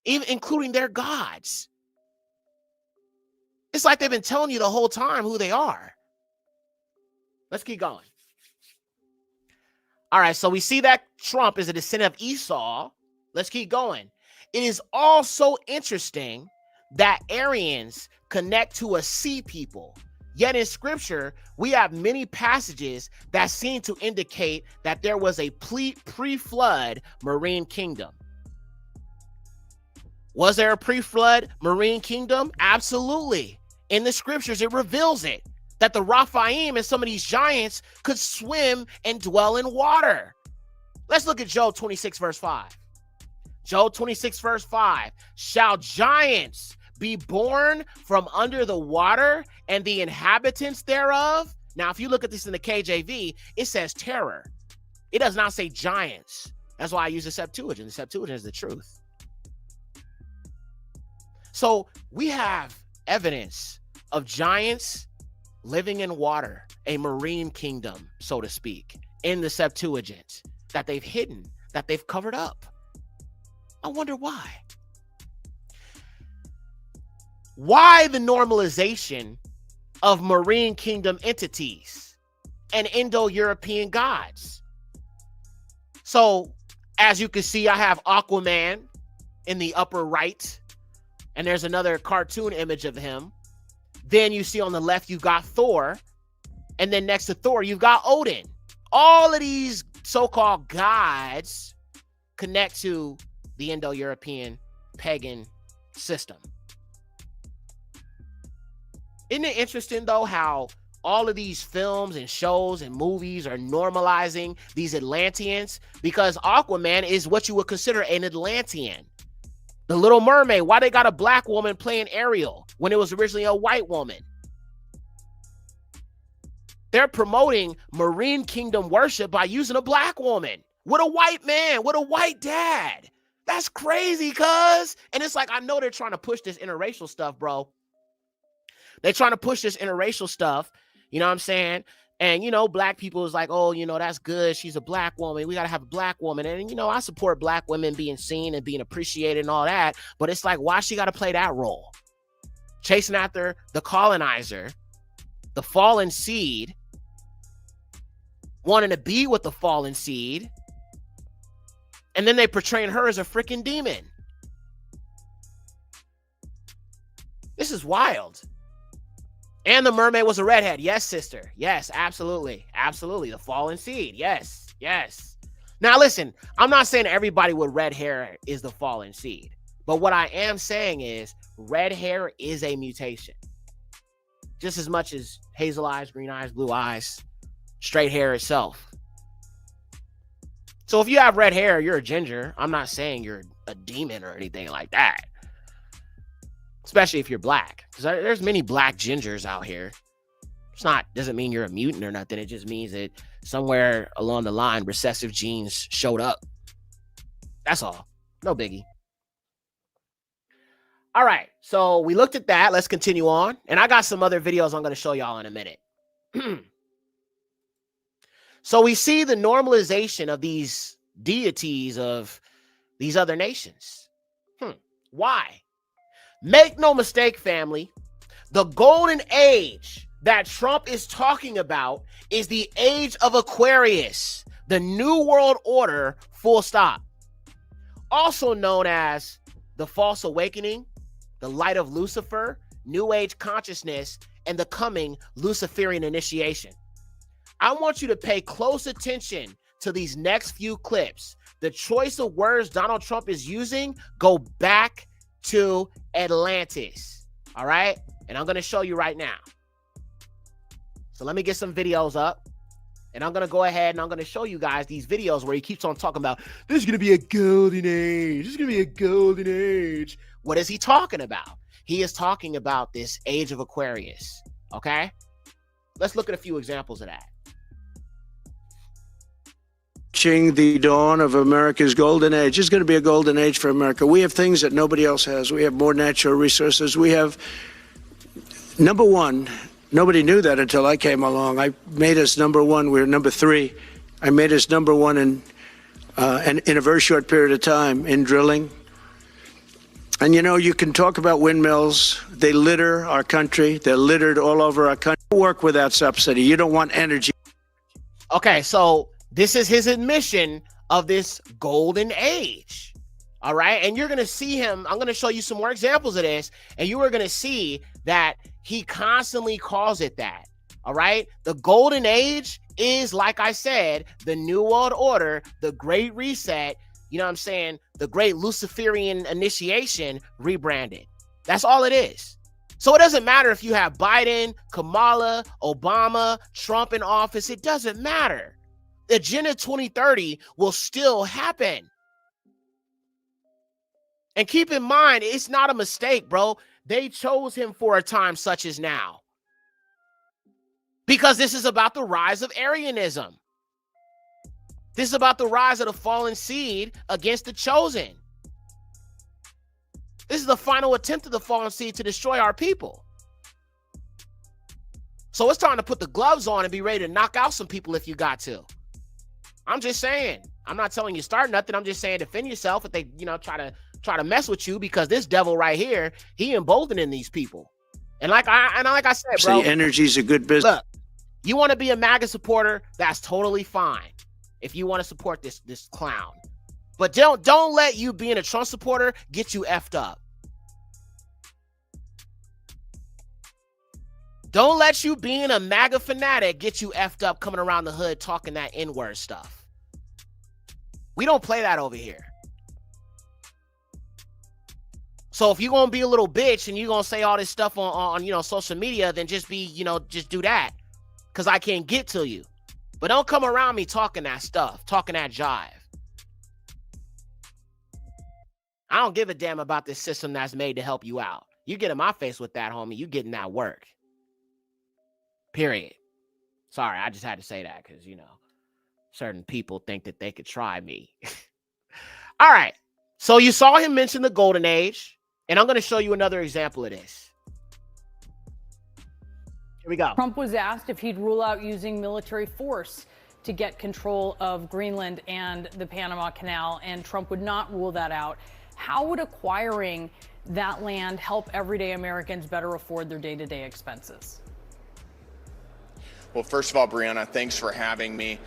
even including their gods. It's like they've been telling you the whole time who they are. Let's keep going. All right, so we see that Trump is a descendant of Esau, Let's keep going. It is also interesting that Aryans connect to a sea people. Yet in scripture, we have many passages that seem to indicate that there was a pre-flood marine kingdom. Was there a pre-flood marine kingdom? Absolutely. In the scriptures, it reveals it, that the Rephaim and some of these giants could swim and dwell in water. Let's look at Job 26, verse 5. Job 26, verse 5. Shall giants be born from under the water, and the inhabitants thereof? Now, if you look at this in the KJV, it says terror. It does not say giants. That's why I use the Septuagint. The Septuagint is the truth. So we have evidence of giants living in water, a marine kingdom, so to speak, in the Septuagint that they've hidden, that they've covered up. I wonder why. Why the normalization of marine kingdom entities and Indo-European gods? So, as you can see, I have Aquaman in the upper right, and there's another cartoon image of him. Then you see on the left, you got Thor, and then next to Thor, you've got Odin. All of these so-called gods connect to the Indo-European pagan system. Isn't it interesting, though, how all of these films and shows and movies are normalizing these Atlanteans? Because Aquaman is what you would consider an Atlantean. The Little Mermaid, why they got a black woman playing Ariel when it was originally a white woman? They're promoting marine kingdom worship by using a black woman with a white man, with a white dad. That's crazy, cuz. And it's like, I know they're trying to push this interracial stuff, bro. They're trying to push this interracial stuff. You know what I'm saying? And, you know, black people is like, oh, you know, that's good. She's a black woman. We got to have a black woman. And, you know, I support black women being seen and being appreciated and all that. But it's like, why she got to play that role? Chasing after the colonizer, the fallen seed, wanting to be with the fallen seed. And then they portraying her as a freaking demon. This is wild. And the mermaid was a redhead. Yes, sister. Yes, absolutely. Absolutely. The fallen seed. Yes. Yes. Now, listen, I'm not saying everybody with red hair is the fallen seed. But what I am saying is red hair is a mutation. Just as much as hazel eyes, green eyes, blue eyes, straight hair itself. So if you have red hair, you're a ginger. I'm not saying you're a demon or anything like that. Especially if you're black, because there's many black gingers out here. It's not, doesn't mean you're a mutant or nothing. It just means that somewhere along the line, recessive genes showed up. That's all. No biggie. All right. So we looked at that. Let's continue on. And I got some other videos I'm going to show y'all in a minute. So we see the normalization of these deities of these other nations. Why? Make no mistake, family, the golden age that Trump is talking about is the age of Aquarius, the New World Order, full stop. Also known as the False Awakening, the Light of Lucifer, New Age Consciousness, and the coming Luciferian initiation. I want you to pay close attention to these next few clips. The choice of words Donald Trump is using go back to Atlantis. All right. And I'm going to show you right now. So let me get some videos up and I'm going to go ahead and I'm going to show you guys these videos where he keeps on talking about this is going to be a golden age. This is going to be a golden age. What is he talking about? He is talking about this age of Aquarius. Okay. Let's look at a few examples of that. The dawn of America's golden age. It's going to be a golden age for America. We have things that nobody else has. We have more natural resources. We have, number one, nobody knew that until I came along. I made us number one. We're number three. I made us number one in a very short period of time in drilling. And, you know, you can talk about windmills. They litter our country. They're littered all over our country. Work without subsidy. You don't want energy. Okay, so this is his admission of this golden age. All right. And you're going to see him. I'm going to show you some more examples of this. And you are going to see that he constantly calls it that. All right. The golden age is, like I said, the New World Order, the Great Reset. You know what I'm saying? The Great Luciferian Initiation rebranded. That's all it is. So it doesn't matter if you have Biden, Kamala, Obama, Trump in office. It doesn't matter. Agenda 2030 will still happen. And keep in mind, it's not a mistake, bro. They chose him for a time such as now. Because this is about the rise of Aryanism. This is about the rise of the fallen seed against the chosen. This is the final attempt of the fallen seed to destroy our people. So it's time to put the gloves on and be ready to knock out some people if you got to. I'm just saying. I'm not telling you start nothing. I'm just saying defend yourself if they, try to mess with you, because this devil right here, he emboldening these people. And like I said, bro, the energy's a good business. Look, you want to be a MAGA supporter, that's totally fine. If you want to support this clown. But don't let you being a Trump supporter get you effed up. Don't let you being a MAGA fanatic get you effed up coming around the hood talking that N-word stuff. We don't play that over here. So if you're going to be a little bitch and you're going to say all this stuff on social media, then just just do that. Because I can't get to you. But don't come around me talking that stuff, talking that jive. I don't give a damn about this system that's made to help you out. You get in my face with that, homie, you getting that work. Period. Sorry, I just had to say that because, certain people think that they could try me. All right. So you saw him mention the Golden Age, and I'm going to show you another example of this. Here we go. Trump was asked if he'd rule out using military force to get control of Greenland and the Panama Canal, and Trump would not rule that out. How would acquiring that land help everyday Americans better afford their day-to-day expenses? Well, first of all, Brianna, thanks for having me.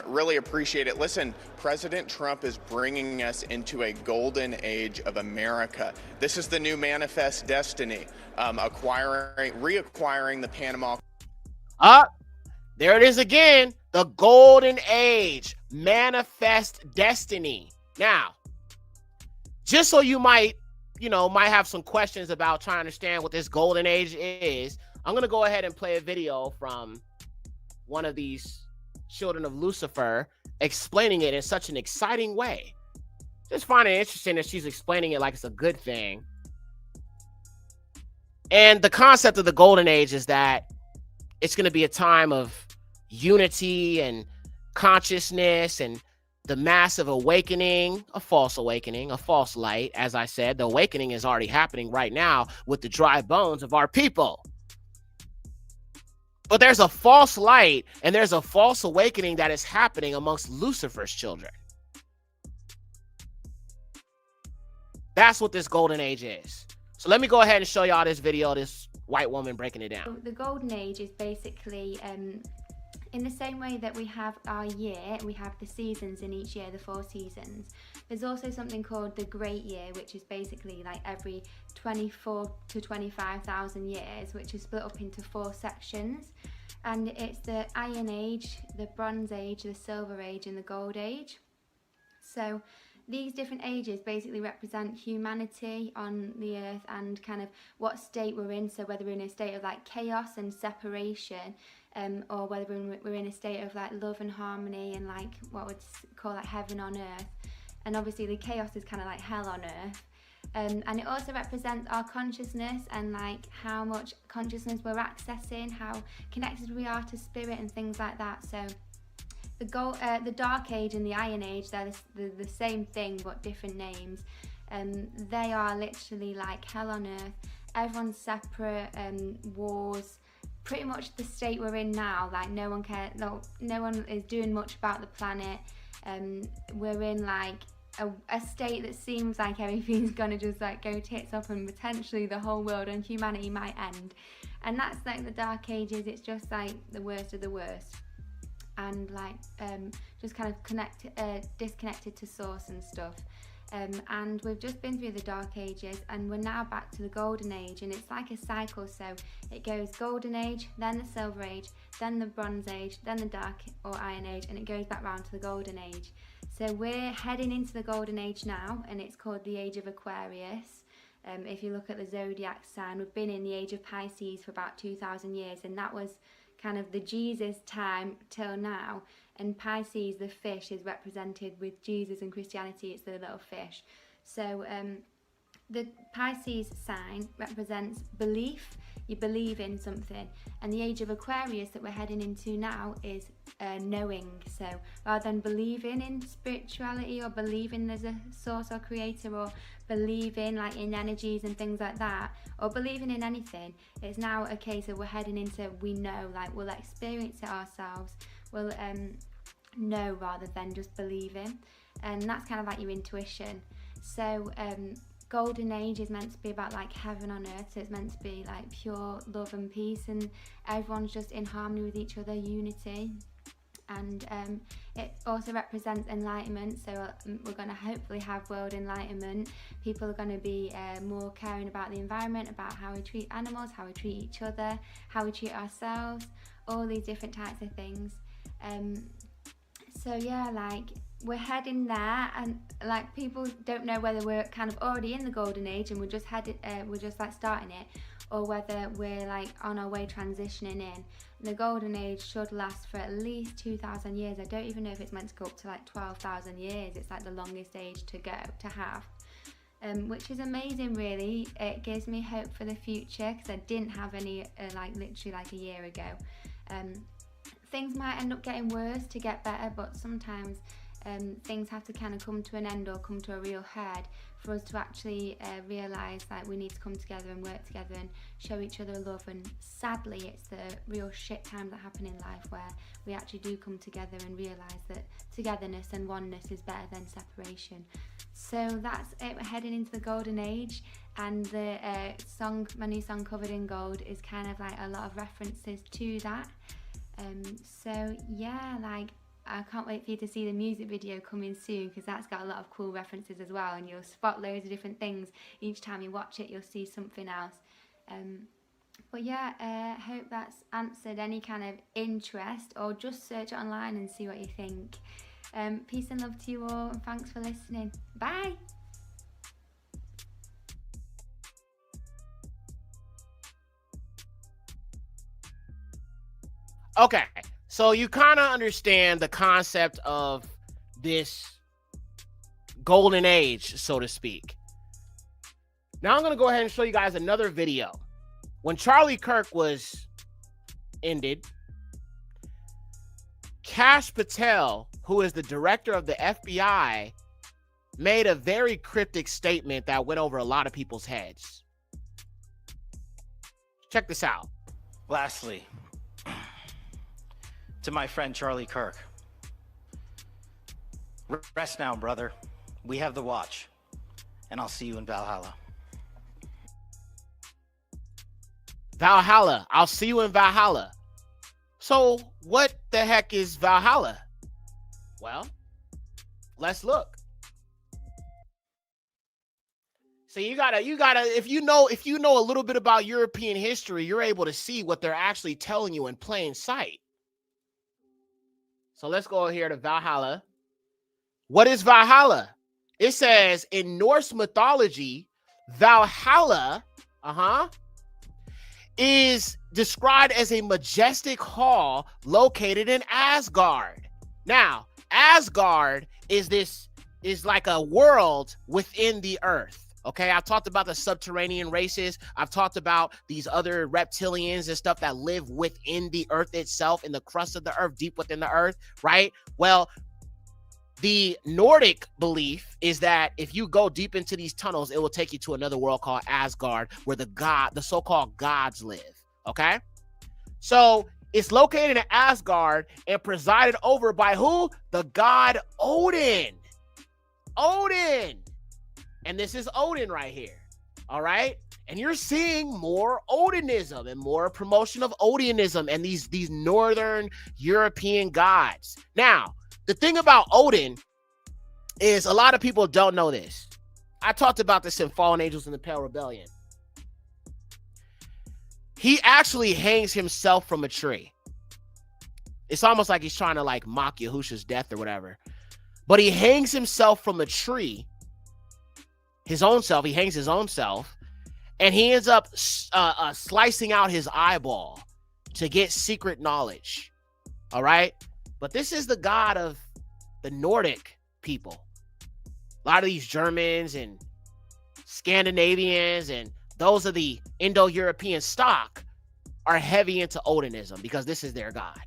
Really appreciate it. Listen, President Trump is bringing us into a golden age of America. This is the new manifest destiny, reacquiring the Panama. There it is again, the golden age, manifest destiny. Now, just so you might have some questions about trying to understand what this golden age is, I'm going to go ahead and play a video from one of these children of Lucifer explaining it in such an exciting way. Just find it interesting that she's explaining it like it's a good thing. And the concept of the golden age is that it's going to be a time of unity and consciousness and the massive awakening, a false light. As I said, the awakening is already happening right now with the dry bones of our people. But there's a false light and there's a false awakening that is happening amongst Lucifer's children. That's what this golden age is. So let me go ahead and show y'all this video of this white woman breaking it down. The golden age is basically in the same way that we have our year, we have the seasons in each year, the 4 seasons. There's also something called the Great Year, which is basically like every 24 to 25,000 years, which is split up into 4 sections. And it's the Iron Age, the Bronze Age, the Silver Age, and the Gold Age. So these different ages basically represent humanity on the earth and kind of what state we're in. So whether we're in a state of like chaos and separation, or whether we're in a state of like love and harmony and like what we'd call like heaven on earth. And obviously the chaos is kind of like hell on earth. And it also represents our consciousness and like how much consciousness we're accessing, how connected we are to spirit and things like that. So the Dark Age and the Iron Age, they're the same thing but different names. They are literally like hell on earth. Everyone's separate, wars. Pretty much the state we're in now, like no one is doing much about the planet. We're in like a state that seems like everything's gonna just like go tits up and potentially the whole world and humanity might end. And that's like the Dark Ages. It's just like the worst of the worst. and like just kind of disconnected to source and stuff. And we've just been through the Dark Ages, and we're now back to the Golden Age, and it's like a cycle. So it goes Golden Age, then the Silver Age, then the Bronze Age, then the Dark or Iron Age, and it goes back round to the Golden Age. So we're heading into the Golden Age now, and it's called the Age of Aquarius. If you look at the zodiac sign, we've been in the Age of Pisces for about 2,000 years, and that was kind of the Jesus time till now. And Pisces, the fish, is represented with Jesus, and Christianity, it's the little fish. So the Pisces sign represents belief. You believe in something. And the Age of Aquarius that we're heading into now is knowing. So rather than believing in spirituality or believing there's a source or creator or believing like in energies and things like that, or believing in anything, it's now a case of we're heading into we know, like we'll experience it ourselves. We'll know rather than just believing. And that's kind of like your intuition. So Golden Age is meant to be about like heaven on earth, so it's meant to be like pure love and peace, and everyone's just in harmony with each other, unity. And it also represents enlightenment, so we're going to hopefully have world enlightenment. People are going to be more caring about the environment, about how we treat animals, how we treat each other, how we treat ourselves, all these different types of things. So yeah, like we're heading there, and like people don't know whether we're kind of already in the Golden Age and we're just like starting it, or whether we're like on our way transitioning in. The Golden Age should last for at least 2,000 years. I don't even know if it's meant to go up to like 12,000 years. It's like the longest age to have, which is amazing really. It gives me hope for the future, because I didn't have any like literally like a year ago. Things might end up getting worse to get better, but sometimes things have to kind of come to an end or come to a real head for us to actually realise that we need to come together and work together and show each other love. And sadly, it's the real shit times that happen in life where we actually do come together and realise that togetherness and oneness is better than separation. So that's it. We're heading into the Golden Age, and the song, my new song Covered in Gold, is kind of like a lot of references to that. So yeah, like I can't wait for you to see the music video coming soon, because that's got a lot of cool references as well, and you'll spot loads of different things. Each time you watch it, you'll see something else. But yeah, hope that's answered any kind of interest, or just search it online and see what you think. Peace and love to you all, and thanks for listening. Bye! Okay, so you kind of understand the concept of this golden age, so to speak. Now I'm going to go ahead and show you guys another video. When Charlie Kirk was ended, Kash Patel, who is the director of the FBI, made a very cryptic statement that went over a lot of people's heads. Check this out. Lastly, to my friend Charlie Kirk, rest now, brother. We have the watch, and I'll see you in Valhalla. Valhalla. I'll see you in Valhalla. So what the heck is Valhalla? Well, let's look. So you gotta, if you know a little bit about European history, you're able to see what they're actually telling you in plain sight. So let's go here to Valhalla. What is Valhalla? It says in Norse mythology, Valhalla, is described as a majestic hall located in Asgard. Now, Asgard is like a world within the earth. Okay, I've talked about the subterranean races. I've talked about these other reptilians and stuff that live within the earth itself, in the crust of the earth, deep within the earth, right? Well, the Nordic belief is that if you go deep into these tunnels, it will take you to another world called Asgard, where the so-called gods live, okay? So it's located in Asgard and presided over by who? The god Odin. Odin. And this is Odin right here. All right. And you're seeing more Odinism and more promotion of Odinism and these Northern European gods. Now, the thing about Odin is a lot of people don't know this. I talked about this in Fallen Angels in the Pale Rebellion. He actually hangs himself from a tree. It's almost like he's trying to like mock Yahusha's death or whatever. But he hangs himself from a tree. His own self. He hangs his own self. And he ends up slicing out his eyeball to get secret knowledge. All right? But this is the god of the Nordic people. A lot of these Germans and Scandinavians and those of the Indo-European stock are heavy into Odinism because this is their god.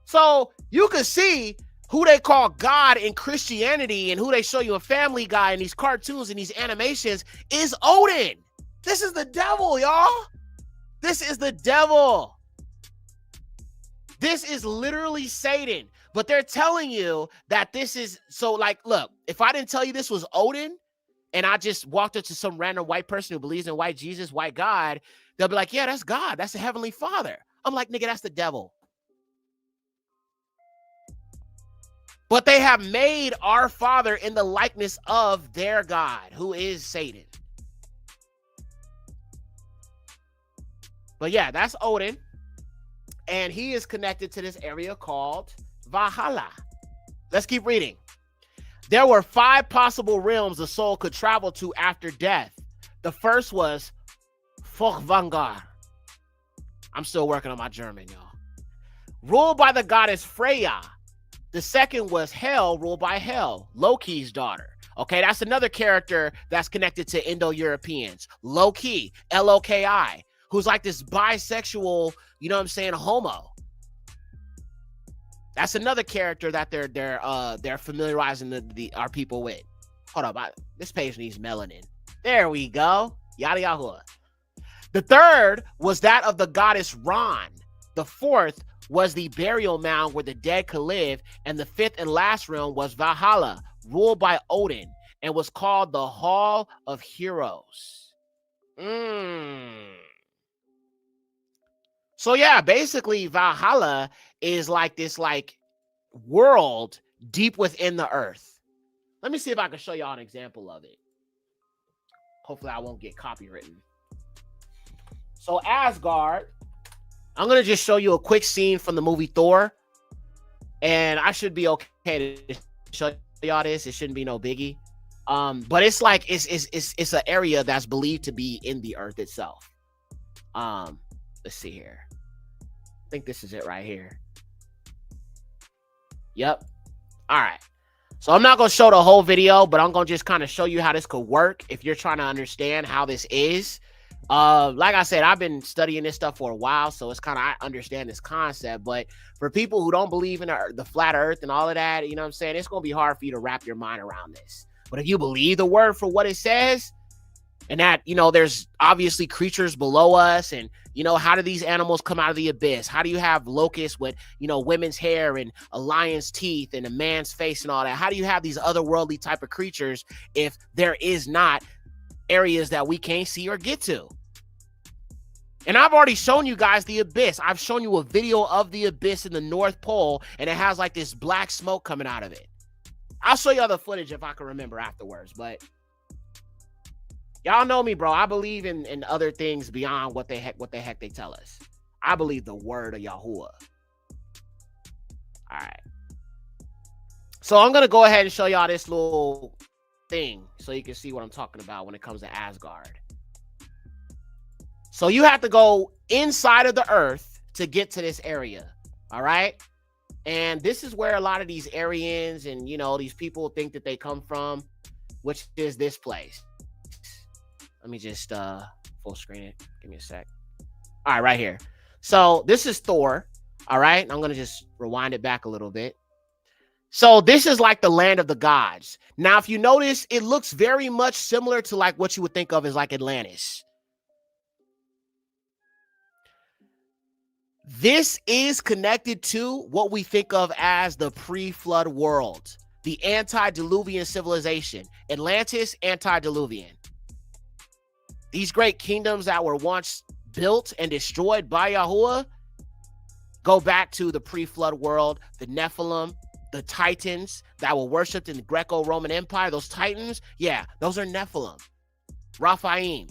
So you can see who they call God in Christianity and who they show you a Family Guy in these cartoons and these animations is Odin. This is the devil, y'all. This is the devil. This is literally Satan. But they're telling you that this is, so like, look, if I didn't tell you this was Odin and I just walked up to some random white person who believes in white Jesus, white God, they'll be like, yeah, that's God. That's the Heavenly Father. I'm like, nigga, that's the devil. But they have made our Father in the likeness of their God, who is Satan. But yeah, that's Odin. And he is connected to this area called Valhalla. Let's keep reading. There were 5 possible realms the soul could travel to after death. The first was Fokvangar. I'm still working on my German, y'all. Ruled by the goddess Freya. The second was Hel, ruled by Hel, Loki's daughter. Okay, that's another character that's connected to Indo-Europeans. Loki, L-O-K-I, who's like this bisexual, you know what I'm saying, homo. That's another character that they're familiarizing our people with. Hold up, this page needs melanin. There we go. Yada yada. The third was that of the goddess Ran. The fourth was the burial mound where the dead could live, and the fifth and last realm was Valhalla, ruled by Odin, and was called the Hall of Heroes. So yeah, basically Valhalla is like this like world deep within the earth. Let me see if I can show y'all an example of it. Hopefully I won't get copywritten. So Asgard, I'm going to just show you a quick scene from the movie Thor. And I should be okay to show y'all this. It shouldn't be no biggie. But it's like, it's an area that's believed to be in the earth itself. Let's see here. I think this is it right here. Yep. All right. So I'm not going to show the whole video, but I'm going to just kind of show you how this could work if you're trying to understand how this is. Like I said, I've been studying this stuff for a while, so it's kind of, I understand this concept. But for people who don't believe in the flat earth and all of that, you know what I'm saying, it's going to be hard for you to wrap your mind around this. But if you believe the word for what it says, and that, you know, there's obviously creatures below us, and, you know, how do these animals come out of the abyss? How do you have locusts with, you know, women's hair and a lion's teeth and a man's face and all that? How do you have these otherworldly type of creatures if there is not areas that we can't see or get to? And I've already shown you guys the abyss. I've shown you a video of the abyss in the North Pole, and it has like this black smoke coming out of it. I'll show you other footage if I can remember afterwards, but y'all know me, bro. I believe in other things beyond what the heck they tell us. I believe the word of Yahuwah. All right. So I'm going to go ahead and show y'all this little thing so you can see what I'm talking about when it comes to Asgard. So you have to go inside of the earth to get to this area. All right. And this is where a lot of these Aryans and, you know, these people think that they come from, which is this place. Let me just full screen it. Give me a sec. All right, right here. So this is Thor. All right. I'm going to just rewind it back a little bit. So this is like the land of the gods. Now, if you notice, it looks very much similar to like what you would think of as like Atlantis. This is connected to what we think of as the pre-flood world, the antediluvian civilization. Atlantis, antediluvian. these great kingdoms that were once built and destroyed by Yahuwah go back to the pre-flood world, the Nephilim, the Titans that were worshipped in the Greco-Roman Empire. Those Titans, yeah, those are Nephilim. Raphaim.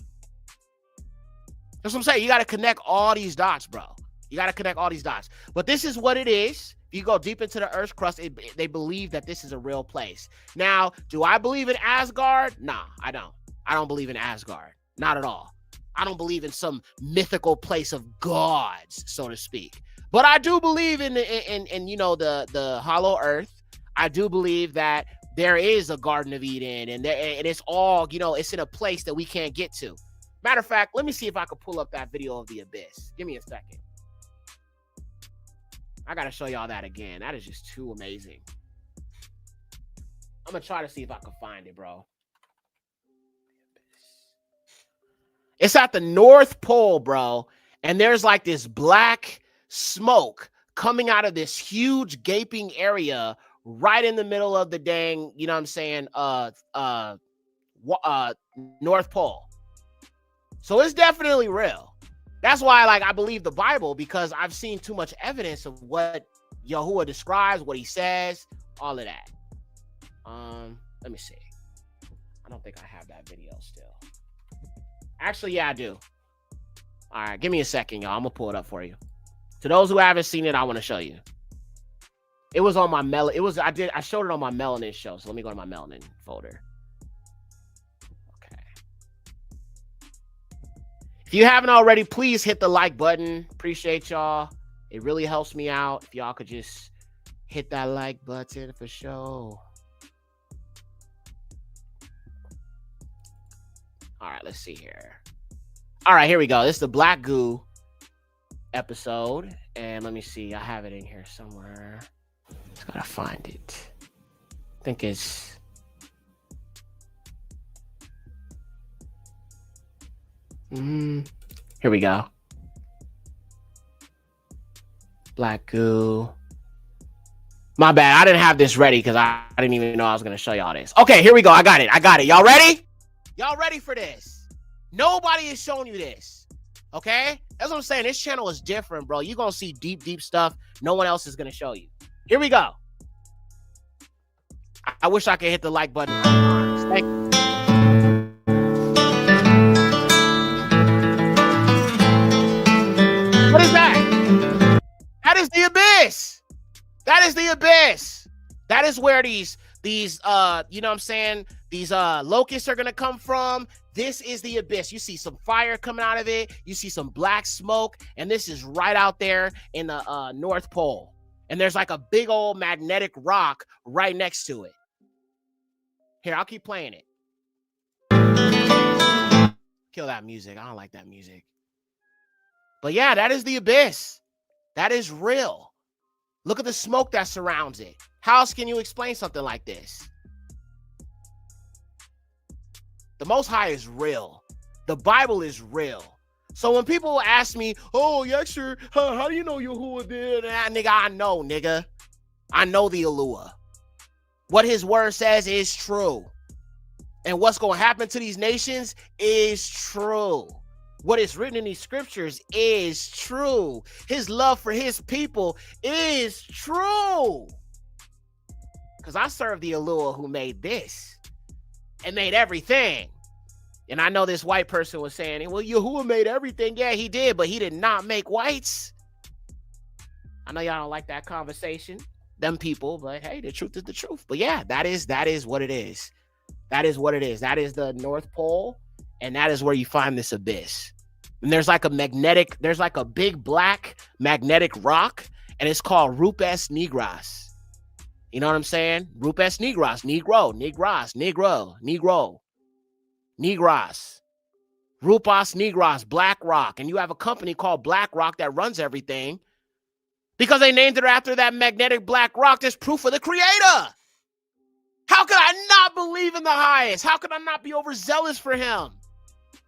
That's what I'm saying. You got to connect all these dots, bro. You got to connect all these dots. But this is what it is. If you go deep into the Earth's crust, they believe that this is a real place. Now, do I believe in Asgard? Nah, I don't. I don't believe in Asgard. Not at all. I don't believe in some mythical place of gods, so to speak. But I do believe in you know, the hollow earth. I do believe that there is a Garden of Eden, and it's all, you know, it's in a place that we can't get to. Matter of fact, let me see if I can pull up that video of the abyss. Give me a second. I gotta show y'all that again. That is just too amazing. I'm gonna try to see if I can find it, bro. It's at the North Pole, bro, and there's like this black smoke coming out of this huge gaping area right in the middle of the dang, you know what I'm saying, North Pole. So it's definitely real. That's why, like, I believe the Bible, because I've seen too much evidence of what Yahuwah describes, what he says, all of that. Let me see. I don't think I have that video still. Actually, yeah, I do. All right, give me a second, y'all. I'm gonna pull it up for you. To those who haven't seen it, I want to show you. It was on my I showed it on my melanin show. So let me go to my melanin folder. Okay. If you haven't already, please hit the like button. Appreciate y'all. It really helps me out. If y'all could just hit that like button for sure. All right, let's see here. All right, here we go. This is the Black Goo episode, and let me see. I have it in here somewhere. Just gotta find it. I think it's here we go. Black Goo. My bad. I didn't have this ready because I didn't even know I was gonna show y'all this. Okay, here we go. I got it. Y'all ready? Y'all ready for this? Nobody is showing you this. Okay? That's what I'm saying. This channel is different, bro. You're going to see deep stuff no one else is going to show you. Here we go. I wish I could hit the like button. Thank you. What is that? That is the abyss. That is the abyss. That is where these you know what I'm saying, these locusts are going to come from. This is the abyss. You see some fire coming out of it. You see some black smoke. And this is right out there in the North Pole. And there's like a big old magnetic rock right next to it. Here, I'll keep playing it. Kill that music. I don't like that music. But yeah, that is the abyss. That is real. Look at the smoke that surrounds it. How else can you explain something like this? The Most High is real. The Bible is real. So when people ask me, oh, Yekcyr, how do you know Yahuwah did that? Nigga, I know, nigga. I know the Alua. What his word says is true. And what's going to happen to these nations is true. What is written in these scriptures is true. His love for his people is true. Because I serve the Alua who made this and made everything. And I know this white person was saying, well, Yahuwah made everything. Yeah, he did, but he did not make whites. I know y'all don't like that conversation, them people, but hey, the truth is the truth. But yeah, that is what it is. That is what it is. That is the North Pole, and that is where you find this abyss. And there's like a big black magnetic rock, and it's called Rupes Nigras. You know what I'm saying? Rupes Nigras, Negras, Rupas Negras, Black Rock. And you have a company called Black Rock that runs everything because they named it after that magnetic black rock. There's proof of the creator. How could I not believe in the highest? How could I not be overzealous for him?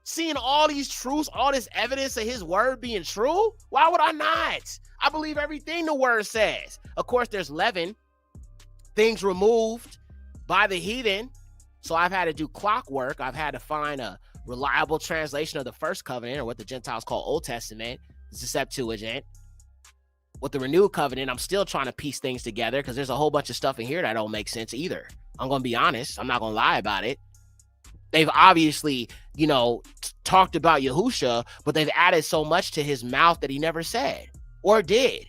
Seeing all these truths, all this evidence of his word being true, why would I not? I believe everything the word says. Of course, there's leaven, things removed by the heathen. So I've had to do clockwork. I've had to find a reliable translation of the first covenant, or what the Gentiles call Old Testament, is the Septuagint. With the renewed covenant, I'm still trying to piece things together because there's a whole bunch of stuff in here that don't make sense either. I'm going to be honest. I'm not going to lie about it. They've obviously, talked about Yahusha, but they've added so much to his mouth that he never said or did.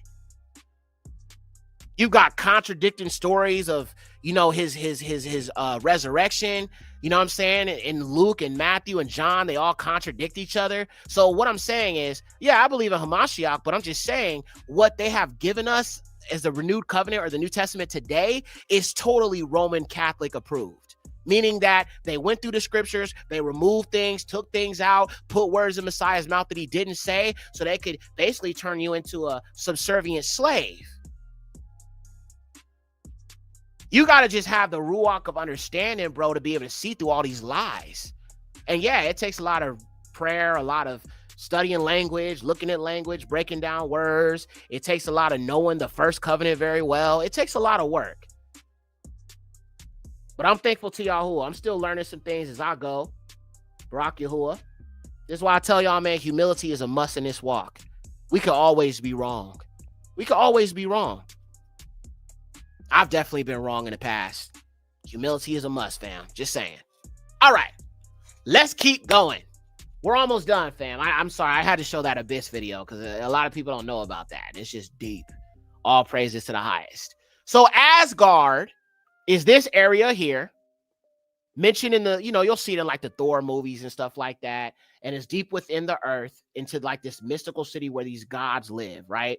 You've got contradicting stories of, his resurrection. You know what I'm saying? In Luke and Matthew and John, they all contradict each other. So what I'm saying is, yeah, I believe in Hamashiach, but I'm just saying what they have given us as the renewed covenant or the New Testament today is totally Roman Catholic approved. Meaning that they went through the scriptures, they removed things, took things out, put words in Messiah's mouth that he didn't say, so they could basically turn you into a subservient slave. You got to just have the ruach of understanding, bro, to be able to see through all these lies. And yeah, it takes a lot of prayer, a lot of studying language, looking at language, breaking down words. It takes a lot of knowing the first covenant very well. It takes a lot of work. But I'm thankful to Yahuwah. I'm still learning some things as I go. Barak Yahuwah. This is why I tell y'all, man, humility is a must in this walk. We could always be wrong. We could always be wrong. I've definitely been wrong in the past. Humility is a must, fam. Just saying. All right. Let's keep going. We're almost done, fam. I'm sorry. I had to show that Abyss video because a lot of people don't know about that. It's just deep. All praises to the highest. So Asgard is this area here. Mentioned in the, you'll see it in like the Thor movies and stuff like that. And it's deep within the earth into like this mystical city where these gods live, right?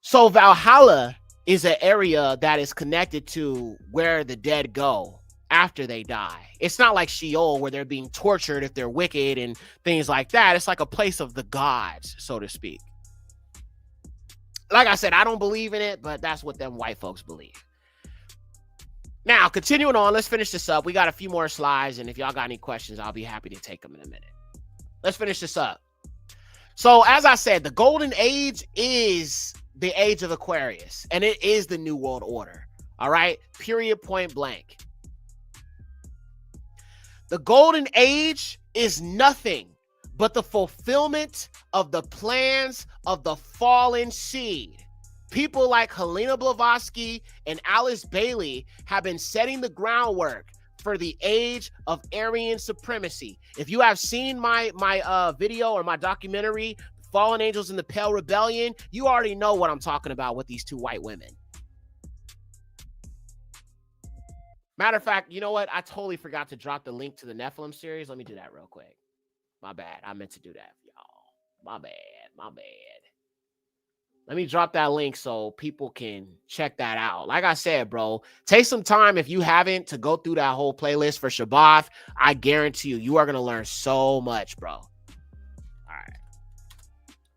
So Valhalla is an area that is connected to where the dead go after they die. It's not like Sheol where they're being tortured if they're wicked and things like that. It's like a place of the gods, so to speak. Like I said, I don't believe in it, but that's what them white folks believe. Now, continuing on, let's finish this up. We got a few more slides, and if y'all got any questions, I'll be happy to take them in a minute. Let's finish this up. So, as I said, the golden age is the age of Aquarius, and it is the New World Order. All right? Period, point blank. The golden age is nothing but the fulfillment of the plans of the fallen seed. People like Helena Blavatsky and Alice Bailey have been setting the groundwork for the age of Aryan supremacy. If you have seen my video or my documentary, Fallen Angels in the Pale Rebellion, you already know what I'm talking about with these two white women. Matter of fact, you know what? I totally forgot to drop the link to the Nephilim series. Let me do that real quick. My bad. I meant to do that, y'all. My bad. Let me drop that link so people can check that out. Like I said, bro, take some time if you haven't to go through that whole playlist for Shabbat. I guarantee you are going to learn so much, bro. All right.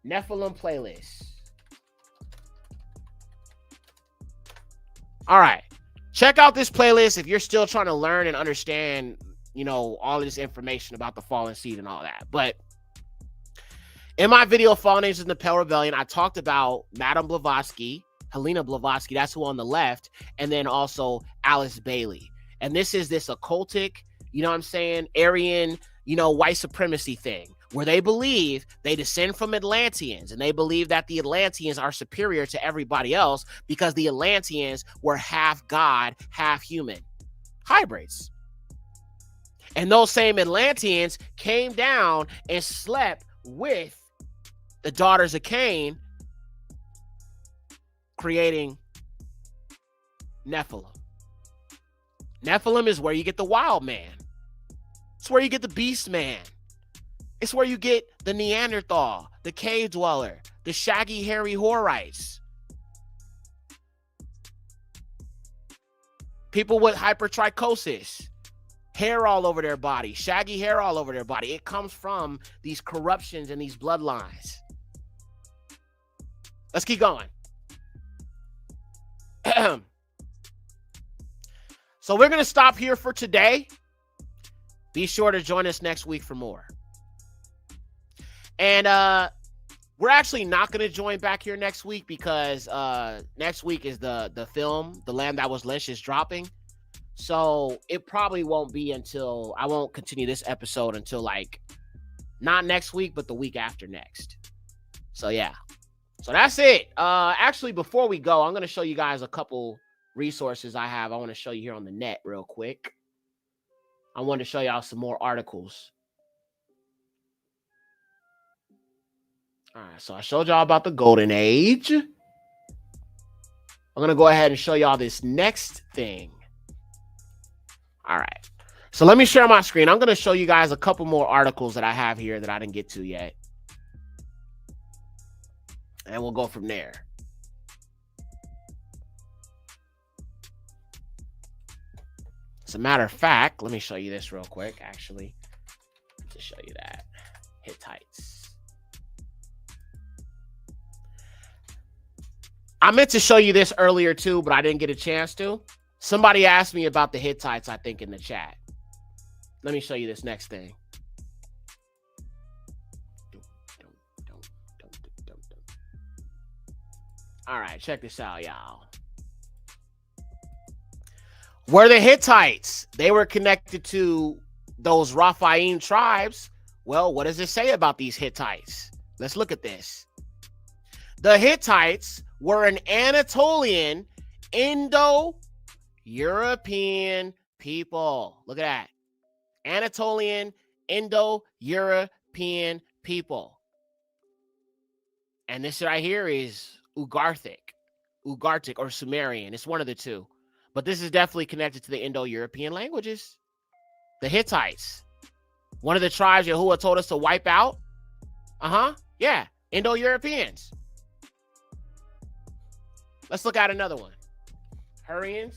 Nephilim playlist. All right. Check out this playlist if you're still trying to learn and understand, all of this information about the fallen seed and all that. But in my video, Fallen Angels in the Pale Rebellion, I talked about Madame Blavatsky, Helena Blavatsky, that's who on the left, and then also Alice Bailey. And this is this occultic, Aryan, white supremacy thing, where they believe they descend from Atlanteans, and they believe that the Atlanteans are superior to everybody else because the Atlanteans were half God, half human. Hybrids. And those same Atlanteans came down and slept with the daughters of Cain, creating Nephilim. Nephilim is where you get the wild man. It's where you get the beast man. It's where you get the Neanderthal, the cave dweller, the shaggy, hairy Horites. People with hypertrichosis. Hair all over their body, shaggy hair all over their body. It comes from these corruptions and these bloodlines. Let's keep going. So we're going to stop here for today. Be sure to join us next week for more. And we're actually not going to join back here next week because next week is the film, The Lamb That Was Lynched, is dropping. So it probably won't be until I won't continue this episode until like not next week, but the week after next. So yeah. So that's it. Actually, before we go, I'm going to show you guys a couple resources I have. I want to show you here on the net real quick. I want to show y'all some more articles. All right, so I showed y'all about the Golden Age. I'm going to go ahead and show y'all this next thing. All right. So let me share my screen. I'm going to show you guys a couple more articles that I have here that I didn't get to yet. And we'll go from there. As a matter of fact, let me show you this real quick, actually, to show you that. Hittites. I meant to show you this earlier too, but I didn't get a chance to. Somebody asked me about the Hittites, I think, in the chat. Let me show you this next thing. All right, check this out, y'all. Were the Hittites, they were connected to those Rephaim tribes. Well, what does it say about these Hittites? Let's look at this. The Hittites were an Anatolian, Indo-European people. Look at that. Anatolian, Indo-European people. And this right here is Ugarthic or Sumerian. It's one of the two. But this is definitely connected to the Indo-European languages. The Hittites. One of the tribes Yahuwah told us to wipe out. Yeah, Indo-Europeans. Let's look at another one. Aryans.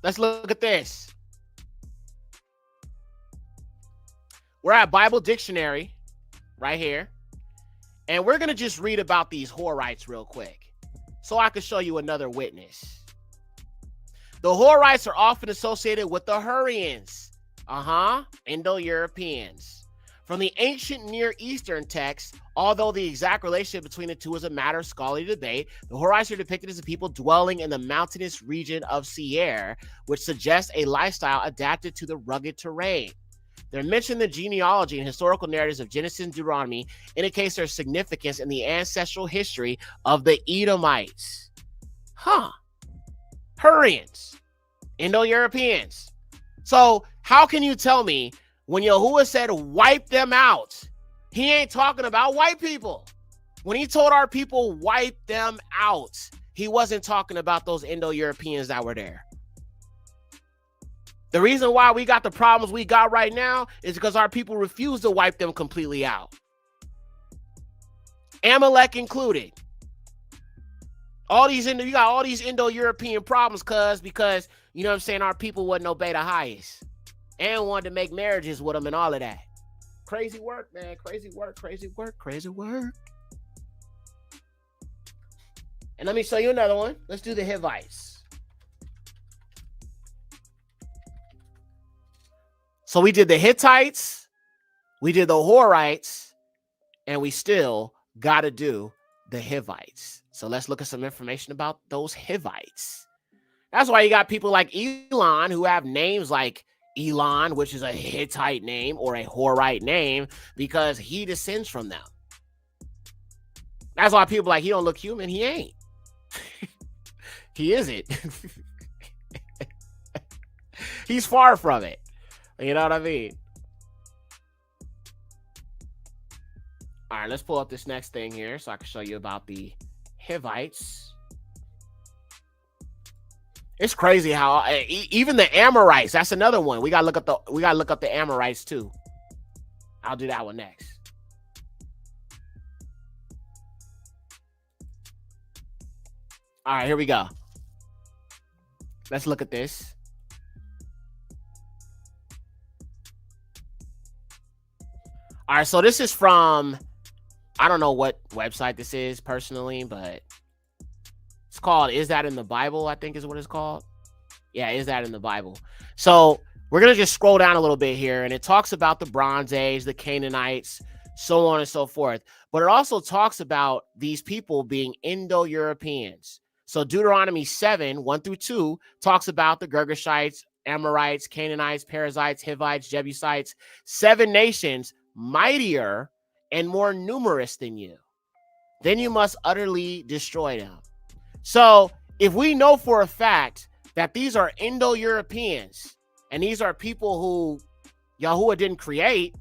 Let's look at this. We're at Bible Dictionary right here. And we're going to just read about these Horites real quick so I can show you another witness. The Horites are often associated with the Aryans. Indo-Europeans. From the ancient Near Eastern texts, although the exact relationship between the two is a matter of scholarly debate, the Horites are depicted as a people dwelling in the mountainous region of Yekcyr, which suggests a lifestyle adapted to the rugged terrain. They're mentioned in the genealogy and historical narratives of Genesis and Deuteronomy, indicates their significance in the ancestral history of the Edomites. Aryans, Indo-Europeans. So how can you tell me when Yahuwah said wipe them out, he ain't talking about white people? When he told our people wipe them out, he wasn't talking about those Indo-Europeans that were there. The reason why we got the problems we got right now is because our people refuse to wipe them completely out. Amalek included. You got all these Indo-European problems, because, you know what I'm saying, our people wouldn't obey the highest and wanted to make marriages with them and all of that. Crazy work, man. Crazy work. And let me show you another one. Let's do the Hivites. So we did the Hittites, we did the Horites, and we still got to do the Hivites. So let's look at some information about those Hivites. That's why you got people like Elon who have names like Elon, which is a Hittite name or a Horite name, because he descends from them. That's why people are like, he don't look human. He ain't. He isn't. He's far from it. You know what I mean? All right, let's pull up this next thing here so I can show you about the Hivites. It's crazy how even the Amorites, that's another one. We gotta look up the Amorites too. I'll do that one next. All right, here we go. Let's look at this. All right, so this is from, I don't know what website this is personally, but it's called Is That in the Bible, I think is what it's called. Yeah, Is That in the Bible? So we're going to just scroll down a little bit here, and it talks about the Bronze Age, the Canaanites, so on and so forth. But it also talks about these people being Indo-Europeans. So Deuteronomy 7, 1 through 2 talks about the Girgashites, Amorites, Canaanites, Perizzites, Hivites, Jebusites, 7 nations mightier and more numerous than you. Then you must utterly destroy them. So if we know for a fact that these are Indo-Europeans and these are people who Yahuwah didn't create,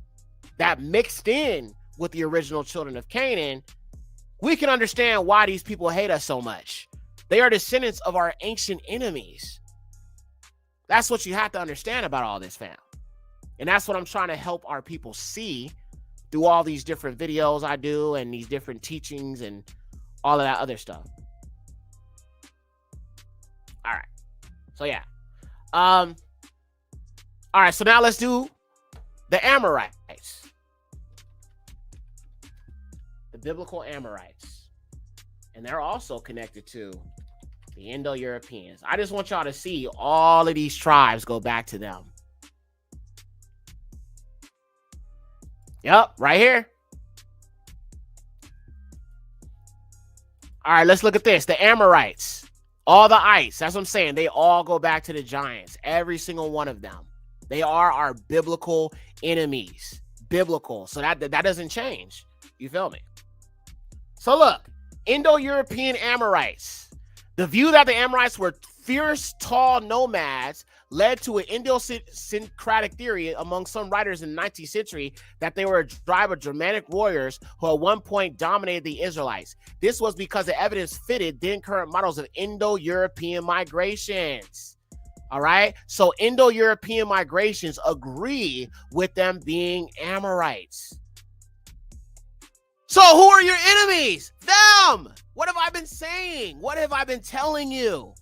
that mixed in with the original children of Canaan, we can understand why these people hate us so much. They are descendants of our ancient enemies. That's what you have to understand about all this, fam. And that's what I'm trying to help our people see through all these different videos I do and these different teachings and all of that other stuff. All right. So yeah. All right, so now let's do the Amorites. The biblical Amorites. And they're also connected to the Indo-Europeans. I just want y'all to see all of these tribes go back to them. Yep, right here. All right, let's look at this. The Amorites. All the ites. That's what I'm saying. They all go back to the giants. Every single one of them. They are our biblical enemies. Biblical. So that doesn't change. You feel me? So look. Indo-European Amorites. The view that the Amorites were fierce, tall nomads led to an idiosyncratic theory among some writers in the 19th century that they were a tribe of Germanic warriors who at one point dominated the Israelites. This was because the evidence fitted then current models of Indo-European migrations. All right. So Indo-European migrations agree with them being Amorites. So who are your enemies? Them. What have I been saying? What have I been telling you?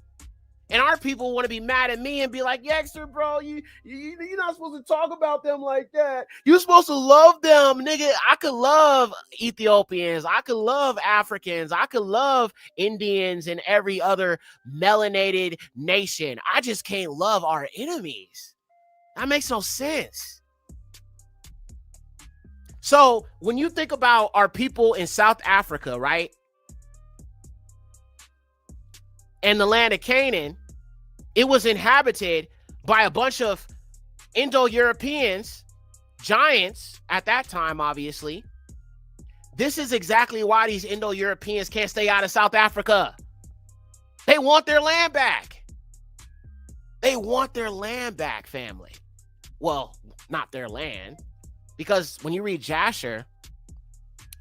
And our people want to be mad at me and be like, Yekcyr, bro, you're not supposed to talk about them like that. You're supposed to love them, nigga. I could love Ethiopians. I could love Africans. I could love Indians and every other melanated nation. I just can't love our enemies. That makes no sense. So when you think about our people in South Africa, right? And the land of Canaan, it was inhabited by a bunch of Indo-Europeans, giants at that time, obviously. This is exactly why these Indo-Europeans can't stay out of South Africa. They want their land back. They want their land back, family. Well, not their land. Because when you read Yekcyr,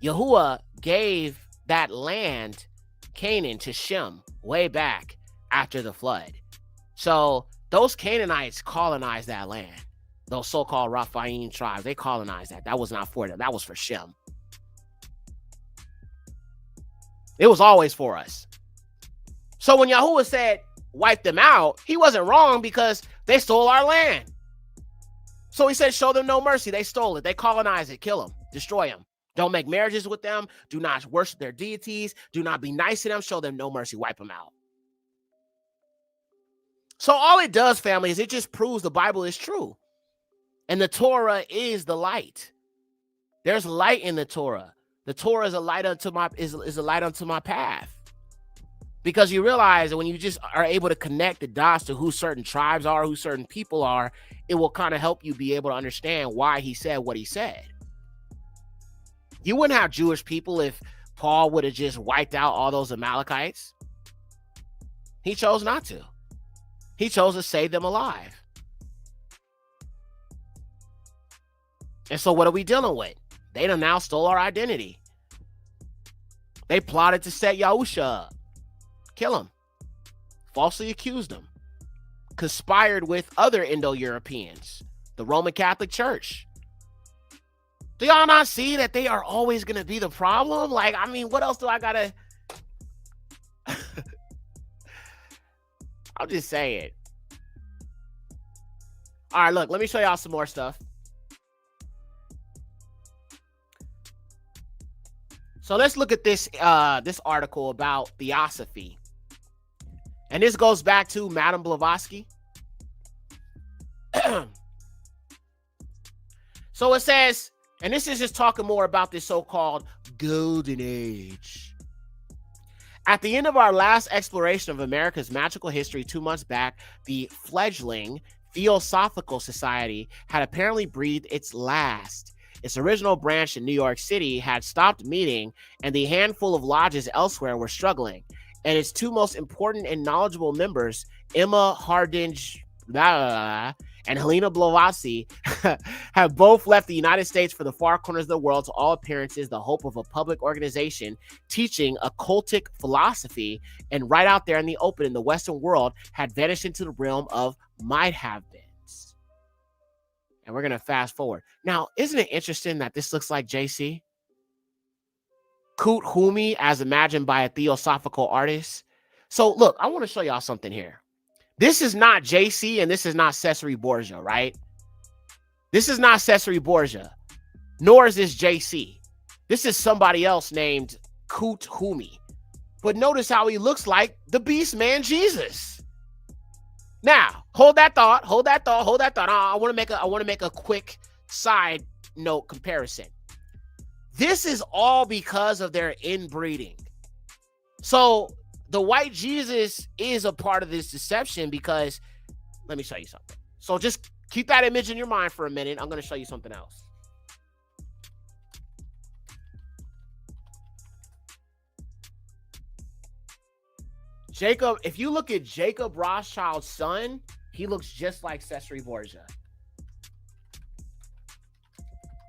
Yahuwah gave that land, Canaan, to Shem way back after the flood. So those Canaanites colonized that land. Those so-called Raphaim tribes, they colonized that. That was not for them. That was for Shem. It was always for us. So when Yahuwah said, wipe them out, he wasn't wrong because they stole our land. So he said, show them no mercy. They stole it. They colonized it. Kill them. Destroy them. Don't make marriages with them. Do not worship their deities. Do not be nice to them. Show them no mercy. Wipe them out. So all it does, family, is it just proves the Bible is true. And the Torah is the light. There's light in the Torah. The Torah is a light unto my is a light unto my path. Because you realize that when you just are able to connect the dots to who certain tribes are, who certain people are, it will kind of help you be able to understand why he said what he said. You wouldn't have Jewish people if Paul would have just wiped out all those Amalekites. He chose not to. He chose to save them alive. And so what are we dealing with? They done now stole our identity. They plotted to set Yahusha up. Kill him. Falsely accused him. Conspired with other Indo-Europeans. The Roman Catholic Church. Do y'all not see that they are always going to be the problem? Like, I mean, what else do I got to... I'm just saying. All right, look, let me show y'all some more stuff. So let's look at this this article about theosophy. And this goes back to Madame Blavatsky. So it says, And this is just talking more about this so-called golden age. At the end of our last exploration of America's magical history 2 months back, the fledgling Theosophical Society had apparently breathed its last. Its original branch in New York City had stopped meeting, and the handful of lodges elsewhere were struggling. And its two most important and knowledgeable members, Emma Hardinge and Helena Blavatsky, have both left the United States for the far corners of the world, to all appearances the hope of a public organization teaching occultic philosophy, and right out there in the open in the Western world had vanished into the realm of might-have-beens. And we're going to fast forward. Now, isn't it interesting that this looks like JC? Kut Humi, as imagined by a theosophical artist. So, look, I want to show y'all something here. This is not JC, and this is not Cesare Borgia, right? This is not Cesare Borgia, nor is this JC. This is somebody else named Kut Humi. But notice how he looks like the beast man Jesus. Now, hold that thought. I want to make a quick side note comparison. This is all because of their inbreeding. So the white Jesus is a part of this deception because, let me show you something. So just keep that image in your mind for a minute. I'm going to show you something else. Jacob, if you look at Jacob Rothschild's son, he looks just like Cesare Borgia.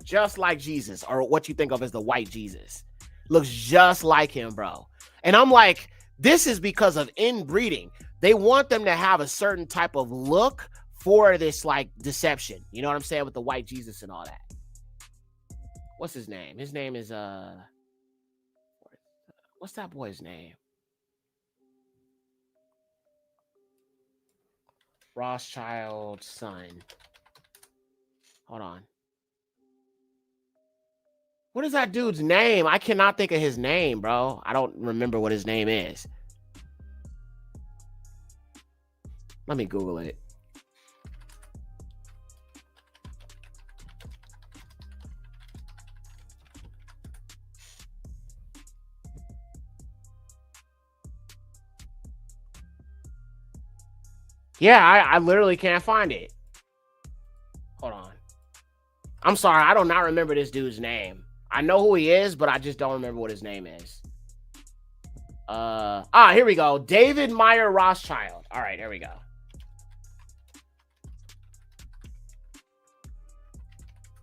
Just like Jesus, or what you think of as the white Jesus. Looks just like him, bro. And I'm like, this is because of inbreeding. They want them to have a certain type of look for this like deception. You know what I'm saying? With the white Jesus and all that. What's his name? His name is what's that boy's name? Rothschild's son. Hold on. What is that dude's name? I cannot think of his name, bro. I don't remember what his name is. Let me Google it. Yeah, I literally can't find it. Hold on. I'm sorry. I do not remember this dude's name. I know who he is, but I just don't remember what his name is. Here we go. David Meyer Rothschild. All right, here we go.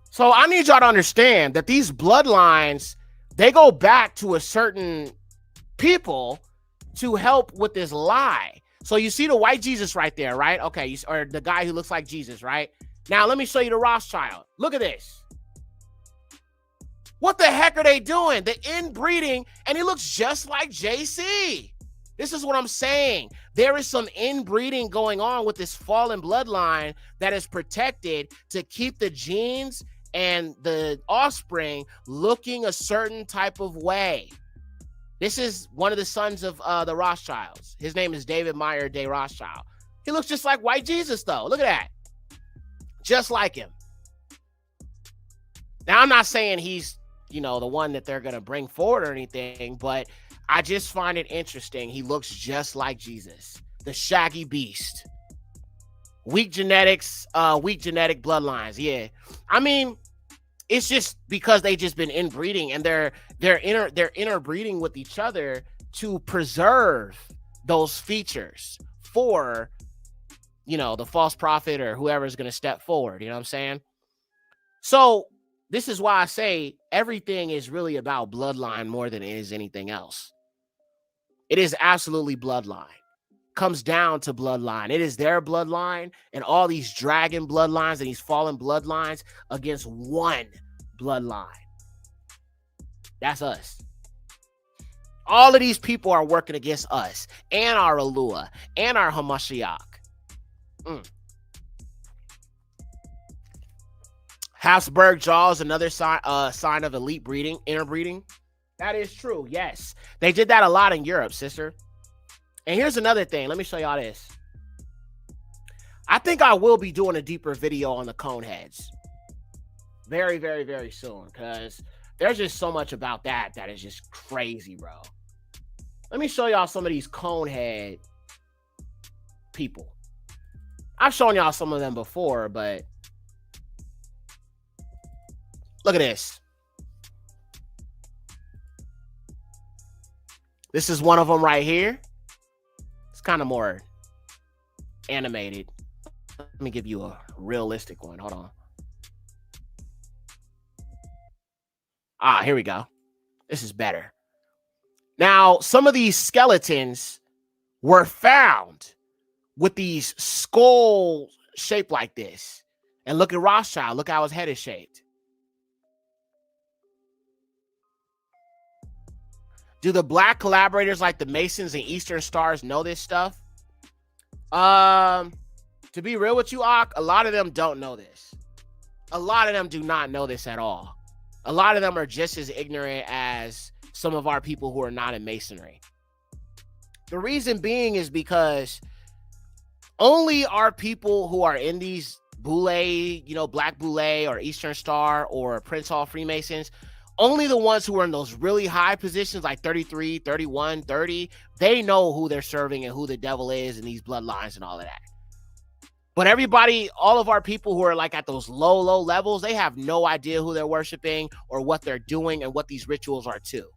So I need y'all to understand that these bloodlines, they go back to a certain people to help with this lie. So you see the white Jesus right there, right? Okay, or the guy who looks like Jesus, right? Now let me show you the Rothschild. Look at this. What the heck are they doing? The inbreeding, and he looks just like JC. This is what I'm saying. There is some inbreeding going on with this fallen bloodline that is protected to keep the genes and the offspring looking a certain type of way. This is one of the sons of the Rothschilds. His name is David Meyer de Rothschild. He looks just like white Jesus, though. Look at that. Just like him. Now, I'm not saying he's, you know, the one that they're going to bring forward or anything, but I just find it interesting. He looks just like Jesus, the shaggy beast. Weak genetics, weak genetic bloodlines. Yeah. I mean, it's just because they just been inbreeding, and they're interbreeding with each other to preserve those features for, you know, the false prophet or whoever is going to step forward. You know what I'm saying? So this is why I say everything is really about bloodline more than it is anything else. It is absolutely bloodline. Comes down to bloodline. It is their bloodline and all these dragon bloodlines and these fallen bloodlines against one bloodline. That's us. All of these people are working against us and our Alua and our Hamashiach. Habsburg jaws, another sign of elite breeding, interbreeding. That is true. Yes, they did that a lot in Europe, sister. And here's another thing. Let me show y'all this. I think I will be doing a deeper video on the cone heads. Very, very, very soon, because there's just so much about that is just crazy, bro. Let me show y'all some of these conehead people. I've shown y'all some of them before, but look at this. This is one of them right here. It's kind of more animated. Let me give you a realistic one. Hold on. Here we go. This is better. Now, some of these skeletons were found with these skulls shaped like this. And look at Rothschild. Look how his head is shaped. Do the black collaborators like the Masons and Eastern Stars know this stuff? To be real with you, Ak, a lot of them don't know this. A lot of them do not know this at all. A lot of them are just as ignorant as some of our people who are not in Masonry. The reason being is because only our people who are in these Boule, Black Boule or Eastern Star or Prince Hall Freemasons, only the ones who are in those really high positions like 33, 31, 30, they know who they're serving and who the devil is and these bloodlines and all of that. But everybody, all of our people who are like at those low levels, they have no idea who they're worshiping or what they're doing and what these rituals are too.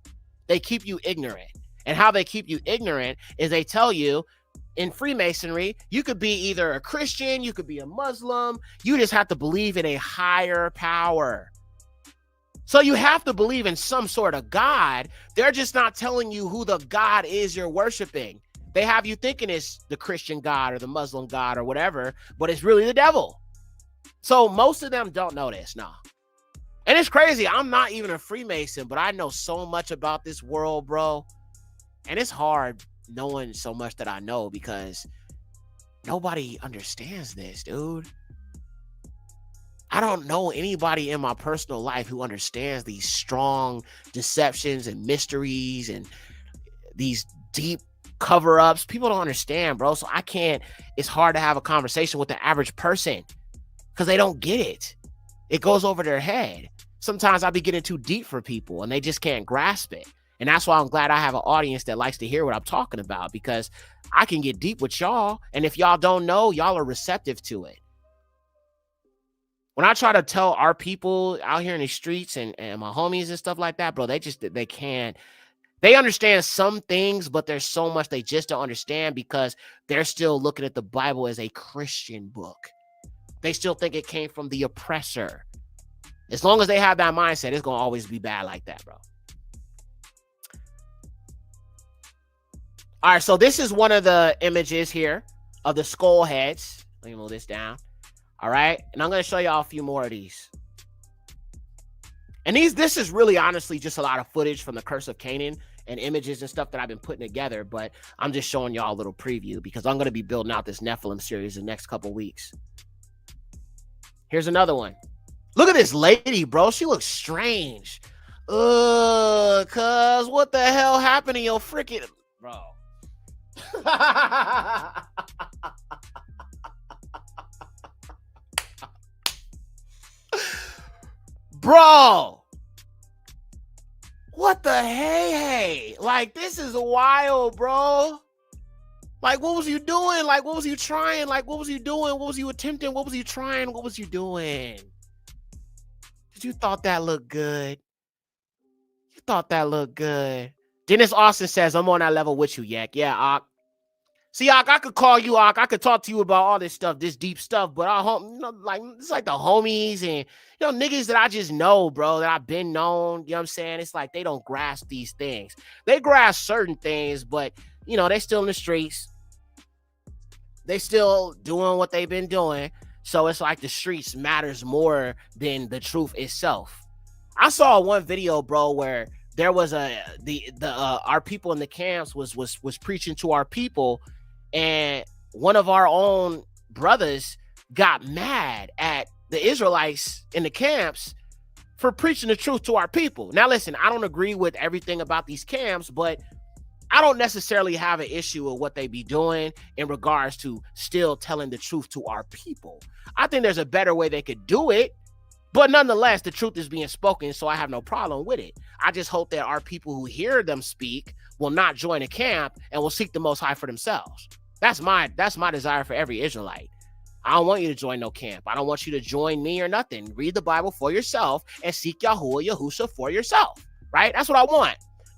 They keep you ignorant. And how they keep you ignorant is they tell you in Freemasonry, you could be either a Christian, you could be a Muslim. You just have to believe in a higher power. So you have to believe in some sort of God. They're just not telling you who the God is you're worshiping. They have you thinking it's the Christian God or the Muslim God or whatever, but it's really the devil. So most of them don't know this, no. And it's crazy. I'm not even a Freemason, but I know so much about this world, bro. And it's hard knowing so much that I know because nobody understands this, dude. I don't know anybody in my personal life who understands these strong deceptions and mysteries and these deep cover-ups. People don't understand, bro. So it's hard to have a conversation with the average person because they don't get it. It goes over their head. Sometimes I be getting too deep for people and they just can't grasp it. And that's why I'm glad I have an audience that likes to hear what I'm talking about, because I can get deep with y'all. And if y'all don't know, y'all are receptive to it. When I try to tell our people out here in the streets and my homies and stuff like that, bro, they can't. They understand some things, but there's so much they just don't understand because they're still looking at the Bible as a Christian book. They still think it came from the oppressor. As long as they have that mindset, it's going to always be bad like that, bro. All right, so this is one of the images here of the skull heads. Let me move this down. All right, and I'm going to show y'all a few more of these. And this is really honestly just a lot of footage from the Curse of Canaan and images and stuff that I've been putting together, but I'm just showing y'all a little preview because I'm going to be building out this Nephilim series in the next couple weeks. Here's another one. Look at this lady, bro. She looks strange. Cuz what the hell happened to your freaking... Bro. Bro, what the hey? Like, this is wild, bro. Like, what was you doing? Like, what was you trying? Like, what was you doing? What was you attempting? What was you trying? What was you doing? Did you thought that looked good? You thought that looked good. Dennis Austin says, I'm on that level with you, Yak. Yeah, Ak. See, Ak, I could call you, Ak. I could talk to you about all this stuff, this deep stuff, but it's like the homies and, niggas that I just know, bro, that I've been known, you know what I'm saying? It's like they don't grasp these things. They grasp certain things, but, they still in the streets. They still doing what they've been doing. So it's like the streets matters more than the truth itself. I saw one video, bro, where there was our people in the camps was preaching to our people, and one of our own brothers got mad at the Israelites in the camps for preaching the truth to our people. Now, listen, I don't agree with everything about these camps, but I don't necessarily have an issue with what they be doing in regards to still telling the truth to our people. I think there's a better way they could do it, But nonetheless, the truth is being spoken, so I have no problem with it. I just hope that our people who hear them speak will not join a camp and will seek the Most High for themselves. That's my desire for every Israelite. I don't want you to join no camp. I don't want you to join me or nothing. Read the Bible for yourself and seek Yahuwah Yahusha for yourself, right? That's what I want.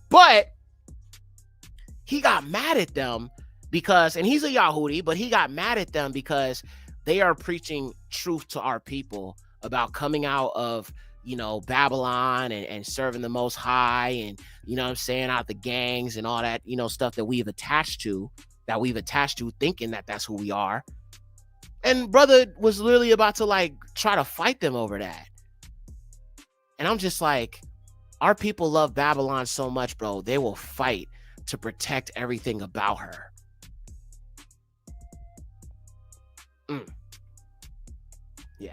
But he got mad at them because, and he's a Yahudi, but he got mad at them because they are preaching truth to our people about coming out of, Babylon and serving the Most High and, what I'm saying, out the gangs and all that, stuff that we've attached to, thinking that that's who we are. And brother was literally about to try to fight them over that. And I'm just like, our people love Babylon so much, bro. They will fight to protect everything about her. Yeah.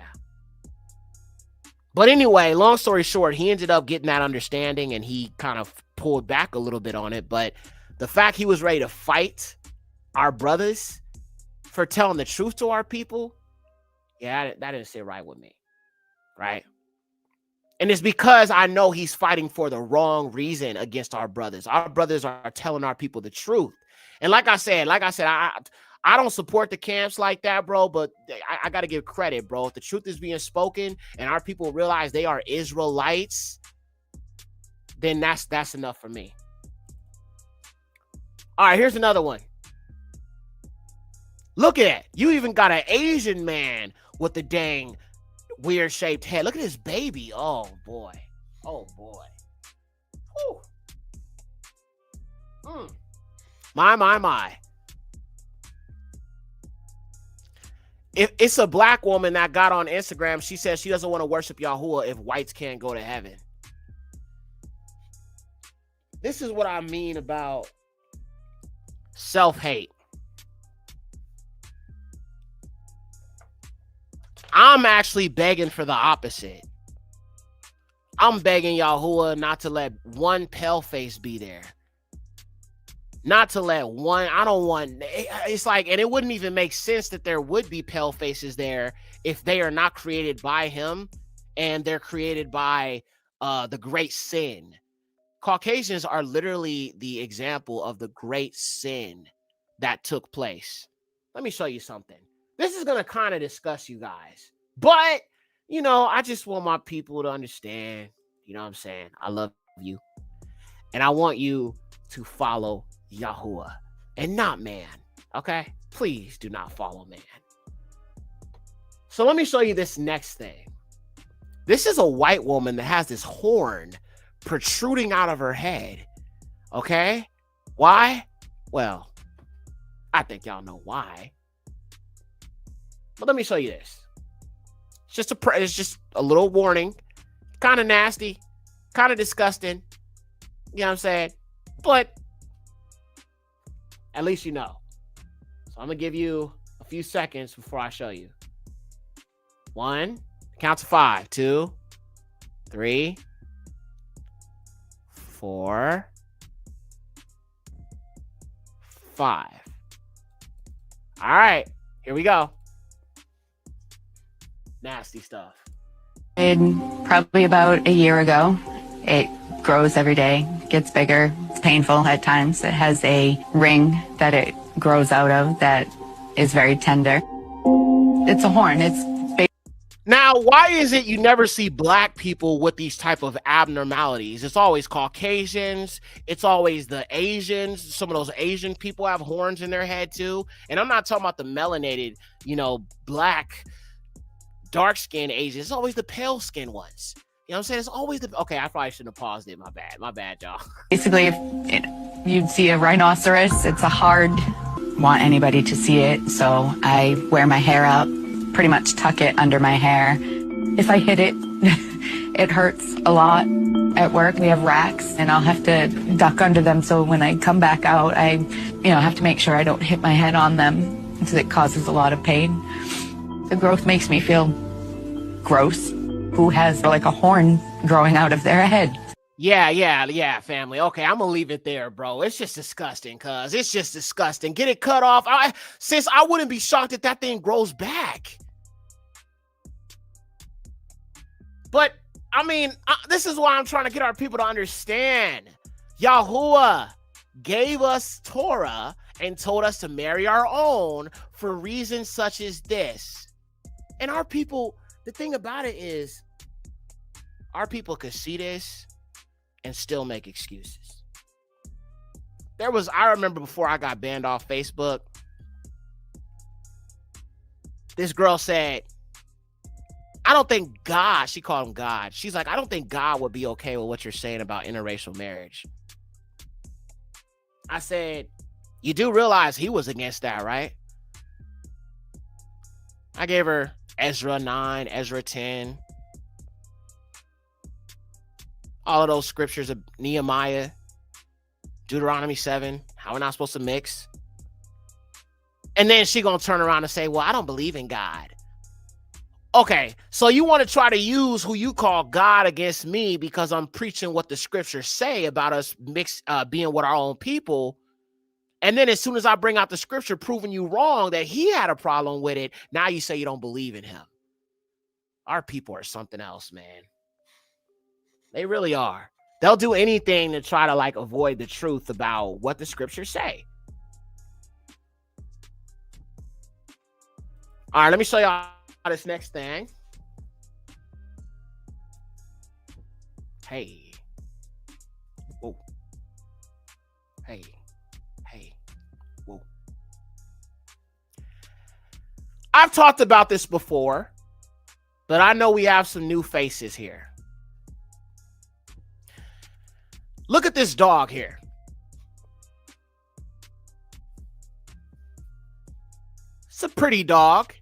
But anyway, long story short, he ended up getting that understanding and he kind of pulled back a little bit on it. But the fact he was ready to fight our brothers for telling the truth to our people, yeah, that didn't sit right with me, right? And it's because I know he's fighting for the wrong reason against our brothers. Our brothers are telling our people the truth. And like I said, I don't support the camps like that, bro, but I got to give credit, bro. If the truth is being spoken and our people realize they are Israelites, then that's enough for me. All right, here's another one. Look at that. You even got an Asian man with the dang weird shaped head. Look at this baby. Oh, boy. Oh, boy. Whew. My. If it's a black woman that got on Instagram, she says she doesn't want to worship Yahuwah if whites can't go to heaven. This is what I mean about self-hate. I'm actually begging for the opposite. I'm begging Yahuwah not to let one pale face be there. Not to let one, I don't want, it's like, and it wouldn't even make sense that there would be pale faces there if they are not created by him and they're created by the great sin. Caucasians are literally the example of the great sin that took place. Let me show you something. This is going to kind of discuss you guys, but, I just want my people to understand, what I'm saying? I love you. And I want you to follow Yahuwah and not man. Okay? Please do not follow man. So let me show you this next thing. This is a white woman that has this horn protruding out of her head. Okay? Why? Well, I think y'all know why. But let me show you this. It's just a little warning. Kind of nasty, kind of disgusting. You know what I'm saying? But at least you know. So I'm going to give you a few seconds before I show you. 1, count to 5, 2, 3, 4, 5. All right, here we go. Nasty stuff. Probably about a year ago. It grows every day, gets bigger. It's painful at times. It has a ring that it grows out of that is very tender. It's a horn. It's big. Now, why is it you never see black people with these type of abnormalities? It's always Caucasians. It's always the Asians. Some of those Asian people have horns in their head too. And I'm not talking about the melanated, black, dark-skinned Asians. It's always the pale-skinned ones. You know what I'm saying? It's always the... Okay, I probably shouldn't have paused it. My bad, y'all. Basically, if you'd see a rhinoceros, it's a hard... want anybody to see it, so I wear my hair up, pretty much tuck it under my hair. If I hit it, it hurts a lot. At work, we have racks, and I'll have to duck under them, so when I come back out, I have to make sure I don't hit my head on them, because it causes a lot of pain. The growth makes me feel gross. Who has like a horn growing out of their head? Yeah, family. Okay, I'm gonna leave it there, bro. It's just disgusting, cuz. It's just disgusting. Get it cut off. Sis, I wouldn't be shocked if that thing grows back. But I mean, this is why I'm trying to get our people to understand. Yahuwah gave us Torah and told us to marry our own for reasons such as this. And our people, the thing about it is, our people could see this and still make excuses. I remember before I got banned off Facebook, this girl said, I don't think God, she called him God. She's like, I don't think God would be okay with what you're saying about interracial marriage. I said, you do realize he was against that, right? I gave her Ezra 9, Ezra 10. All of those scriptures of Nehemiah, Deuteronomy 7, how we're not supposed to mix. And then she gonna turn around and say, well, I don't believe in God. Okay, so you want to try to use who you call God against me because I'm preaching what the scriptures say about us being with our own people. And then as soon as I bring out the scripture proving you wrong, that he had a problem with it, now you say you don't believe in him. Our people are something else, man. They really are. They'll do anything to try to like avoid the truth about what the scriptures say. All right, let me show y'all this next thing. Hey. Whoa. Hey. Hey. Whoa. I've talked about this before, but I know we have some new faces here. Look at this dog here. It's a pretty dog.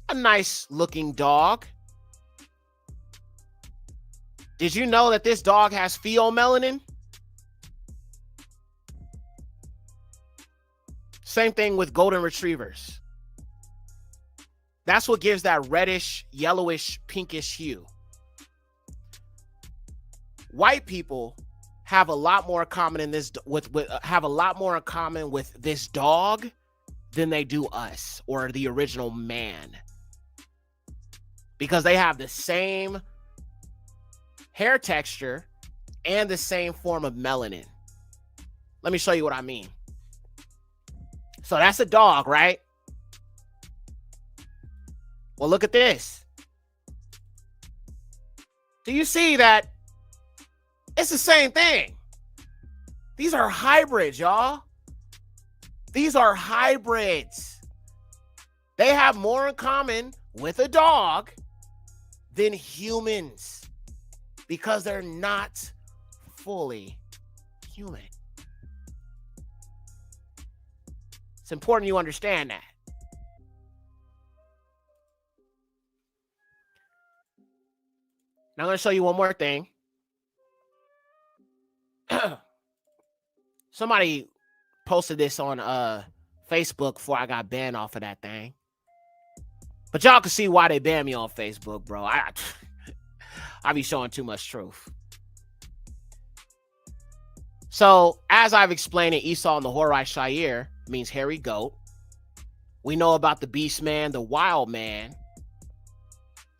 A nice looking dog. Did you know that this dog has pheomelanin? Same thing with golden retrievers. That's what gives that reddish, yellowish, pinkish hue. White people have a lot more common in this have a lot more in common with this dog than they do us or the original man. Because they have the same hair texture and the same form of melanin. Let me show you what I mean. So that's a dog, right? Well, look at this. Do you see that? It's the same thing. These are hybrids, y'all. These are hybrids. They have more in common with a dog than humans because they're not fully human. It's important you understand that. Now I'm going to show you one more thing. Somebody posted this on Facebook before I got banned off of that thing. But y'all can see why they banned me on Facebook, bro. I be showing too much truth. So, as I've explained it, Esau and the Horites Yekcyr means hairy goat. We know about the beast man, the wild man.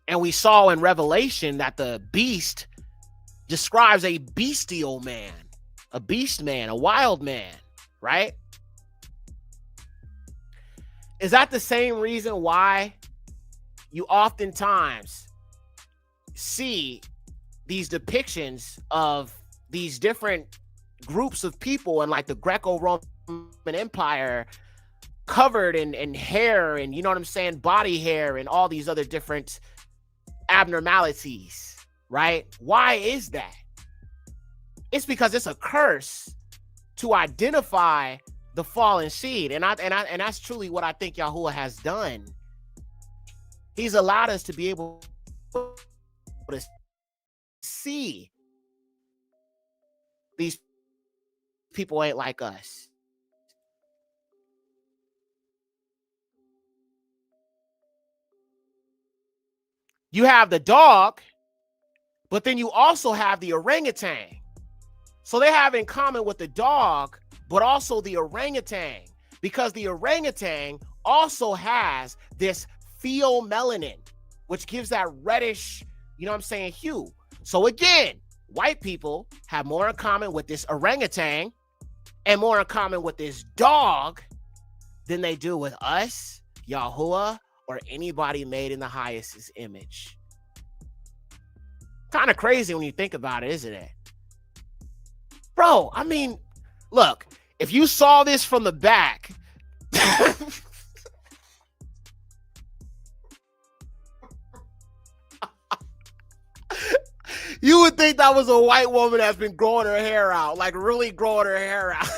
And we saw in Revelation that the beast describes a bestial man, a beast man, a wild man, right? Is that the same reason why you oftentimes see these depictions of these different groups of people in like the Greco-Roman Empire covered in hair and, you know what I'm saying, body hair and all these other different abnormalities, right? Why is that? It's because it's a curse to identify the fallen seed. And that's truly what I think Yahuwah has done. He's allowed us to be able to see these people ain't like us. You have the dog, but then you also have the orangutan. So they have in common with the dog, but also the orangutan, because the orangutan also has this pheomelanin, which gives that reddish you know what I'm saying, hue. So again, white people have more in common with this orangutan and more in common with this dog than they do with us, Yahuwah, or anybody made in the highest image. Kind of crazy when you think about it, isn't it? Bro, I mean, look, if you saw this from the back, you would think that was a white woman that's been growing her hair out, like really growing her hair out.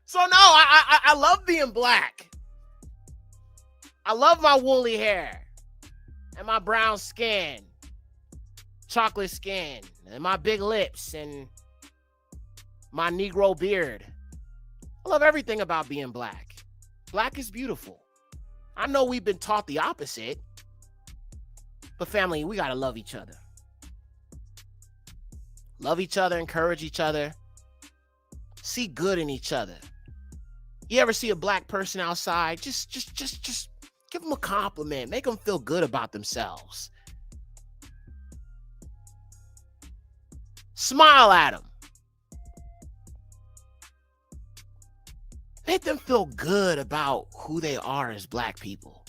So no, I love being black. I love my woolly hair and my brown skin, chocolate skin, and my big lips and my Negro beard. I love everything about being black. Black is beautiful. I know we've been taught the opposite, but family, we gotta love each other. Love each other, encourage each other, see good in each other. You ever see a black person outside? Just give them a compliment. Make them feel good about themselves. Smile at them. Make them feel good about who they are as black people.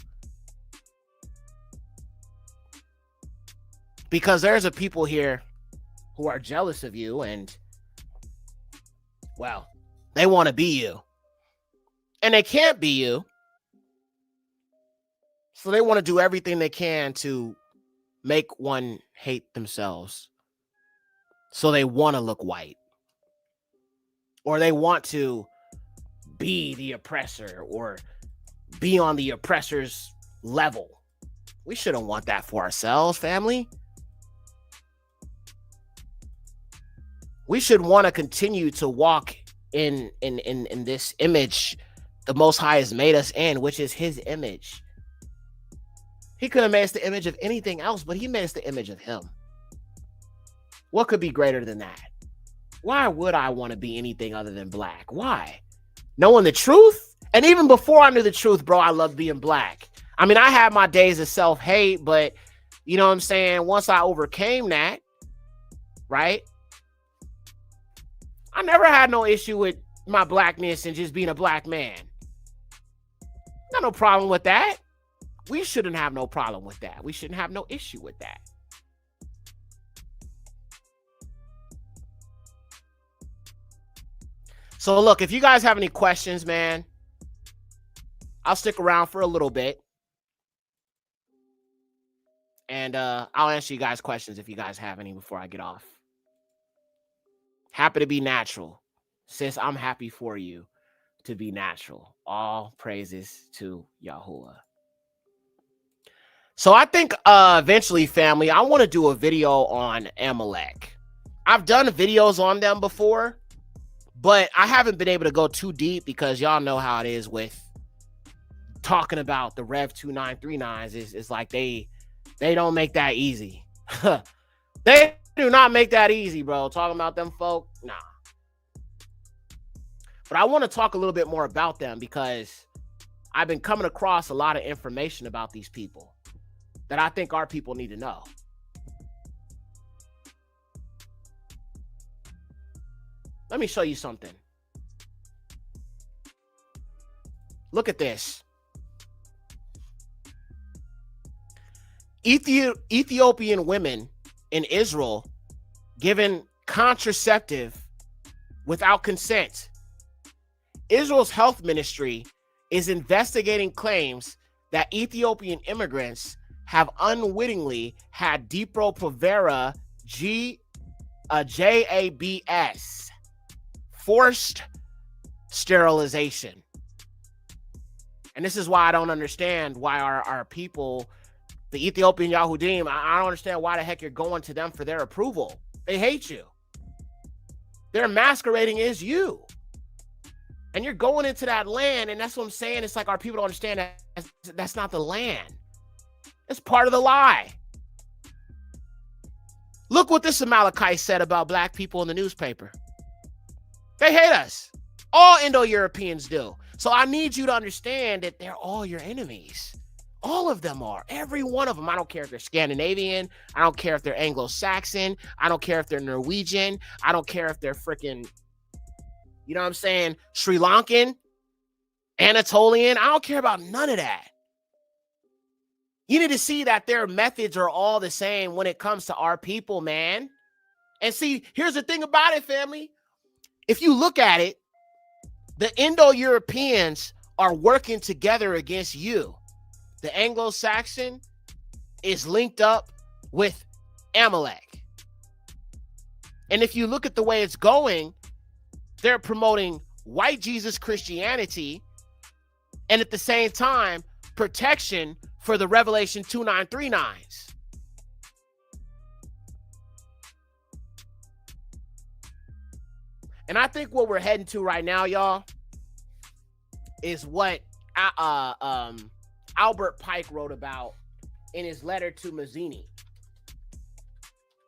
Because there's a people here who are jealous of you and, well, they want to be you. And they can't be you. So they want to do everything they can to make one hate themselves. So they want to look white. Or they want to be the oppressor or be on the oppressor's level. We shouldn't want that for ourselves, family. We should want to continue to walk in this image the Most High has made us in, which is his image. He could have made us the image of anything else, but he made us the image of him. What could be greater than that? Why would I want to be anything other than black? Why? Knowing the truth? And even before I knew the truth, bro, I loved being black. I mean, I had my days of self-hate, but you know what I'm saying? Once I overcame that, right? I never had no issue with my blackness and just being a black man. Got no problem with that. We shouldn't have no problem with that. We shouldn't have no issue with that. So look, if you guys have any questions, man, I'll stick around for a little bit. And I'll answer you guys questions if you guys have any before I get off. Happy to be natural. Sis, I'm happy for you to be natural. All praises to Yahuwah. So I think eventually, family, I want to do a video on Amalek. I've done videos on them before, but I haven't been able to go too deep because y'all know how it is with talking about the Rev 2939s. It's like they don't make that easy. They do not make that easy, bro. Talking about them folk, nah. But I want to talk a little bit more about them because I've been coming across a lot of information about these people that I think our people need to know. Let me show you something. Look at this. Ethiopian women in Israel given contraceptive without consent. Israel's health ministry is investigating claims that Ethiopian immigrants have unwittingly had Depo-Provera JABS, forced sterilization. And this is why I don't understand why our people, the Ethiopian Yahudim, I don't understand why the heck you're going to them for their approval. They hate you. They're masquerading as you. And you're going into that land, and that's what I'm saying. It's like our people don't understand that that's not the land. It's part of the lie. Look what this Amalekite said about black people in the newspaper. They hate us. All Indo-Europeans do. So I need you to understand that they're all your enemies. All of them are. Every one of them. I don't care if they're Scandinavian. I don't care if they're Anglo-Saxon. I don't care if they're Norwegian. I don't care if they're freaking, you know what I'm saying, Sri Lankan, Anatolian. I don't care about none of that. You need to see that their methods are all the same when it comes to our people, man. And see, here's the thing about it, family. If you look at it, the Indo-Europeans are working together against you. The Anglo-Saxon is linked up with Amalek. And if you look at the way it's going, they're promoting white Jesus Christianity and at the same time, protection for the Revelation 2939s. And I think what we're heading to right now, y'all, is what Albert Pike wrote about in his letter to Mazzini.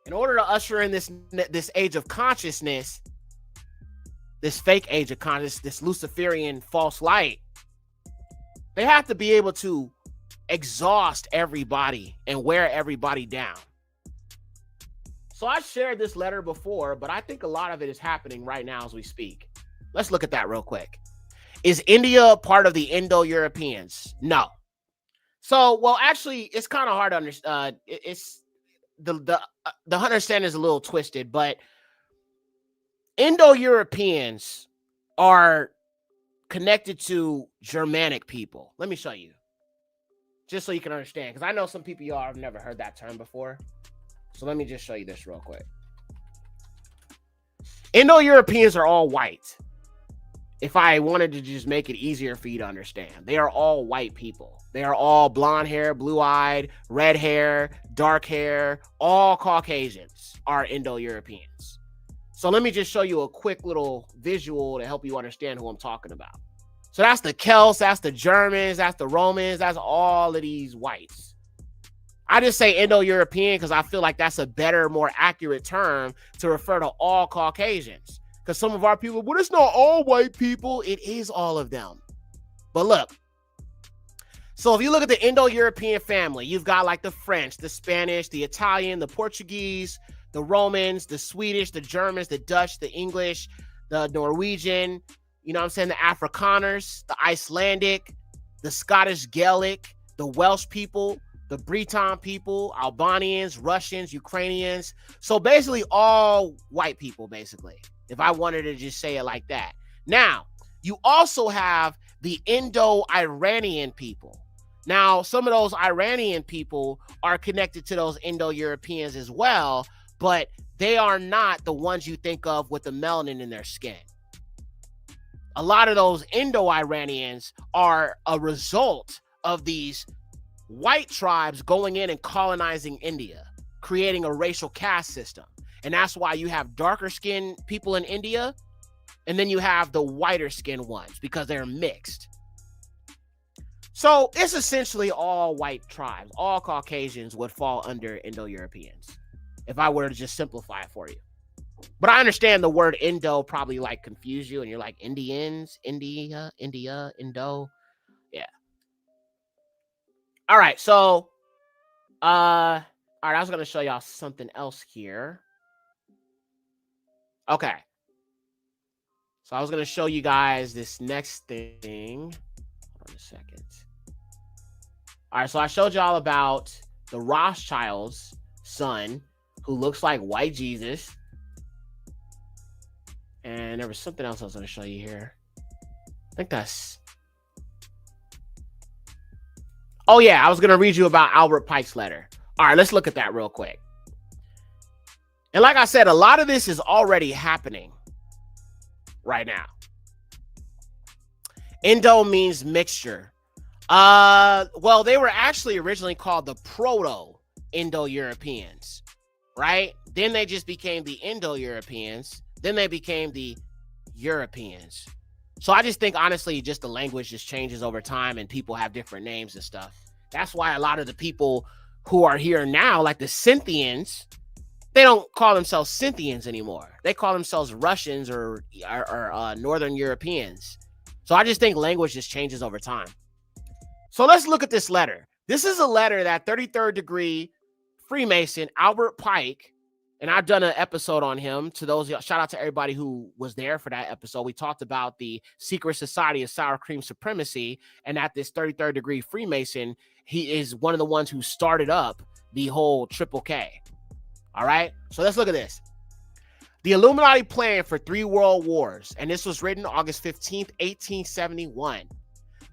In order to usher in this age of consciousness, this fake age of consciousness, this Luciferian false light, they have to be able to exhaust everybody and wear everybody down. So I shared this letter before, but I think a lot of it is happening right now as we speak. Let's look at that real quick. Is India part of the Indo-Europeans? No. So, well, actually, it's kind of hard to understand. It's the understanding is a little twisted, but Indo-Europeans are connected to Germanic people. Let me show you, just so you can understand, because I know some people y'all have never heard that term before. So let me just show you this real quick. Indo-Europeans are all white. If I wanted to just make it easier for you to understand, they are all white people. They are all blonde hair, blue-eyed, red hair, dark hair. All Caucasians are Indo-Europeans. So let me just show you a quick little visual to help you understand who I'm talking about. So that's the Celts, that's the Germans, that's the Romans, that's all of these whites. I just say Indo-European because I feel like that's a better, more accurate term to refer to all Caucasians. Because some of our people, well, it's not all white people. It is all of them. But look, so if you look at the Indo-European family, you've got like the French, the Spanish, the Italian, the Portuguese, the Romans, the Swedish, the Germans, the Dutch, the English, the Norwegian, you know what I'm saying, the Afrikaners, the Icelandic, the Scottish Gaelic, the Welsh people, the Breton people, Albanians, Russians, Ukrainians. So basically all white people, basically, if I wanted to just say it like that. Now, you also have the Indo-Iranian people. Now, some of those Iranian people are connected to those Indo-Europeans as well, but they are not the ones you think of with the melanin in their skin. A lot of those Indo-Iranians are a result of these white tribes going in and colonizing India, creating a racial caste system. And that's why you have darker skinned people in India, and then you have the whiter skinned ones because they're mixed. So it's essentially all white tribes. All Caucasians would fall under Indo-Europeans, if I were to just simplify it for you. But I understand the word Indo probably like confuse you, and you're like, Indians, India, Indo. Yeah. All right, so all right, I was gonna show y'all something else here. Okay. So I was gonna show you guys this next thing. Hold on a second. All right, so I showed y'all about the Rothschild's son who looks like white Jesus. And there was something else I was gonna show you here. I think that's... Oh yeah, I was gonna read you about Albert Pike's letter. All right, let's look at that real quick. And like I said, a lot of this is already happening right now. Indo means mixture. Well, they were actually originally called the Proto-Indo-Europeans, right? Then they just became the Indo-Europeans. Then they became the Europeans. So I just think, honestly, just the language just changes over time and people have different names and stuff. That's why a lot of the people who are here now, like the Scythians, they don't call themselves Scythians anymore. They call themselves Russians or Northern Europeans. So I just think language just changes over time. So let's look at this letter. This is a letter that 33rd degree Freemason Albert Pike, and I've done an episode on him. To those, shout out to everybody who was there for that episode. We talked about the secret society of sour cream supremacy, and at this 33rd degree Freemason, he is one of the ones who started up the whole triple K. All right, so let's look at this. The Illuminati planned for 3 world wars, and this was written August 15th, 1871.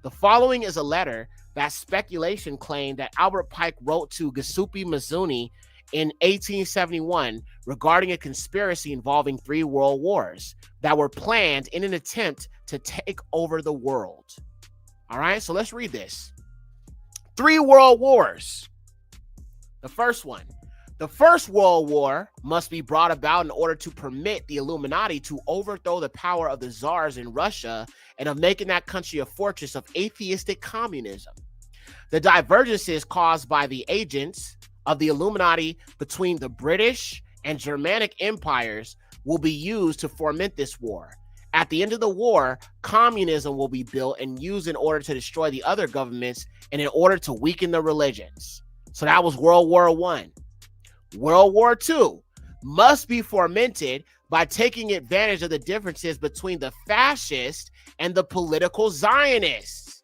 The following is a letter that speculation claimed that Albert Pike wrote to Giuseppe Mazzoni in 1871 regarding a conspiracy involving 3 world wars that were planned in an attempt to take over the world. All right, so let's read this. 3 world wars. The first one. The First World War must be brought about in order to permit the Illuminati to overthrow the power of the czars in Russia and of making that country a fortress of atheistic communism. The divergences caused by the agents of the Illuminati between the British and Germanic empires will be used to foment this war. At the end of the war, communism will be built and used in order to destroy the other governments and in order to weaken the religions. So that was World War I. World War II must be fomented by taking advantage of the differences between the fascists and the political Zionists.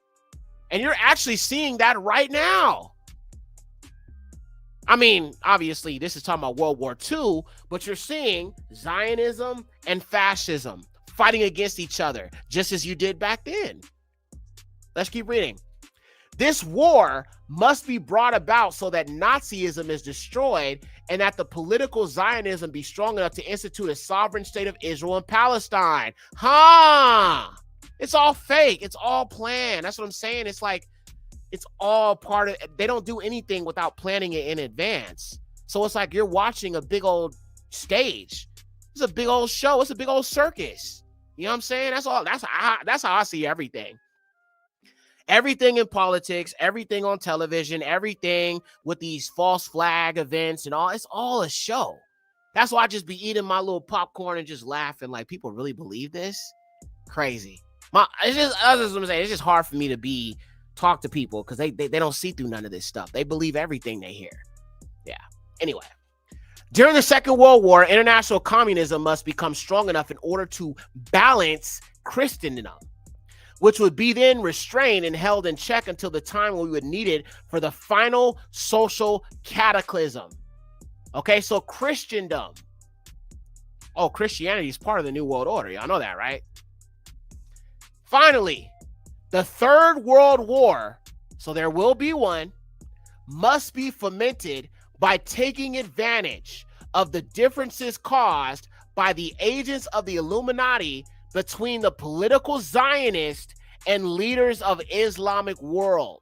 And you're actually seeing that right now. I mean, obviously, this is talking about World War II, but you're seeing Zionism and fascism fighting against each other, just as you did back then. Let's keep reading. This war must be brought about so that Nazism is destroyed and that the political Zionism be strong enough to institute a sovereign state of Israel and Palestine. It's all fake. It's all planned. That's what I'm saying. It's like, it's all part of, they don't do anything without planning it in advance. So it's like you're watching a big old stage. It's a big old show. It's a big old circus. You know what I'm saying? That's all. That's how I see everything. Everything in politics, everything on television, everything with these false flag events and all, it's all a show. That's why I just be eating my little popcorn and just laughing like, people really believe this? Crazy. That's just what I'm saying. It's just hard for me to talk to people because they don't see through none of this stuff. They believe everything they hear. Yeah. Anyway. During the Second World War, international communism must become strong enough in order to balance Christendom, which would be then restrained and held in check until the time when we would need it for the final social cataclysm. Okay, so Christendom. Oh, Christianity is part of the New World Order. Y'all know that, right? Finally, the Third World War, so there will be one, must be fomented by taking advantage of the differences caused by the agents of the Illuminati between the political Zionists and leaders of Islamic world.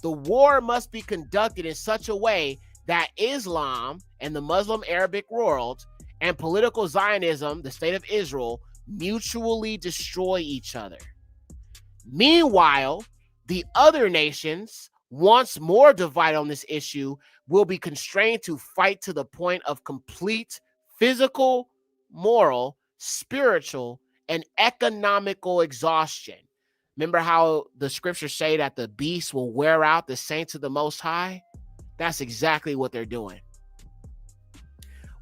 The war must be conducted in such a way that Islam and the Muslim Arabic world and political Zionism, the state of Israel, mutually destroy each other. Meanwhile, the other nations, once more divided on this issue, will be constrained to fight to the point of complete physical, moral, spiritual, and economical exhaustion. Remember how the scriptures say that the beast will wear out the saints of the Most High? That's exactly what they're doing.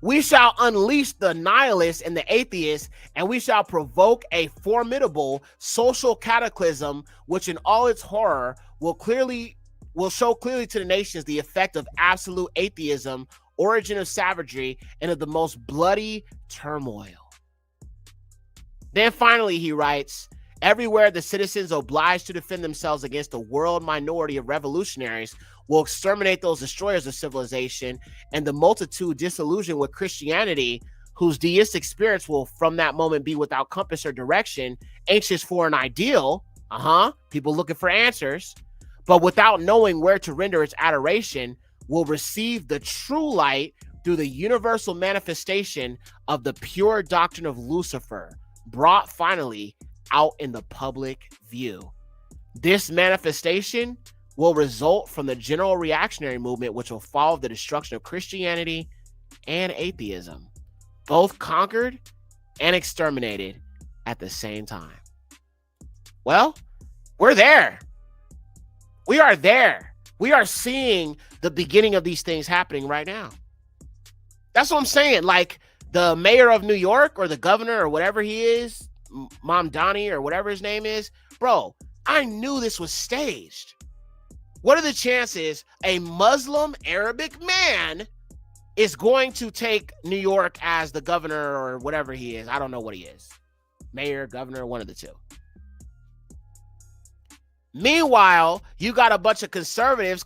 We shall unleash the nihilists and the atheists, and we shall provoke a formidable social cataclysm, which in all its horror will show clearly to the nations the effect of absolute atheism, origin of savagery, and of the most bloody turmoil. Then finally, he writes, everywhere the citizens obliged to defend themselves against the world minority of revolutionaries will exterminate those destroyers of civilization, and the multitude disillusioned with Christianity, whose deistic spirits will from that moment be without compass or direction, anxious for an ideal, people looking for answers, but without knowing where to render its adoration, will receive the true light through the universal manifestation of the pure doctrine of Lucifer, brought finally out in the public view. This manifestation will result from the general reactionary movement, which will follow the destruction of Christianity and atheism, both conquered and exterminated at the same time. Well, we're there. We are there. We are seeing the beginning of these things happening right now. That's what I'm saying. Like the mayor of New York or the governor or whatever he is, Mamdani or whatever his name is, bro, I knew this was staged. What are the chances a Muslim Arabic man is going to take New York as the governor or whatever he is? I don't know what he is. Mayor, governor, one of the two. Meanwhile, you got a bunch of conservatives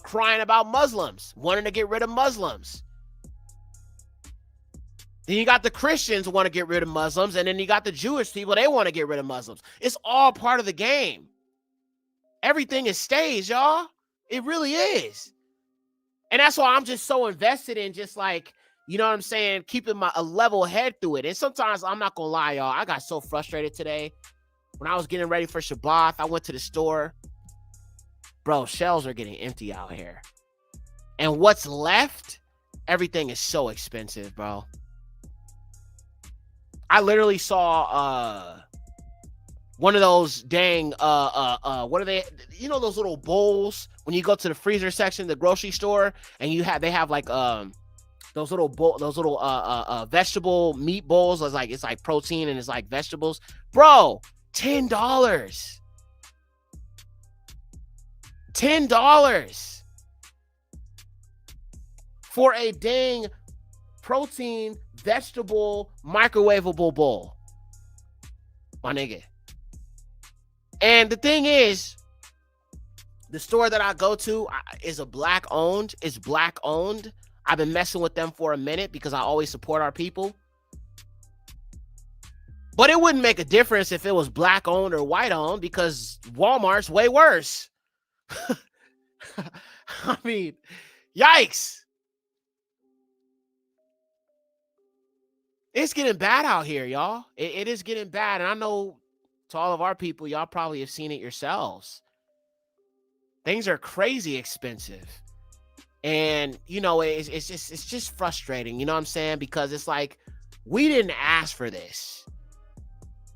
crying about Muslims, wanting to get rid of Muslims. Then you got the Christians who want to get rid of Muslims, and then you got the Jewish people, they want to get rid of Muslims. It's all part of the game. Everything is staged, y'all. It really is. And that's why I'm just so invested in just like, you know what I'm saying, keeping a level head through it. And sometimes, I'm not going to lie, y'all, I got so frustrated today. When I was getting ready for Shabbat, I went to the store. Bro, shelves are getting empty out here. And what's left, everything is so expensive, bro. I literally saw one of those dang what are they, you know, those little bowls when you go to the freezer section, the grocery store, and they have like those little vegetable meat bowls. It's like protein and it's like vegetables, bro. $10 for a dang protein vegetable microwavable bowl, my nigga. And the thing is, the store that I go to is black owned. It's black owned. I've been messing with them for a minute because I always support our people. But it wouldn't make a difference if it was black owned or white owned because Walmart's way worse. I mean, yikes. It's getting bad out here, y'all. It is getting bad. And I know to all of our people, y'all probably have seen it yourselves. Things are crazy expensive. And, you know, it's just frustrating. You know what I'm saying? Because it's like, we didn't ask for this.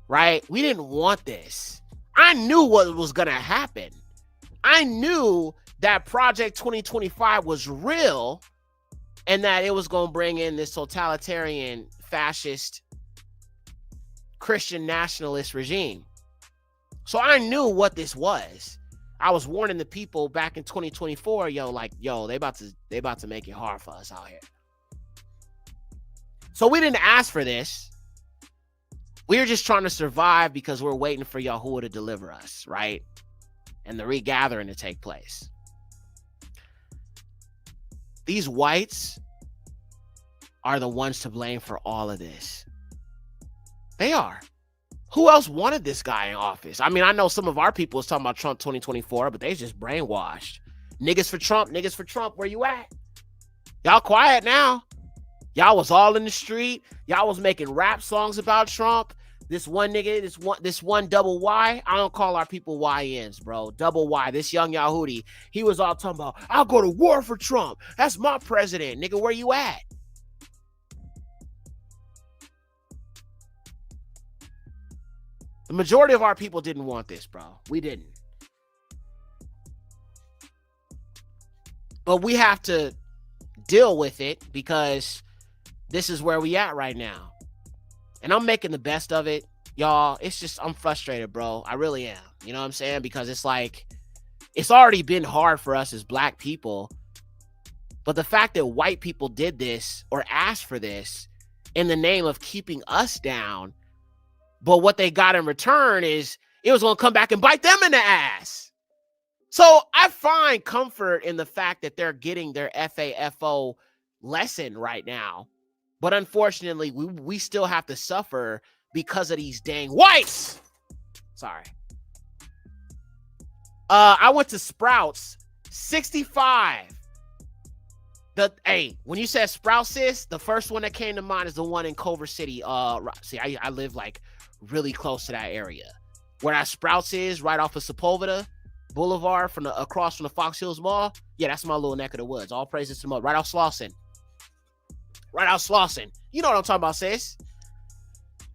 Right? We didn't want this. I knew what was going to happen. I knew that Project 2025 was real and that it was going to bring in this totalitarian, fascist, Christian nationalist regime. So I knew what this was. I was warning the people back in 2024, they about to make it hard for us out here. So we didn't ask for this. We were just trying to survive because we're waiting for Yahuwah to deliver us, right? And the regathering to take place. These whites are the ones to blame for all of this. They are. Who else wanted this guy in office? I mean, I know some of our people is talking about Trump 2024, but they just brainwashed. Niggas for Trump, where you at? Y'all quiet now. Y'all was all in the street. Y'all was making rap songs about Trump. This one nigga, this one double Y. I don't call our people YNs, bro. Double Y. This young Yahudi, he was all talking about, I'll go to war for Trump. That's my president. Nigga, where you at? The majority of our people didn't want this, bro. We didn't. But we have to deal with it because this is where we at right now. And I'm making the best of it, y'all. It's just, I'm frustrated, bro. I really am. You know what I'm saying? Because it's like, it's already been hard for us as black people. But the fact that white people did this or asked for this in the name of keeping us down, but what they got in return is it was going to come back and bite them in the ass. So I find comfort in the fact that they're getting their FAFO lesson right now. But unfortunately, we still have to suffer because of these dang whites. Sorry. I went to Sprouts, 65. When you said Sprouts, sis, the first one that came to mind is the one in Culver City. See, I live like really close to that area. Where that Sprouts is, right off of Sepulveda Boulevard, across from the Fox Hills Mall. Yeah, that's my little neck of the woods. All praises to Mo. Right off Slauson. You know what I'm talking about, sis.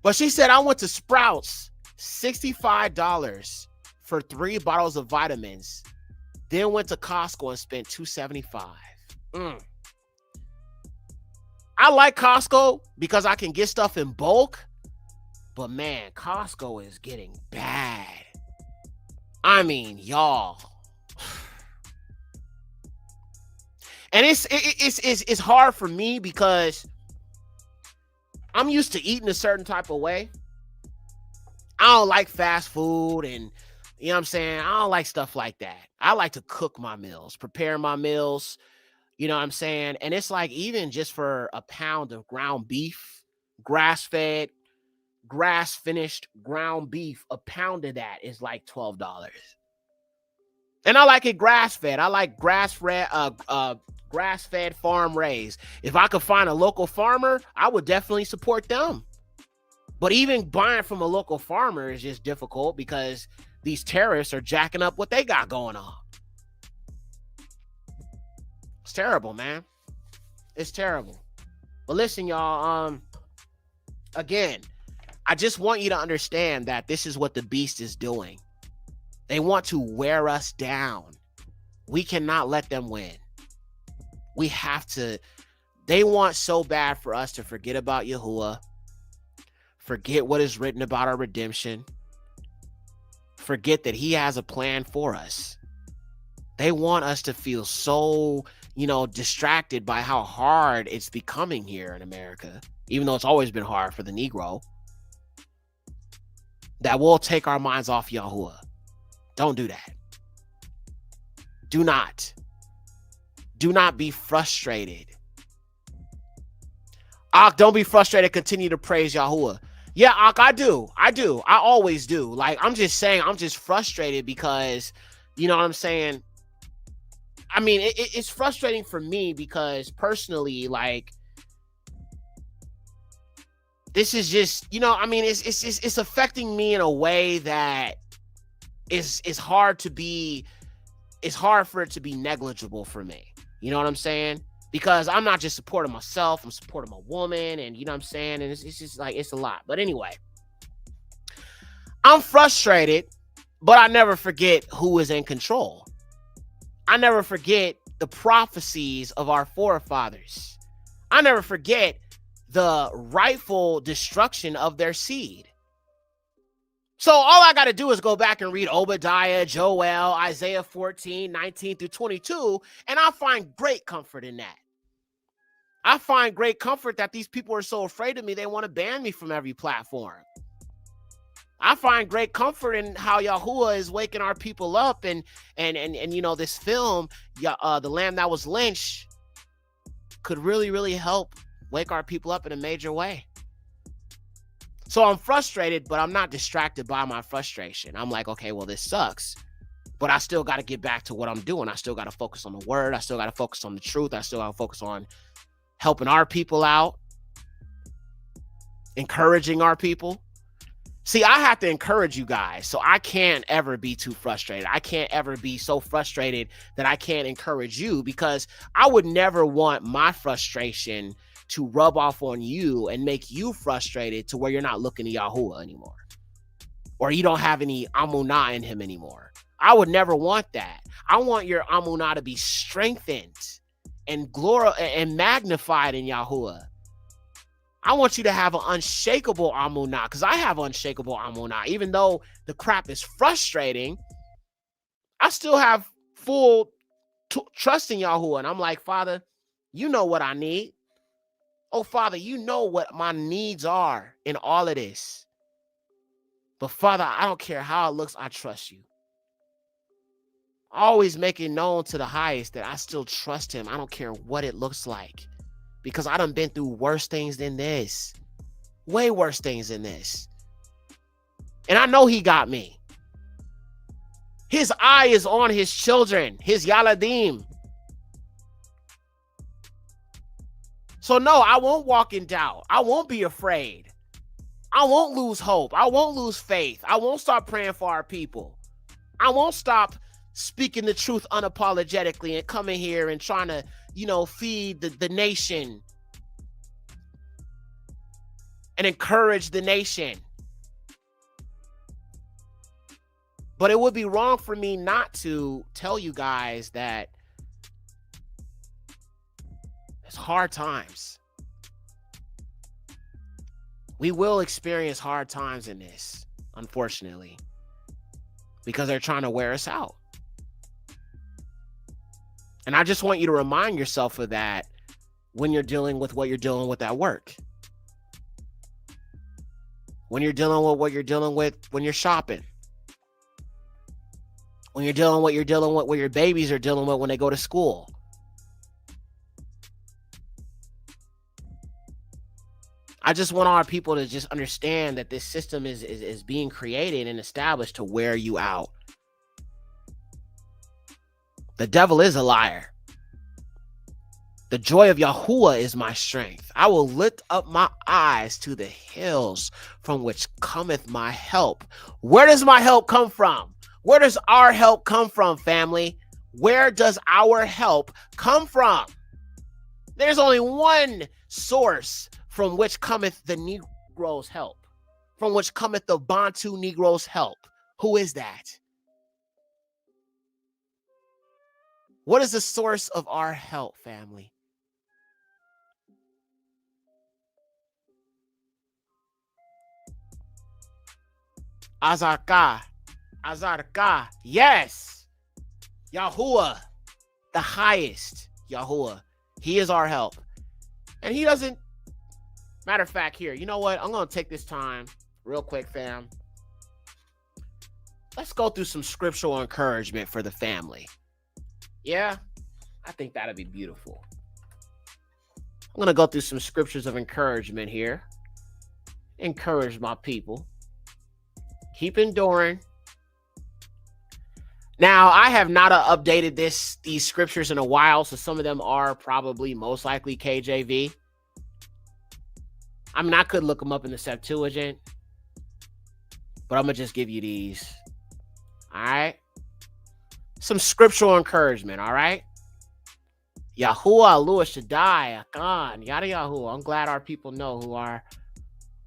But she said, I went to Sprouts, $65 for 3 bottles of vitamins, then went to Costco and spent $275. I like Costco because I can get stuff in bulk, but man, Costco is getting bad. I mean, y'all. And it's hard for me because I'm used to eating a certain type of way. I don't like fast food, and you know what I'm saying? I don't like stuff like that. I like to cook my meals, prepare my meals, you know what I'm saying? And it's like, even just for a pound of ground beef, grass-fed, grass-finished ground beef, a pound of that is like $12. And I like it grass-fed. I like grass-fed farm raised. If I could find a local farmer, I would definitely support them. But even buying from a local farmer is just difficult because these terrorists are jacking up what they got going on. It's terrible, man. It's terrible. But listen, y'all, again, I just want you to understand that this is what the beast is doing. They want to wear us down. We cannot let them win. We have to. They want so bad for us to forget about Yahuwah, forget what is written about our redemption, forget that he has a plan for us. They want us to feel so, distracted by how hard it's becoming here in America, even though it's always been hard for the Negro, that we'll take our minds off Yahuwah. Don't do that. Do not. Do not be frustrated. Ak, don't be frustrated. Continue to praise Yahuwah. Yeah, Ak, I do. I always do. Like, I'm just saying, I'm just frustrated because, you know what I'm saying? I mean, it's frustrating for me because personally, like, this is just, it's affecting me in a way that it's hard for it to be negligible for me. You know what I'm saying? Because I'm not just supporting myself, I'm supporting my woman, and you know what I'm saying? And it's just like, it's a lot. But anyway, I'm frustrated, but I never forget who is in control. I never forget the prophecies of our forefathers. I never forget the rightful destruction of their seed. So all I got to do is go back and read Obadiah, Joel, Isaiah 14, 19 through 22, and I find great comfort in that. I find great comfort that these people are so afraid of me, they want to ban me from every platform. I find great comfort in how Yahuwah is waking our people up, and this film, The Lamb That Was Lynched, could really, really help wake our people up in a major way. So I'm frustrated, but I'm not distracted by my frustration. I'm like, okay, well, this sucks, but I still got to get back to what I'm doing. I still got to focus on the word. I still got to focus on the truth. I still got to focus on helping our people out, encouraging our people. See, I have to encourage you guys, so I can't ever be too frustrated. I can't ever be so frustrated that I can't encourage you, because I would never want my frustration to rub off on you and make you frustrated to where you're not looking to Yahuwah anymore, or you don't have any amunah in him anymore. I would never want that. I want your amunah to be strengthened and and magnified in Yahuwah. I want you to have an unshakable amunah, because I have unshakable amunah. Even though the crap is frustrating, I still have full trust in Yahuwah. And I'm like, Father, you know what I need. Oh, Father, you know what my needs are in all of this. But Father, I don't care how it looks, I trust you. Always make it known to the highest that I still trust him. I don't care what it looks like, because I done been through worse things than this. Way worse things than this. And I know he got me. His eye is on his children, his Yaladim. So no, I won't walk in doubt. I won't be afraid. I won't lose hope. I won't lose faith. I won't stop praying for our people. I won't stop speaking the truth unapologetically and coming here and trying to, feed the nation and encourage the nation. But it would be wrong for me not to tell you guys that it's hard times. We will experience hard times in this, unfortunately, because they're trying to wear us out. And I just want you to remind yourself of that when you're dealing with what you're dealing with at work. When you're dealing with what you're dealing with when you're shopping. When you're dealing with what you're dealing with, what your babies are dealing with when they go to school. I just want our people to just understand that this system is being created and established to wear you out. The devil is a liar. The joy of Yahuwah is my strength. I will lift up my eyes to the hills from which cometh my help. Where does my help come from? Where does our help come from, family? Where does our help come from? There's only one source from which cometh the Negro's help, from which cometh the Bantu Negro's help. Who is that? What is the source of our help, family? Azarka, yes, Yahuwah, the highest Yahuwah. He is our help. And he doesn't, matter of fact, here, you know what? I'm going to take this time real quick, fam. Let's go through some scriptural encouragement for the family. Yeah, I think that'd be beautiful. I'm going to go through some scriptures of encouragement here. Encourage my people. Keep enduring. Now, I have not updated these scriptures in a while, so some of them are probably most likely KJV. I mean, I could look them up in the Septuagint, but I'm going to just give you these. All right? Some scriptural encouragement, all right? Yahuwah, Alua, Shaddai, Akan, Yada Yahuwah. I'm glad our people know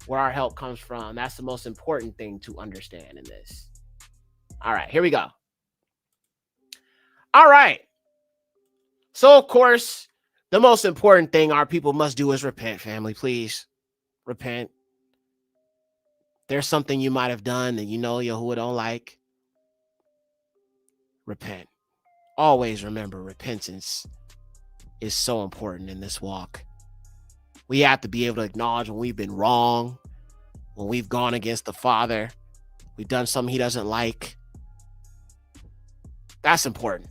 where our help comes from. That's the most important thing to understand in this. All right, here we go. All right. So, of course, the most important thing our people must do is repent, family. Please repent. There's something you might have done that you know Yahuwah don't like. Repent. Always remember, repentance is so important in this walk. We have to be able to acknowledge when we've been wrong, when we've gone against the Father, we've done something he doesn't like. That's important.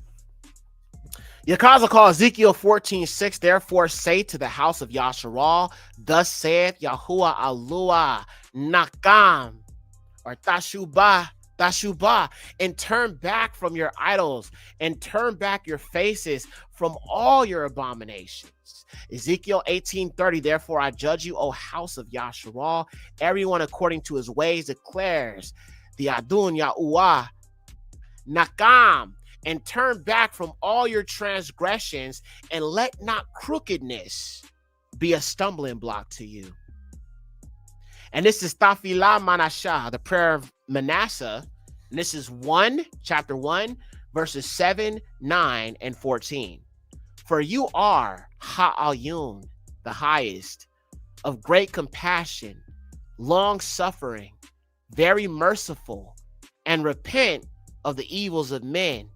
Yekcyr calls Ezekiel 14:6, therefore say to the house of Yasharal, thus saith Yahuwah Alua Nakam, or Tashubah, and turn back from your idols and turn back your faces from all your abominations. Ezekiel 18:30, therefore I judge you, O house of Yasharal, everyone according to his ways declares the Adon Yahuwah Nakam, and turn back from all your transgressions, and let not crookedness be a stumbling block to you. And this is Tafila Manashah, the prayer of Manasseh. And this is chapter 1, verses 7, 9, and 14. For you are Ha'ayun, the highest, of great compassion, long-suffering, very merciful, and repent of the evils of men.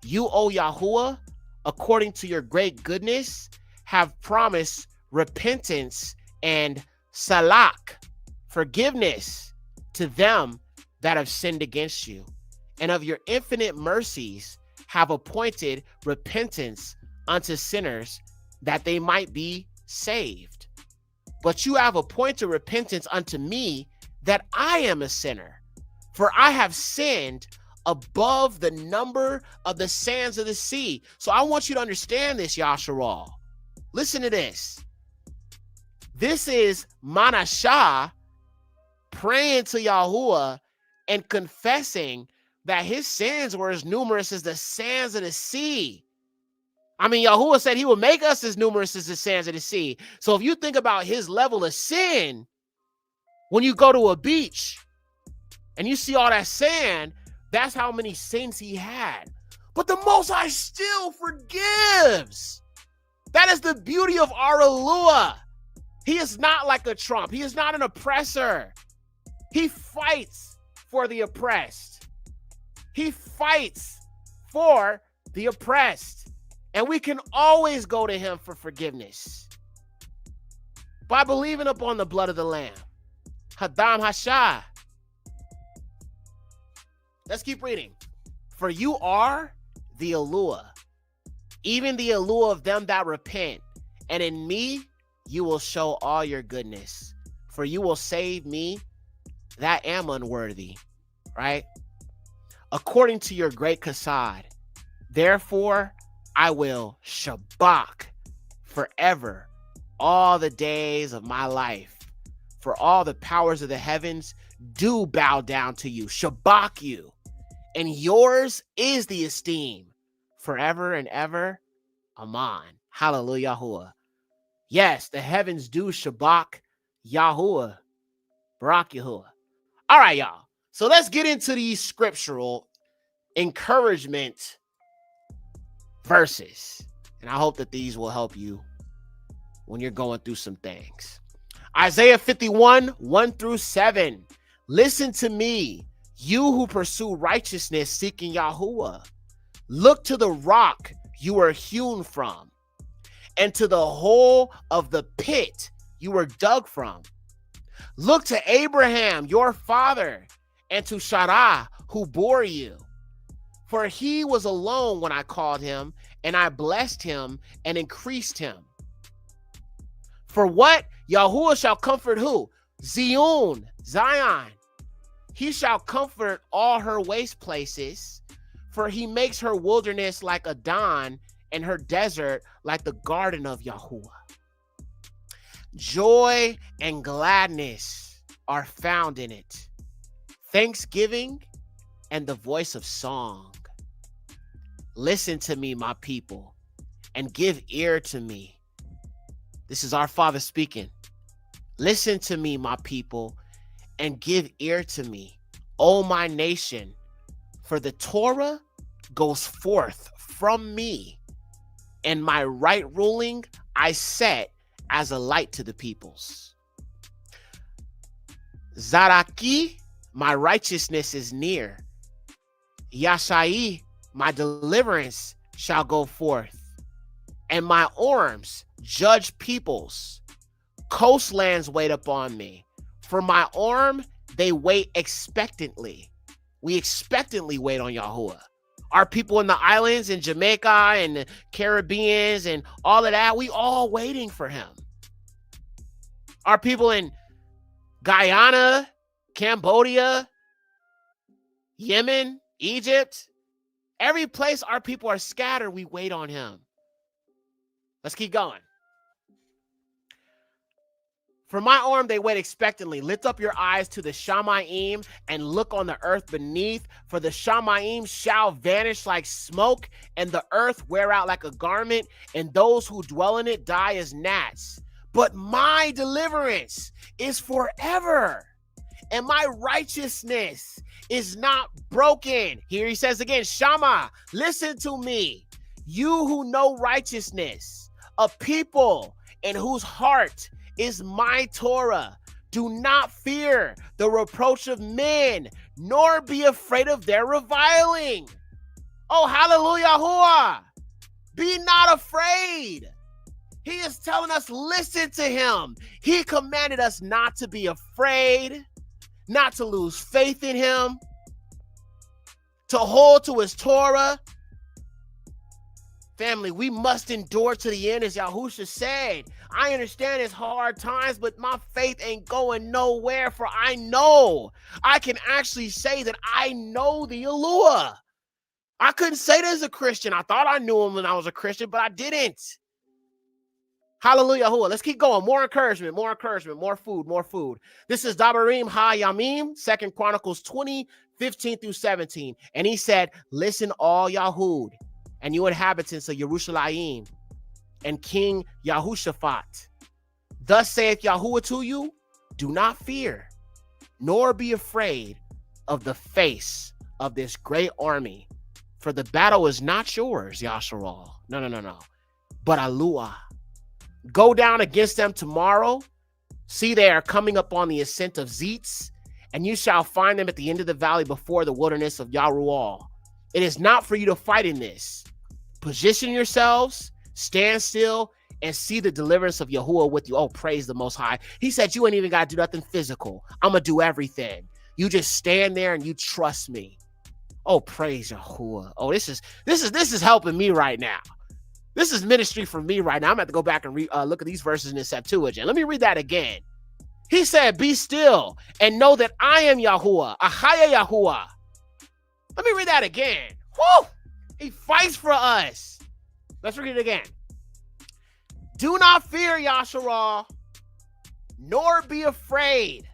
You, O Yahuwah, according to your great goodness, have promised repentance and salak, forgiveness to them that have sinned against you, and of your infinite mercies have appointed repentance unto sinners, that they might be saved. But you have appointed repentance unto me, that I am a sinner, for I have sinned above the number of the sands of the sea. So I want you to understand this, Yasharal. Listen to this. This is Manasseh praying to Yahuwah and confessing that his sins were as numerous as the sands of the sea. I mean, Yahuwah said he will make us as numerous as the sands of the sea. So if you think about his level of sin, when you go to a beach and you see all that sand, That's how many sins he had. But the Most High still forgives. That is the beauty of our Eluah. He is not like a Trump. He is not an oppressor. He fights for the oppressed. He fights for the oppressed. And we can always go to him for forgiveness by believing upon the blood of the Lamb. Hadam Hashah. Let's keep reading. For you are the Eluah, even the Eluah of them that repent, and in me you will show all your goodness. For you will save me that am unworthy, right? According to your great kasad. Therefore, I will shabak forever all the days of my life. For all the powers of the heavens do bow down to you, shabak you, and yours is the esteem forever and ever. Amen. Hallelujah. Yes, the heavens do shabak Yahuwah. Barak Yahuwah. All right, y'all. So let's get into these scriptural encouragement verses. And I hope that these will help you when you're going through some things. Isaiah 51, 1 through 7. Listen to me, you who pursue righteousness, seeking Yahuwah. Look to the rock you were hewn from, and to the hole of the pit you were dug from. Look to Abraham, your father, and to Sarah, who bore you. For he was alone when I called him, and I blessed him and increased him. For what? Yahuwah shall comfort who? Zion. He shall comfort all her waste places, for he makes her wilderness like a Adon, and her desert like the garden of Yahuwah. Joy and gladness are found in it, thanksgiving and the voice of song. Listen to me, my people, and give ear to me. This is our Father speaking. Listen to me, my people, and give ear to me, O my nation, for the Torah goes forth from me, and my right ruling I set as a light to the peoples. Zaraki, my righteousness is near. Yashai, my deliverance shall go forth, and my arms judge peoples. Coastlands wait upon me. For my arm, they wait expectantly. We expectantly wait on Yahuwah. Our people in the islands, in Jamaica, and the Caribbeans, and all of that, we all waiting for him. Our people in Guyana, Cambodia, Yemen, Egypt, every place our people are scattered, we wait on him. Let's keep going. For my arm, they wait expectantly. Lift up your eyes to the Shamayim and look on the earth beneath. For the Shamayim shall vanish like smoke, and the earth wear out like a garment, and those who dwell in it die as gnats. But my deliverance is forever, and my righteousness is not broken. Here he says again, Shama, listen to me, you who know righteousness, a people in whose heart is my Torah. Do not fear the reproach of men, nor be afraid of their reviling. Oh, hallelujah. Be not afraid. He is telling us, listen to him. He commanded us not to be afraid, not to lose faith in him, to hold to his Torah. Family, we must endure to the end, as Yahusha said. I understand it's hard times, but my faith ain't going nowhere, for I know. I can actually say that I know the Eluah. I couldn't say that as a Christian. I thought I knew him when I was a Christian, but I didn't. Hallelujah. Let's keep going. More encouragement, more food. This is Dabarim Ha-Yamim, 2 Chronicles 20, 15 through 17. And he said, listen, all Yahud, and you inhabitants of Yerushalayim, and King Yahushaphat. Thus saith Yahuwah to you, do not fear, nor be afraid of the face of this great army, for the battle is not yours, Yasharal. No. But Alua. Go down against them tomorrow. See, they are coming up on the ascent of Zeetz, and you shall find them at the end of the valley before the wilderness of Yarual. It is not for you to fight in this. Position yourselves, stand still, and see the deliverance of Yahuwah with you. Oh, praise the Most High. He said you ain't even got to do nothing physical. I'm going to do everything. You just stand there and you trust me. Oh, praise Yahuwah. Oh, this is helping me right now. This is ministry for me right now. I'm going to have to go back and look at these verses in the Septuagint. Let me read that again. He said, be still and know that I am Yahuwah. Ahaya Yahuwah. Let me read that again. Woo! He fights for us. Let's read it again. Do not fear, Yasharal, nor be afraid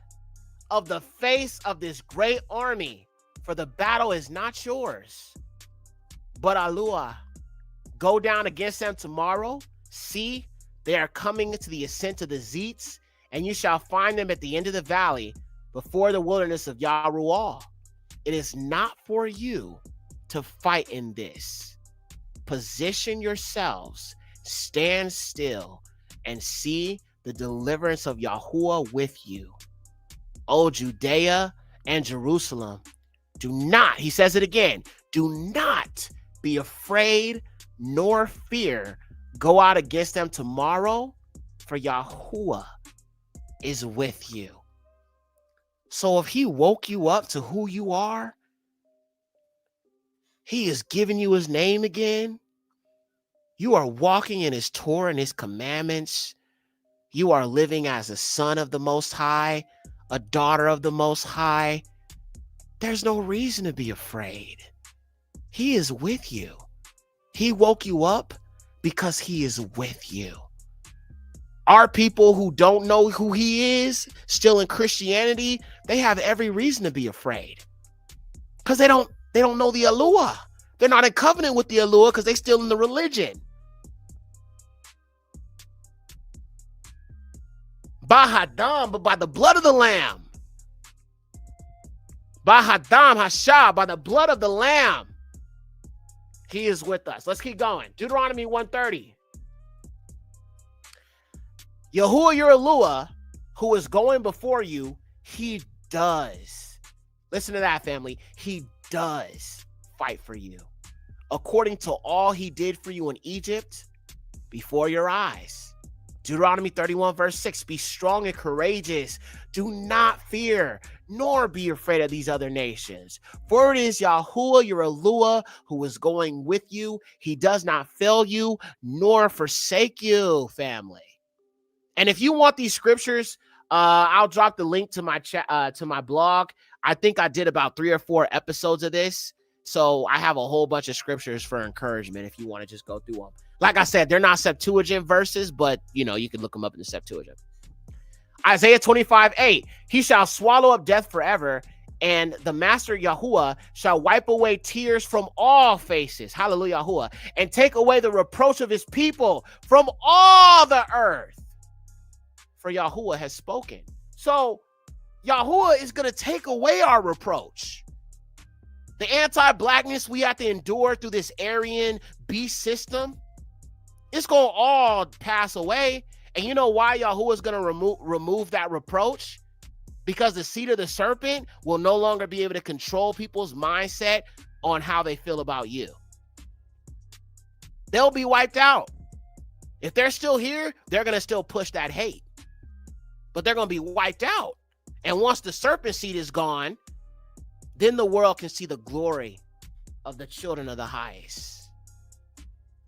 of the face of this great army, for the battle is not yours, but Alua. Go down against them tomorrow. See, they are coming to the ascent of the Zeetz, and you shall find them at the end of the valley before the wilderness of Yarual. It is not for you to fight in this. Position yourselves, stand still, and see the deliverance of Yahuwah with you. O Judea and Jerusalem, do not, he says it again, do not be afraid nor fear. Go out against them tomorrow, for Yahuwah is with you. So if he woke you up to who you are, he is giving you his name again. You are walking in his Torah and his commandments. You are living as a son of the Most High, a daughter of the Most High. There's no reason to be afraid. He is with you. He woke you up because he is with you. Our people who don't know who he is, still in Christianity, they have every reason to be afraid. Because they don't know the Alua. They're not in covenant with the Alua because they're still in the religion. Bahadam, but by the blood of the Lamb. Bahadam Hasha, by the blood of the Lamb. He is with us. Let's keep going. Deuteronomy 1:30. Yahuwah your Alua, who is going before you, he does. Listen to that, family. He does fight for you, according to all he did for you in Egypt before your eyes. Deuteronomy 31 verse 6, be strong and courageous. Do not fear, nor be afraid of these other nations. For it is Yahuwah, your Alua, who is going with you. He does not fail you, nor forsake you, family. And if you want these scriptures, I'll drop the link to my to my blog. I think I did about 3 or 4 episodes of this. So I have a whole bunch of scriptures for encouragement if you want to just go through them. Like I said, they're not Septuagint verses, but you can look them up in the Septuagint. Isaiah 25:8, he shall swallow up death forever, and the master Yahuwah shall wipe away tears from all faces. Hallelujah, Yahuwah, and take away the reproach of his people from all the earth. For Yahuwah has spoken. So Yahuwah is going to take away our reproach. The anti-blackness we have to endure through this Aryan beast system, it's going to all pass away. And you know why Yahuwah is going to remove that reproach? Because the seed of the serpent will no longer be able to control people's mindset on how they feel about you. They'll be wiped out. If they're still here, they're going to still push that hate. But they're going to be wiped out. And once the serpent seed is gone, then the world can see the glory of the children of the highest,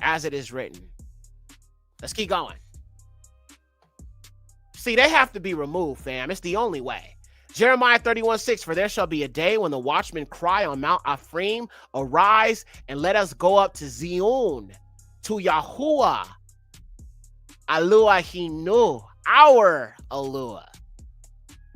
as it is written. Let's keep going. See, they have to be removed, fam. It's the only way. Jeremiah 31:6, for there shall be a day when the watchmen cry on Mount Ephraim, arise and let us go up to Zion, to Yahuwah, Alua Hinu, our Alua.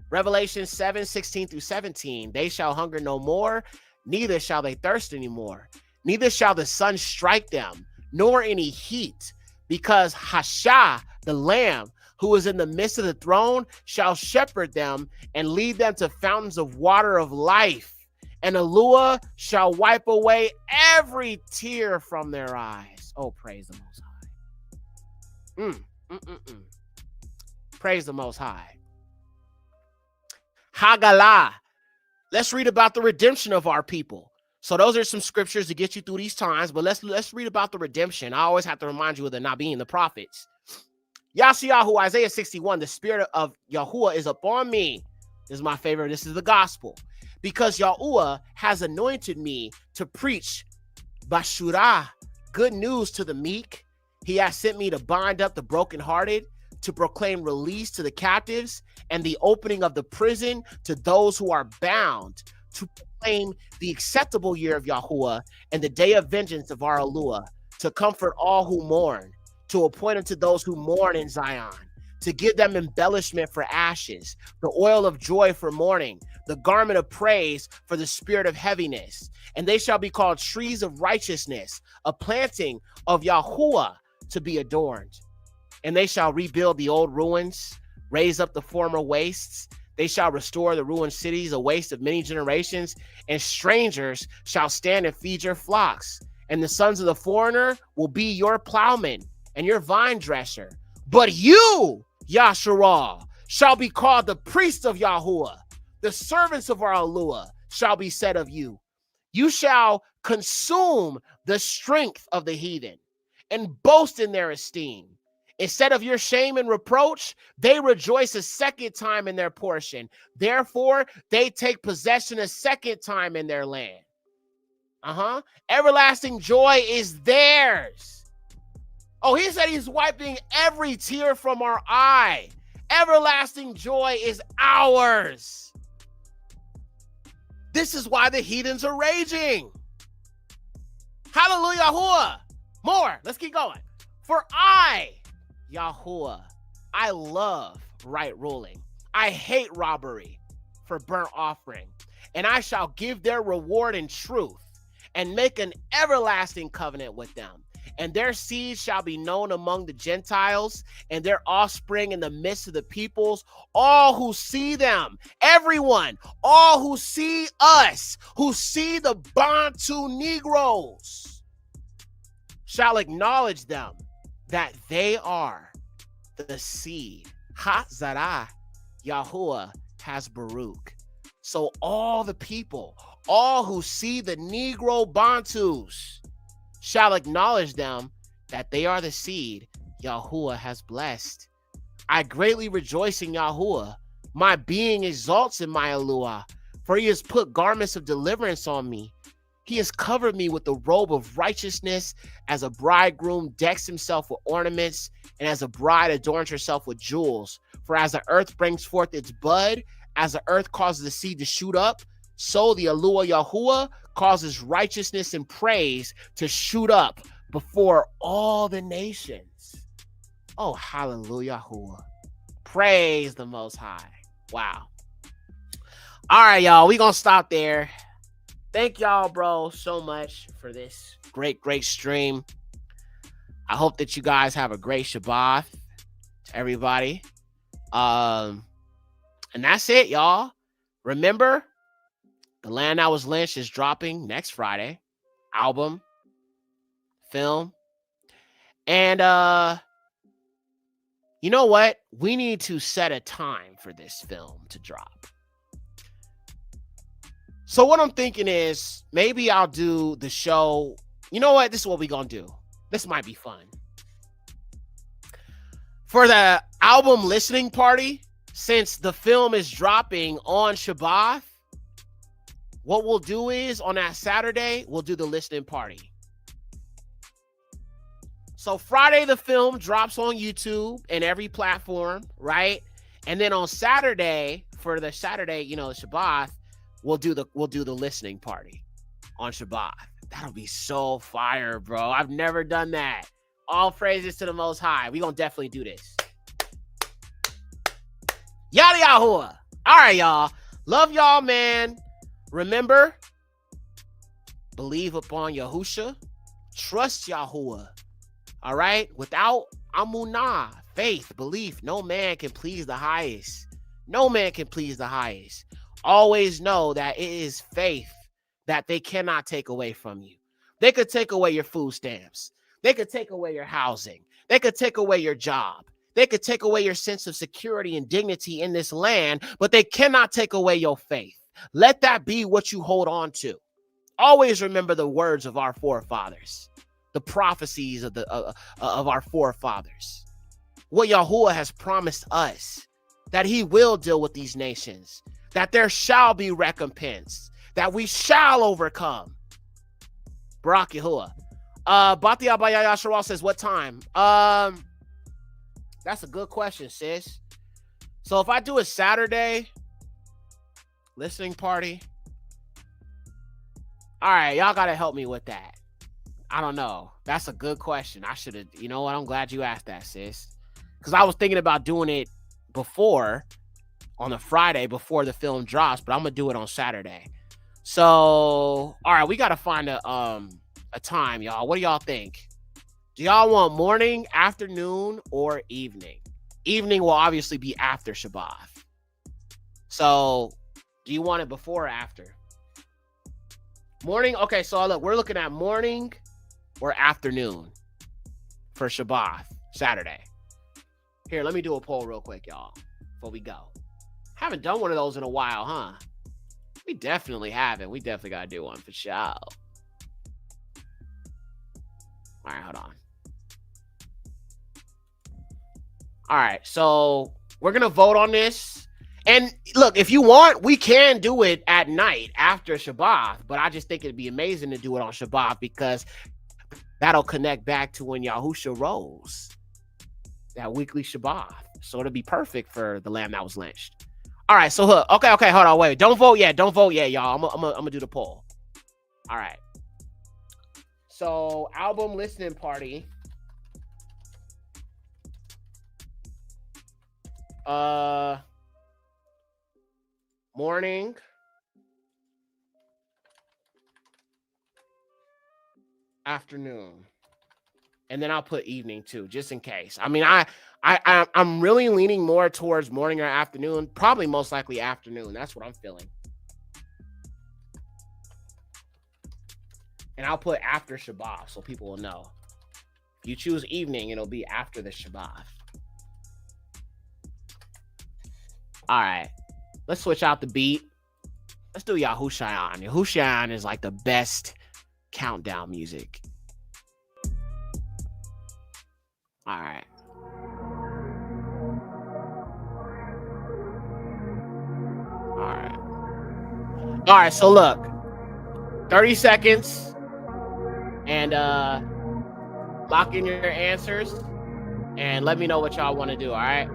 Revelation 7:16-17, they shall hunger no more, neither shall they thirst anymore, neither shall the sun strike them, nor any heat, because Hasha, the Lamb, who is in the midst of the throne, shall shepherd them and lead them to fountains of water of life, and Alua shall wipe away every tear from their eyes. Oh, praise the Most High. Praise the Most High. Hagalah. Let's read about the redemption of our people. So those are some scriptures to get you through these times, but let's read about the redemption. I always have to remind you of the Nabiim, the prophets. Yashiyahu, Isaiah 61, the spirit of Yahuwah is upon me. This is my favorite. This is the gospel. Because Yahuwah has anointed me to preach Bashurah, good news to the meek. He has sent me to bind up the brokenhearted, to proclaim release to the captives, and the opening of the prison to those who are bound, to proclaim the acceptable year of Yahuwah and the day of vengeance of our Alua, to comfort all who mourn, to appoint unto those who mourn in Zion, to give them embellishment for ashes, the oil of joy for mourning, the garment of praise for the spirit of heaviness. And they shall be called trees of righteousness, a planting of Yahuwah to be adorned. And they shall rebuild the old ruins, raise up the former wastes. They shall restore the ruined cities, a waste of many generations, and strangers shall stand and feed your flocks. And the sons of the foreigner will be your plowman and your vine dresser. But you, Yasharah, shall be called the priests of Yahuwah. The servants of our Alua shall be said of you. You shall consume the strength of the heathen and boast in their esteem. Instead of your shame and reproach, they rejoice a second time in their portion. Therefore, they take possession a second time in their land. Everlasting joy is theirs. Oh, he said he's wiping every tear from our eye. Everlasting joy is ours. This is why the heathens are raging. Hallelujah. More. Let's keep going. For I, Yahuwah, I love right ruling. I hate robbery for burnt offering. And I shall give their reward in truth and make an everlasting covenant with them. And their seed shall be known among the Gentiles, and their offspring in the midst of the peoples. All who see them, everyone, all who see us, who see the Bantu Negroes, shall acknowledge them that they are the seed. Ha-Zarah, Yahuwah has Baruch. So all the people, all who see the Negro Bantus, shall acknowledge them that they are the seed Yahuwah has blessed. I greatly rejoice in Yahuwah. My being exalts in my Alua, for he has put garments of deliverance on me. He has covered me with the robe of righteousness, as a bridegroom decks himself with ornaments, and as a bride adorns herself with jewels. For as the earth brings forth its bud, as the earth causes the seed to shoot up, so the Alua Yahuwah causes righteousness and praise to shoot up before all the nations. Oh, hallelujah. Praise the Most High. Wow. All right, y'all. We're going to stop there. Thank y'all, bro, so much for this great stream. I hope that you guys have a great Shabbat to everybody. And that's it, y'all. Remember, The Land That Was Lynched is dropping next Friday. Album, film. And you know what? We need to set a time for this film to drop. So what I'm thinking is maybe I'll do the show. You know what? This is what we're going to do. This might be fun. For the album listening party, since the film is dropping on Shabbat, what we'll do is on that Saturday, we'll do the listening party. So Friday, the film drops on YouTube and every platform, right? And then on Saturday, for the Saturday, the Shabbat, we'll do the listening party on Shabbat. That'll be so fire, bro. I've never done that. All praises to the Most High. We're going to definitely do this. Yada Yahuwah. All right, y'all. Love y'all, man. Remember, believe upon Yahusha. Trust Yahuwah. All right? Without amunah, faith, belief, no man can please the highest. No man can please the highest. Always know that it is faith that they cannot take away from you. They could take away your food stamps. They could take away your housing. They could take away your job. They could take away your sense of security and dignity in this land, but they cannot take away your faith. Let that be what you hold on to. Always remember the words of our forefathers, the prophecies of our forefathers. What Yahuwah has promised us, that he will deal with these nations, that there shall be recompense, that we shall overcome. Barak Yahuwah. Bati Abayaya Sharal says, what time? That's a good question, sis. So if I do a Saturday listening party, all right, y'all got to help me with that. I don't know. That's a good question. I should have, you know what? I'm glad you asked that, sis. Because I was thinking about doing it before, on a Friday before the film drops, but I'm going to do it on Saturday. So, all right, we got to find a time, y'all. What do y'all think? Do y'all want morning, afternoon, or evening? Evening will obviously be after Shabbat. So, do you want it before or after? Morning? Okay, so look, we're looking at morning or afternoon for Shabbat, Saturday. Here, let me do a poll real quick, y'all, before we go. Haven't done one of those in a while, huh? We definitely haven't. We definitely got to do one for sure. All right, hold on. All right, so we're going to vote on this. And look, if you want, we can do it at night after Shabbat, but I just think it'd be amazing to do it on Shabbat because that'll connect back to when Yahusha rose, that weekly Shabbat. So it'll be perfect for the lamb that was lynched. All right, so look, okay, hold on, wait. Don't vote yet, y'all. I'm gonna do the poll. All right. So album listening party. Morning, afternoon, and then I'll put evening too, just in case. I mean, I'm really leaning more towards morning or afternoon, probably most likely afternoon. That's what I'm feeling. And I'll put after Shabbat so people will know. If you choose evening, it'll be after the Shabbat. All right. Let's switch out the beat. Let's do Yahushayan. Yahushayan is like the best countdown music. All right. All right, so look. 30 seconds. And lock in your answers. And let me know what y'all want to do, all right?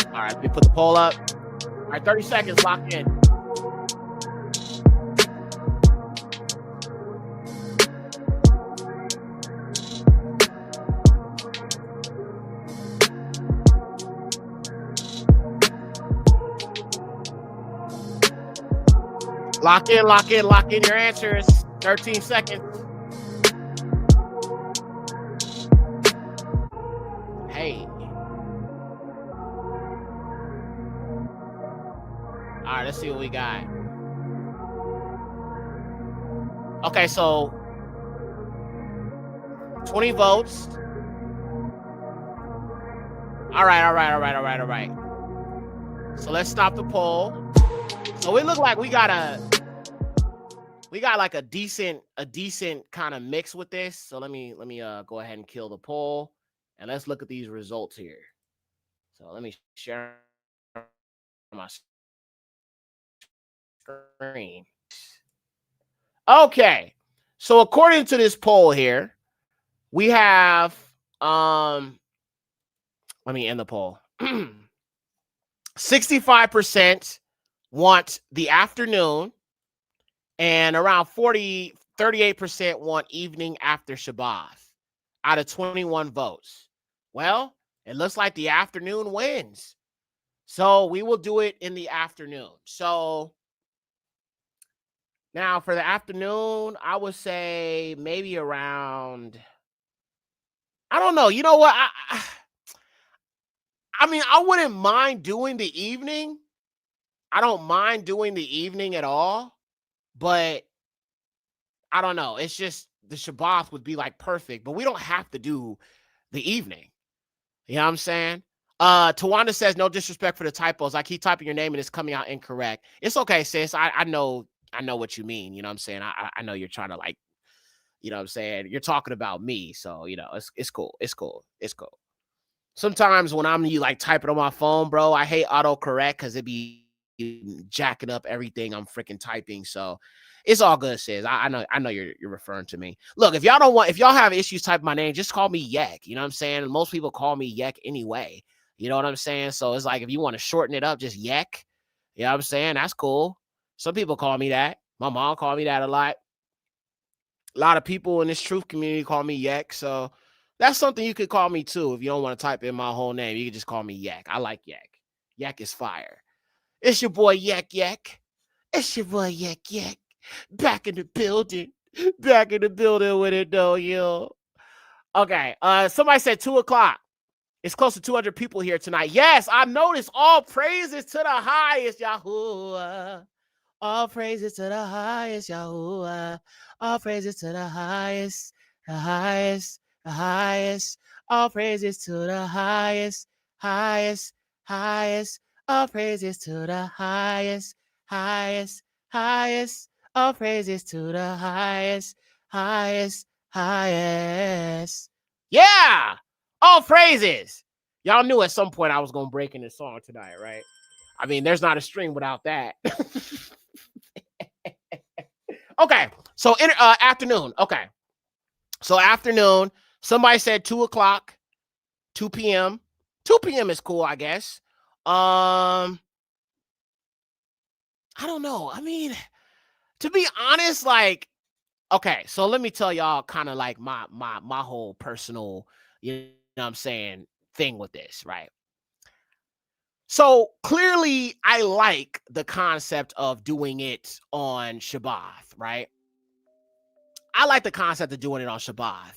All right, let me put the poll up. All right, 30 seconds, lock in. Lock in your answers. 13 seconds. Hey. All right, let's see what we got. Okay, so 20 votes. All right. So let's stop the poll. So it looked like we got like a decent kind of mix with this. So let me go ahead and kill the poll and let's look at these results here. So let me share my screen. Okay. So according to this poll here, we have let me end the poll. 65% want the afternoon, and around 38% want evening after Shabbat out of 21 votes. Well, it looks like the afternoon wins. So we will do it in the afternoon. So now for the afternoon, I would say maybe around, I don't know. You know what? I mean, I wouldn't mind doing the evening. I don't mind doing the evening at all, but I don't know. It's just the Shabbat would be like perfect, but we don't have to do the evening. You know what I'm saying? Tawanda says, no disrespect for the typos. I keep typing your name and it's coming out incorrect. It's okay, sis. I know what you mean. You know what I'm saying? I know you're trying to like, you know what I'm saying? You're talking about me. So, you know, it's cool. It's cool. It's cool. Sometimes when I'm like typing on my phone, bro, I hate autocorrect because it be jacking up everything I'm freaking typing. So it's all good, sis. I know you're referring to me. Look, if y'all have issues typing my name, just call me Yek. You know what I'm saying? Most people call me Yek anyway. You know what I'm saying? So it's like if you want to shorten it up, just Yek. You know what I'm saying? That's cool. Some people call me that. My mom called me that a lot. A lot of people in this truth community call me Yek. So that's something you could call me too. If you don't want to type in my whole name, you can just call me Yek. I like Yek. Yek is fire. It's your boy Yek. It's your boy Yek. Back in the building. Back in the building with it though, yo. Okay. Somebody said 2:00. It's close to 200 people here tonight. Yes, I noticed. All praises to the highest, Yahuwah. All praises to the highest, Yahuwah. All praises to the highest, the highest, the highest. All praises to the highest, highest, highest. All praises to the highest, highest, highest. All praises to the highest, highest, highest. Yeah! All praises. Y'all knew at some point I was going to break into song tonight, right? I mean, there's not a stream without that. Okay, so afternoon. Okay, so afternoon. Somebody said 2:00, 2 p.m. 2 p.m. is cool, I guess. I don't know. I mean, to be honest, like, okay, so let me tell y'all kind of like my whole personal, you know what I'm saying, thing with this, right? So clearly, I like the concept of doing it on Shabbat, right? I like the concept of doing it on Shabbat.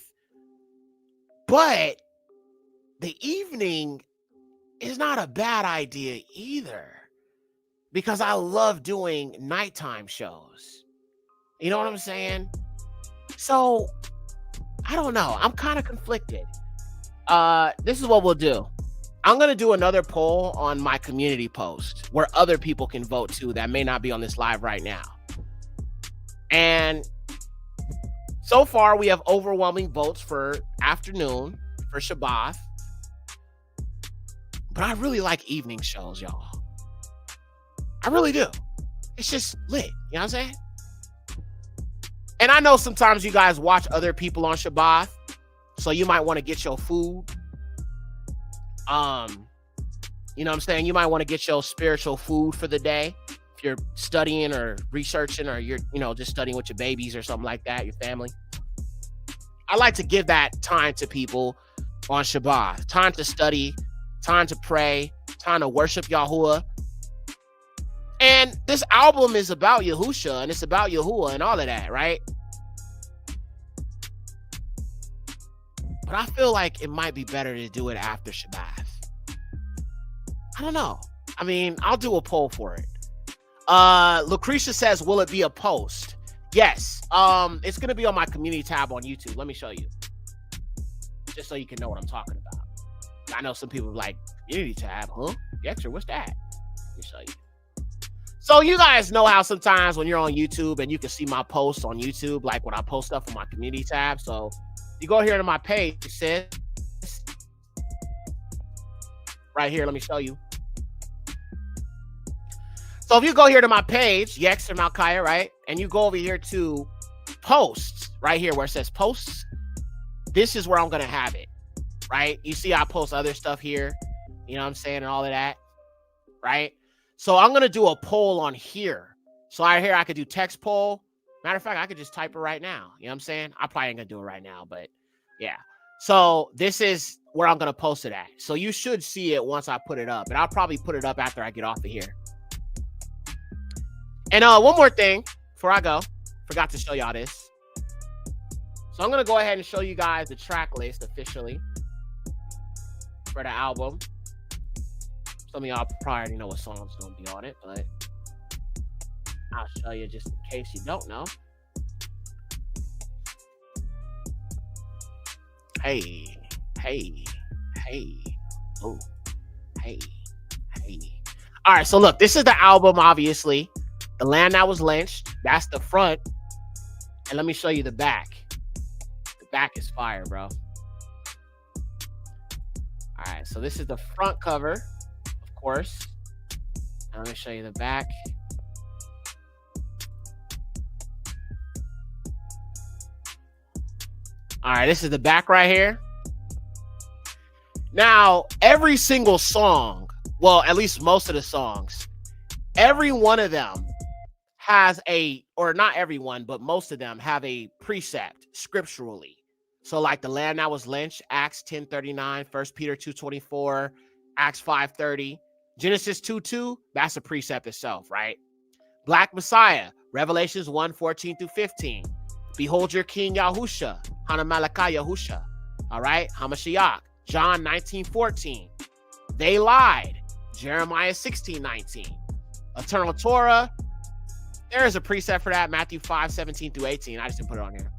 But the evening is not a bad idea either, because I love doing nighttime shows. You know what I'm saying? So I don't know. I'm kind of conflicted. This is what we'll do. I'm going to do another poll on my community post where other people can vote too that may not be on this live right now. And so far, we have overwhelming votes for afternoon, for Shabbat. But I really like evening shows, y'all. I really do. It's just lit. You know what I'm saying? And I know sometimes you guys watch other people on Shabbat, so you might want to get your food. You know what I'm saying? You might want to get your spiritual food for the day. If you're studying or researching, or you're, you know, just studying with your babies or something like that, your family. I like to give that time to people on Shabbat. Time to study, time to pray, time to worship Yahuwah. And this album is about Yahusha, and it's about Yahuwah and all of that, right? But I feel like it might be better to do it after Shabbat. I don't know. I mean, I'll do a poll for it. Lucretia says, will it be a post? Yes. It's going to be on my community tab on YouTube. Let me show you. Just so you can know what I'm talking about. I know some people are like, community tab, huh? Yekcyr, what's that? Let me show you. So you guys know how sometimes when you're on YouTube and you can see my posts on YouTube, like when I post stuff on my community tab. So you go here to my page, it says right here, let me show you. So if you go here to my page, Yekcyr Malchiah, right? And you go over here to posts, right here where it says posts, this is where I'm going to have it, right? You see I post other stuff here, you know what I'm saying, and all of that, right? So I'm going to do a poll on here. So right here, I could do text poll. Matter of fact, I could just type it right now. You know what I'm saying? I probably ain't going to do it right now, but yeah. So this is where I'm going to post it at. So you should see it once I put it up. And I'll probably put it up after I get off of here. And one more thing before I go. Forgot to show y'all this. So I'm going to go ahead and show you guys the track list officially for the album. Some of y'all probably already know what song's gonna be on it, but I'll show you just in case you don't know. Hey, oh, hey. All right, so look, this is the album, obviously. The Land That Was Lynched. That's the front. And let me show you the back. The back is fire, bro. All right, so this is the front cover, of course. And let me show you the back. All right, this is the back right here. Now, every single song, well, at least most of the songs, every one of them has or not everyone, but most of them have a precept scripturally. So like The Land That Was Lynched, Acts 10:39, 1 Peter 2:24, Acts 5:30, Genesis 2:2, that's a precept itself, right? Black Messiah, Revelations 1:14-15. Behold your King Yahusha, Hanamalaka Yahusha. All right, Hamashiach, John 19:14. They lied, Jeremiah 16:19. Eternal Torah, there is a precept for that, Matthew 5:17-18. I just didn't put it on here.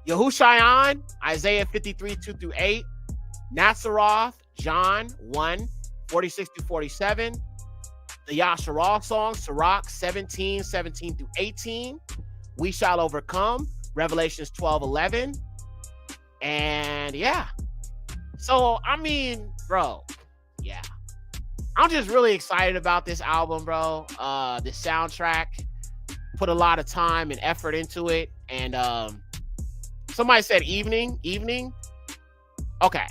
Yahushayan, Isaiah 53:2-8. Nazareth, John 1:46-47. The Yasharal song, Sirach 17:17-18. We Shall Overcome, Revelations 12:11. And yeah. So, I mean, bro, yeah. I'm just really excited about this album, bro. The soundtrack, put a lot of time and effort into it. And somebody said evening. Okay.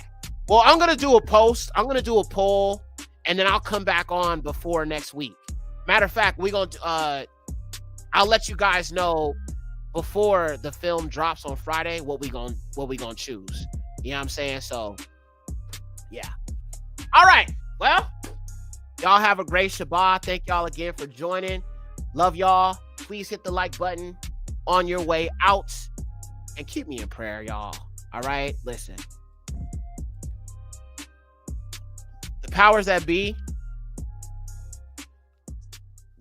Well, I'm going to do a post. I'm going to do a poll, and then I'll come back on before next week. Matter of fact, I'll let you guys know before the film drops on Friday what we gonna choose. You know what I'm saying? So, yeah. All right. Well, y'all have a great Shabbat. Thank y'all again for joining. Love y'all. Please hit the like button on your way out and keep me in prayer, y'all. All right? Listen. The powers that be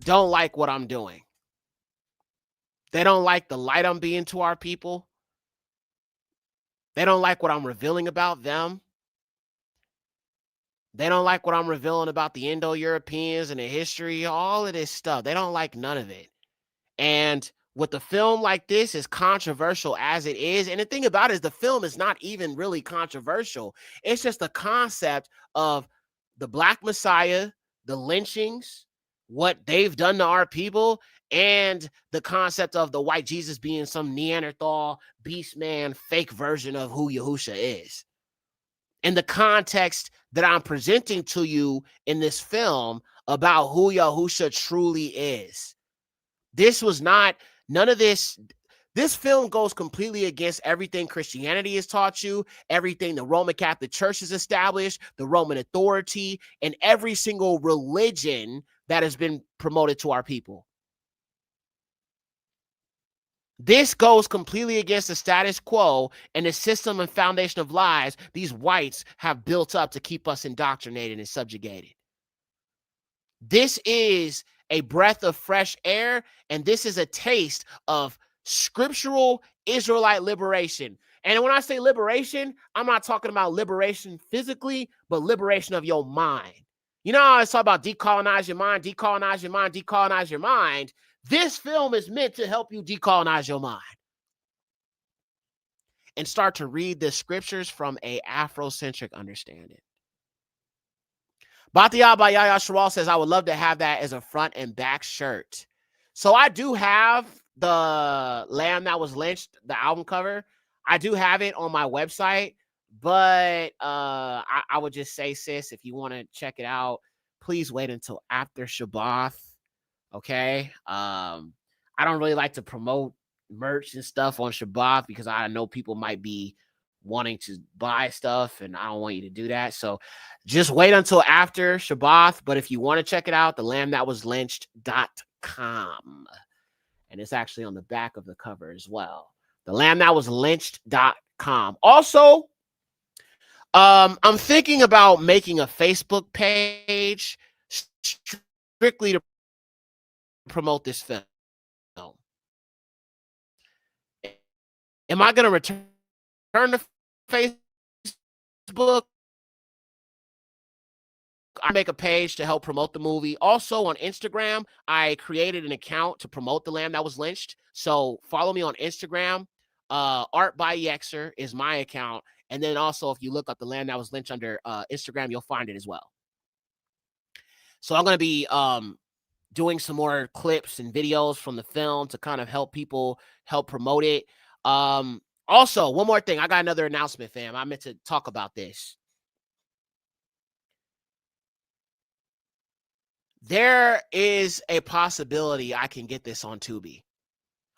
don't like what I'm doing. They don't like the light I'm being to our people. They don't like what I'm revealing about them. They don't like what I'm revealing about the Indo-Europeans and the history, all of this stuff. They don't like none of it. And with a film like this, as controversial as it is, and the thing about it is the film is not even really controversial. It's just the concept of the Black Messiah, the lynchings, what they've done to our people, and the concept of the white Jesus being some Neanderthal, beast man, fake version of who Yahusha is. In the context that I'm presenting to you in this film about who Yahusha truly is. This was not, none of this. This film goes completely against everything Christianity has taught you, everything the Roman Catholic Church has established, the Roman authority, and every single religion that has been promoted to our people. This goes completely against the status quo and the system and foundation of lies these whites have built up to keep us indoctrinated and subjugated. This is a breath of fresh air, and this is a taste of scriptural Israelite liberation. And when I say liberation, I'm not talking about liberation physically, but liberation of your mind. You know, I talk about decolonize your mind, decolonize your mind, decolonize your mind. This film is meant to help you decolonize your mind and start to read the scriptures from a Afrocentric understanding. Batia Bayaya Sharal says, I would love to have that as a front and back shirt. So I do have the Lamb That Was Lynched, the album cover. I do have it on my website, but I would just say, sis, if you want to check it out, please wait until after Shabbat. Okay. I don't really like to promote merch and stuff on Shabbat because I know people might be wanting to buy stuff and I don't want you to do that. So just wait until after Shabbat. But if you want to check it out, thelambthatwaslynched.com. And it's actually on the back of the cover as well. Thelambthatwaslynched.com. Also, I'm thinking about making a Facebook page strictly to promote this film. Am I going to return to Facebook? I make a page to help promote the movie. Also on Instagram, I created an account to promote The Lamb That Was Lynched. So follow me on Instagram. Art by Yekcyr is my account. And then also, if you look up The Lamb That Was Lynched under Instagram, you'll find it as well. So I'm going to be doing some more clips and videos from the film to kind of help people help promote it. Also, one more thing. I got another announcement, fam. I meant to talk about this. There is a possibility I can get this on Tubi.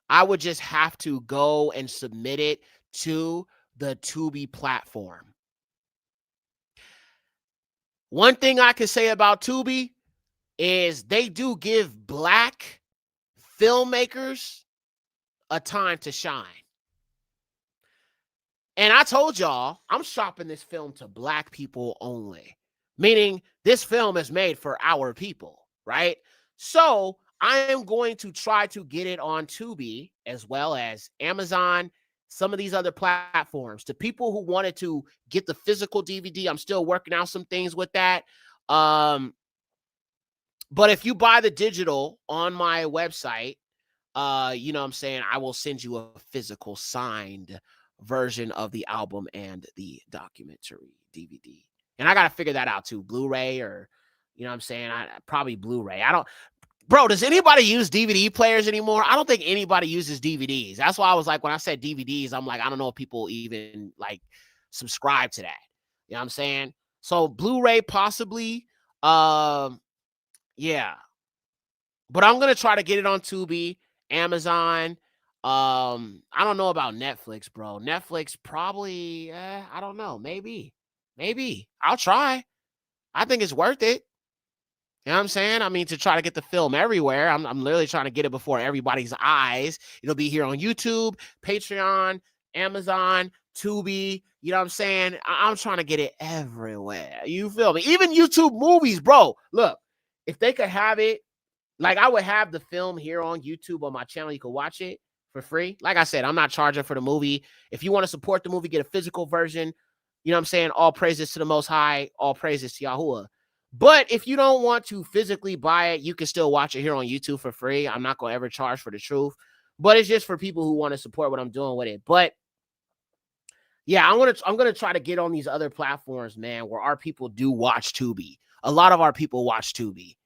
I would just have to go and submit it to the Tubi platform. One thing I can say about Tubi is they do give Black filmmakers a time to shine. And I told y'all, I'm shopping this film to Black people only, meaning this film is made for our people, right? So I am going to try to get it on Tubi as well as Amazon, some of these other platforms. To people who wanted to get the physical DVD, I'm still working out some things with that. But if you buy the digital on my website, you know what I'm saying, I will send you a physical signed version of the album and the documentary DVD. And I got to figure that out too. Blu-ray or, you know what I'm saying, probably Blu-ray. Bro, does anybody use DVD players anymore? I don't think anybody uses DVDs. That's why I was like, when I said DVDs, I'm like, I don't know if people even like subscribe to that. You know what I'm saying? So Blu-ray possibly. Yeah. But I'm going to try to get it on Tubi, Amazon. I don't know about Netflix, bro. Netflix probably, I don't know. Maybe. I'll try. I think it's worth it. You know what I'm saying? I mean, to try to get the film everywhere. I'm literally trying to get it before everybody's eyes. It'll be here on YouTube, Patreon, Amazon, Tubi. You know what I'm saying? I'm trying to get it everywhere. You feel me? Even YouTube movies, bro. Look, if they could have it, like I would have the film here on YouTube on my channel. You can watch it for free. Like I said, I'm not charging for the movie. If you want to support the movie, get a physical version. You know what I'm saying? All praises to the Most High. All praises to Yahuwah. But if you don't want to physically buy it, you can still watch it here on YouTube for free. I'm not going to ever charge for the truth. But it's just for people who want to support what I'm doing with it. But yeah, I'm gonna try to get on these other platforms, man, where our people do watch Tubi. A lot of our people watch Tubi.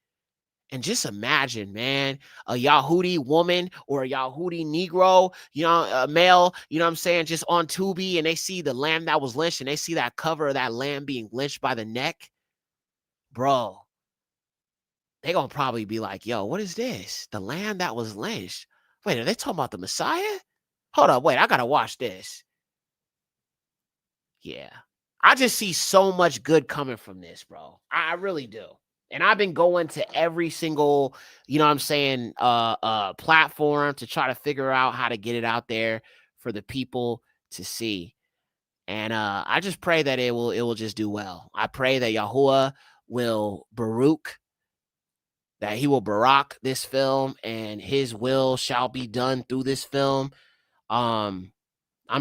And just imagine, man, a Yahudi woman or a Yahudi Negro, you know, a male, you know what I'm saying, just on Tubi, and they see the lamb that was lynched and they see that cover of that lamb being lynched by the neck. Bro, they gonna probably be like, yo, what is this? The lamb that was lynched. Wait, are they talking about the Messiah? Hold up, wait, I gotta watch this. Yeah. I just see so much good coming from this, bro. I really do. And I've been going to every single, you know what I'm saying, platform to try to figure out how to get it out there for the people to see. And I just pray that it will just do well. I pray that Yahuwah will Baruch, that he will Barak this film, and his will shall be done through this film. I'm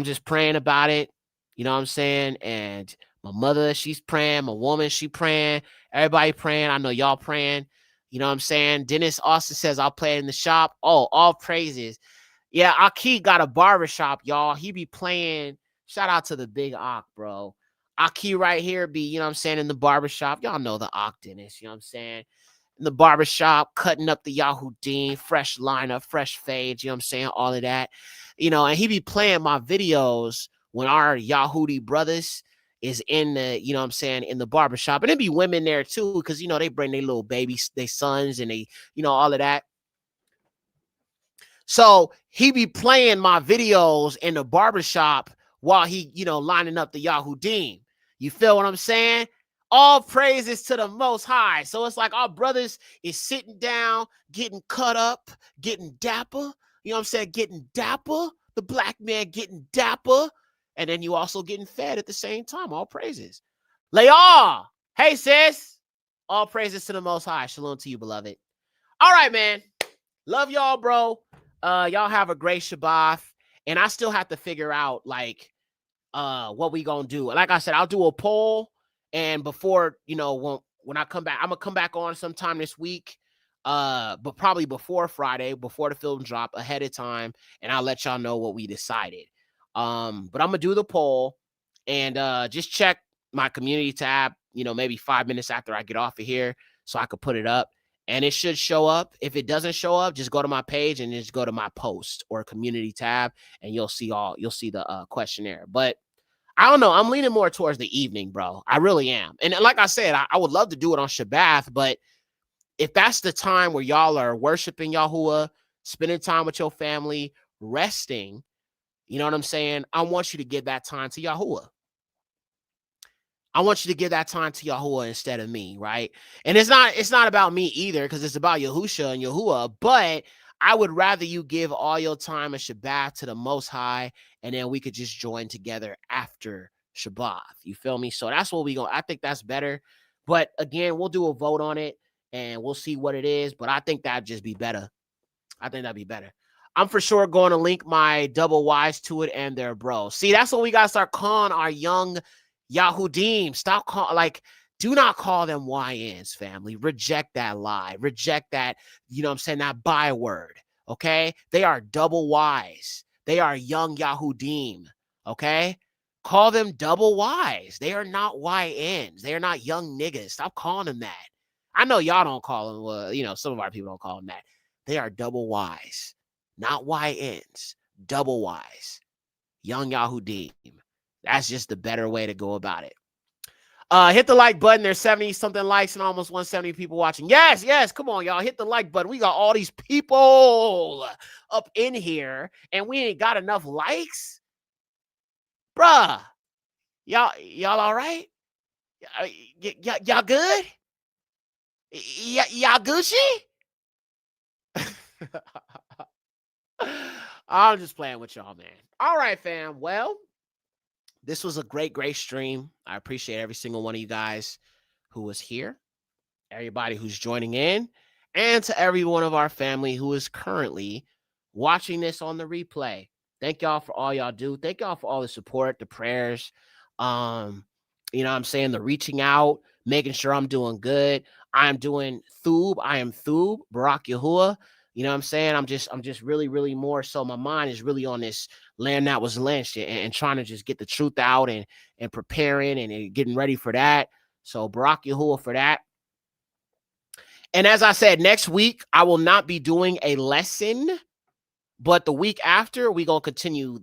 just praying about it. You know what I'm saying? And my mother, she's praying. My woman, she praying. Everybody praying. I know y'all praying. You know what I'm saying? Dennis Austin says, I'll play it in the shop. Oh, all praises. Yeah, Aki got a barbershop, y'all. He be playing. Shout out to the big Ak, bro. Aki right here be, you know what I'm saying, in the barbershop. Y'all know the Ak Dennis, you know what I'm saying? In the barbershop, cutting up the Yahudim, fresh lineup, fresh fades, you know what I'm saying? All of that. You know, and he be playing my videos when our Yahudi brothers is in the, you know what I'm saying, in the barbershop. And there be women there too, because, you know, they bring their little babies, their sons, and they, you know, all of that. So he be playing my videos in the barbershop while he, you know, lining up the Yahudim. You feel what I'm saying? All praises to the Most High. So it's like our brothers is sitting down, getting cut up, getting dapper. You know what I'm saying? Getting dapper. The black man getting dapper. And then you also getting fed at the same time. All praises. Leah, hey sis. All praises to the Most High. Shalom to you, beloved. All right, man. Love y'all, bro. Y'all have a great Shabbat. And I still have to figure out like what we gonna do. Like I said, I'll do a poll, and before, you know, when I come back, I'm gonna come back on sometime this week. But probably before Friday, before the film drop, ahead of time, and I'll let y'all know what we decided. But I'm gonna do the poll and just check my community tab, you know, maybe 5 minutes after I get off of here so I could put it up. And it should show up. If it doesn't show up, just go to my page and just go to my post or community tab, and you'll see the questionnaire. But I don't know. I'm leaning more towards the evening, bro. I really am. And like I said, I would love to do it on Shabbat, but if that's the time where y'all are worshiping Yahuwah, spending time with your family, resting, you know what I'm saying? I want you to give that time to Yahuwah. I want you to give that time to Yahuwah instead of me, right? And it's not about me either, because it's about Yahusha and Yahuwah, but I would rather you give all your time of Shabbat to the Most High, and then we could just join together after Shabbat. You feel me? So that's what I think that's better. But again, we'll do a vote on it, and we'll see what it is. But I think that'd just be better. I think that'd be better. I'm for sure going to link my double Ys to it and their bro. See, that's what we got to start calling our young Yahudim. Stop do not call them YNs, family. Reject that lie. Reject that, you know what I'm saying, that byword, okay? They are double Ys. They are young Yahudim, okay? Call them double Ys. They are not YNs. They are not young niggas. Stop calling them that. I know y'all don't call them, well, you know, some of our people don't call them that. They are double Ys, not YNs, double Ys. Young Yahudim. That's just the better way to go about it. Hit the like button. There's 70-something likes and almost 170 people watching. Yes. Come on, y'all. Hit the like button. We got all these people up in here, and we ain't got enough likes. Bruh. Y'all all right? Y'all good? Y'all Gucci? I'm just playing with y'all, man. All right, fam. Well, this was a great stream. I appreciate every single one of you guys who was here, everybody who's joining in, and to every one of our family who is currently watching this on the replay. Thank y'all for all y'all do. Thank y'all for all the support, the prayers, you know what I'm saying, the reaching out, making sure I'm doing good. I'm doing Thub. I am Thub, Barak Yahuwah. You know what I'm saying? I'm just really, really more so. My mind is really on this land that was lynched and trying to just get the truth out and preparing and getting ready for that. So Barak Yahuwah for that. And as I said, next week, I will not be doing a lesson, but the week after, we're going to continue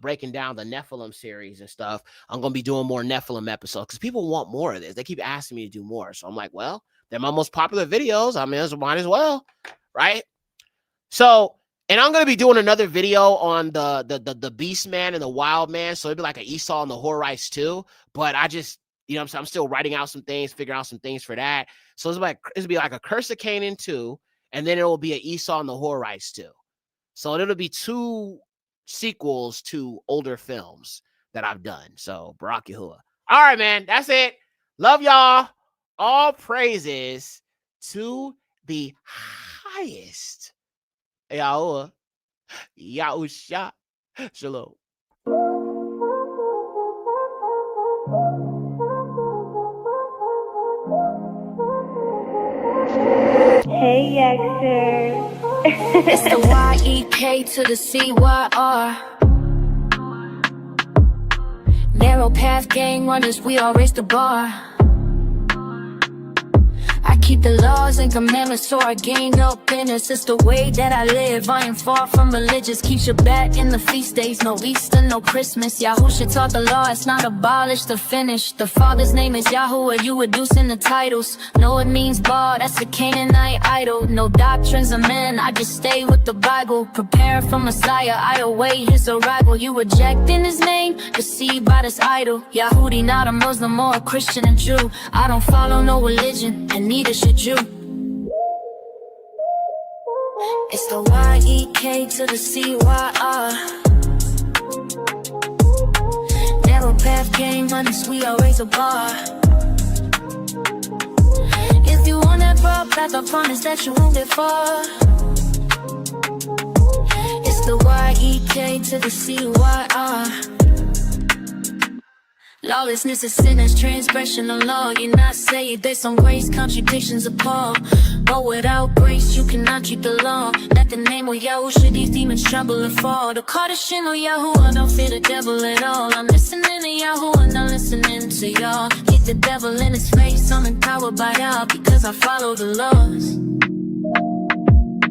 breaking down the Nephilim series and stuff. I'm going to be doing more Nephilim episodes because people want more of this. They keep asking me to do more. So I'm like, well, they're my most popular videos. I mean, might as well, right? So, and I'm going to be doing another video on the Beast Man and the Wild Man. So it'd be like an Esau and the Horites too. But I just, you know what I'm saying? I'm still writing out some things, figuring out some things for that. So it'll be like a Curse of Canaan 2. And then it will be an Esau and the Horites 2. So it'll be 2 sequels to older films that I've done. So Barak Yahuwah. All right, man. That's it. Love y'all. All praises to the highest. Yahuwah, Yahusha, Shalom. Hey, Yekcyr. It's the Y-E-K to the C-Y-R. Narrow path gang runners, we all raise the bar. I keep the laws and commandments so I gain no penance. It's the way that I live, I am far from religious. Keep Shabbat in the feast days, no Easter, no Christmas. Yahusha taught the law, it's not abolished or finished. The Father's name is Yahuwah, you reducing the titles. No, it means Baal, that's a Canaanite idol. No doctrines of men, I just stay with the Bible. Prepare for Messiah, I await his arrival. You rejecting his name, deceived by this idol. Yahudi, not a Muslim or a Christian and Jew. I don't follow no religion, and neither should you. It's the Y-E-K to the C-Y-R. path came honest, we always a bar. If you want that brought back, I promise that you won't get far. It's the Y-E-K to the C-Y-R. Lawlessness is sin, that's transgression of law. You're not saved based on grace, contradictions of Paul. But without grace, you cannot keep the law. Let the name of Yahushua, these demons tremble and fall. The Kaddish of Yahuwah, don't fear the devil at all. I'm listening to Yahuwah, not listening to y'all. Hit the devil in his face, I'm empowered by y'all because I follow the laws.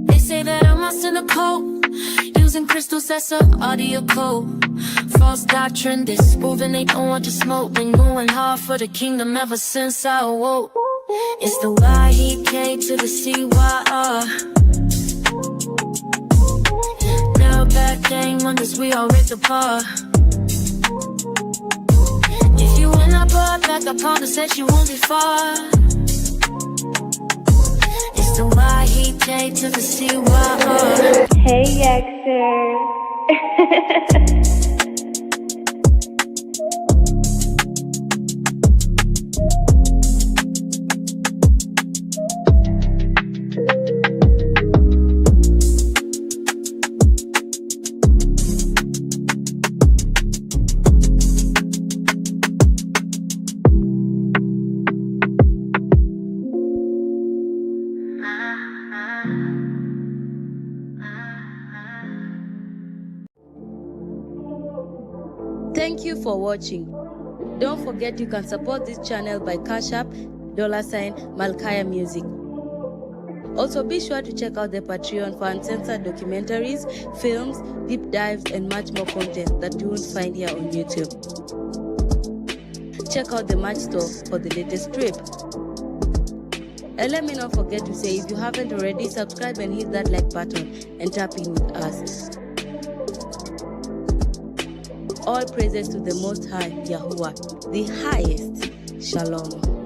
They say that I must in the code, using crystals as a audio code. False doctrine, this moving they don't want to smoke. Been going hard for the kingdom ever since I awoke. It's the Y-E-K to the C-Y-R. Now back game wonders we all ripped apart. If you win I brought back, I promise that you won't be far. It's the Y-E-K to the C-Y-R. Hey Yekcyr. Thank you for watching. Don't forget you can support this channel by Cash App, $Malkaya Music. Also be sure to check out the Patreon for uncensored documentaries, films, deep dives, and much more content that you won't find here on YouTube. Check out the merch store for the latest trip. And let me not forget to say, if you haven't already, subscribe and hit that like button and tap in with us. All praises to the Most High, Yahuwah, the highest. Shalom.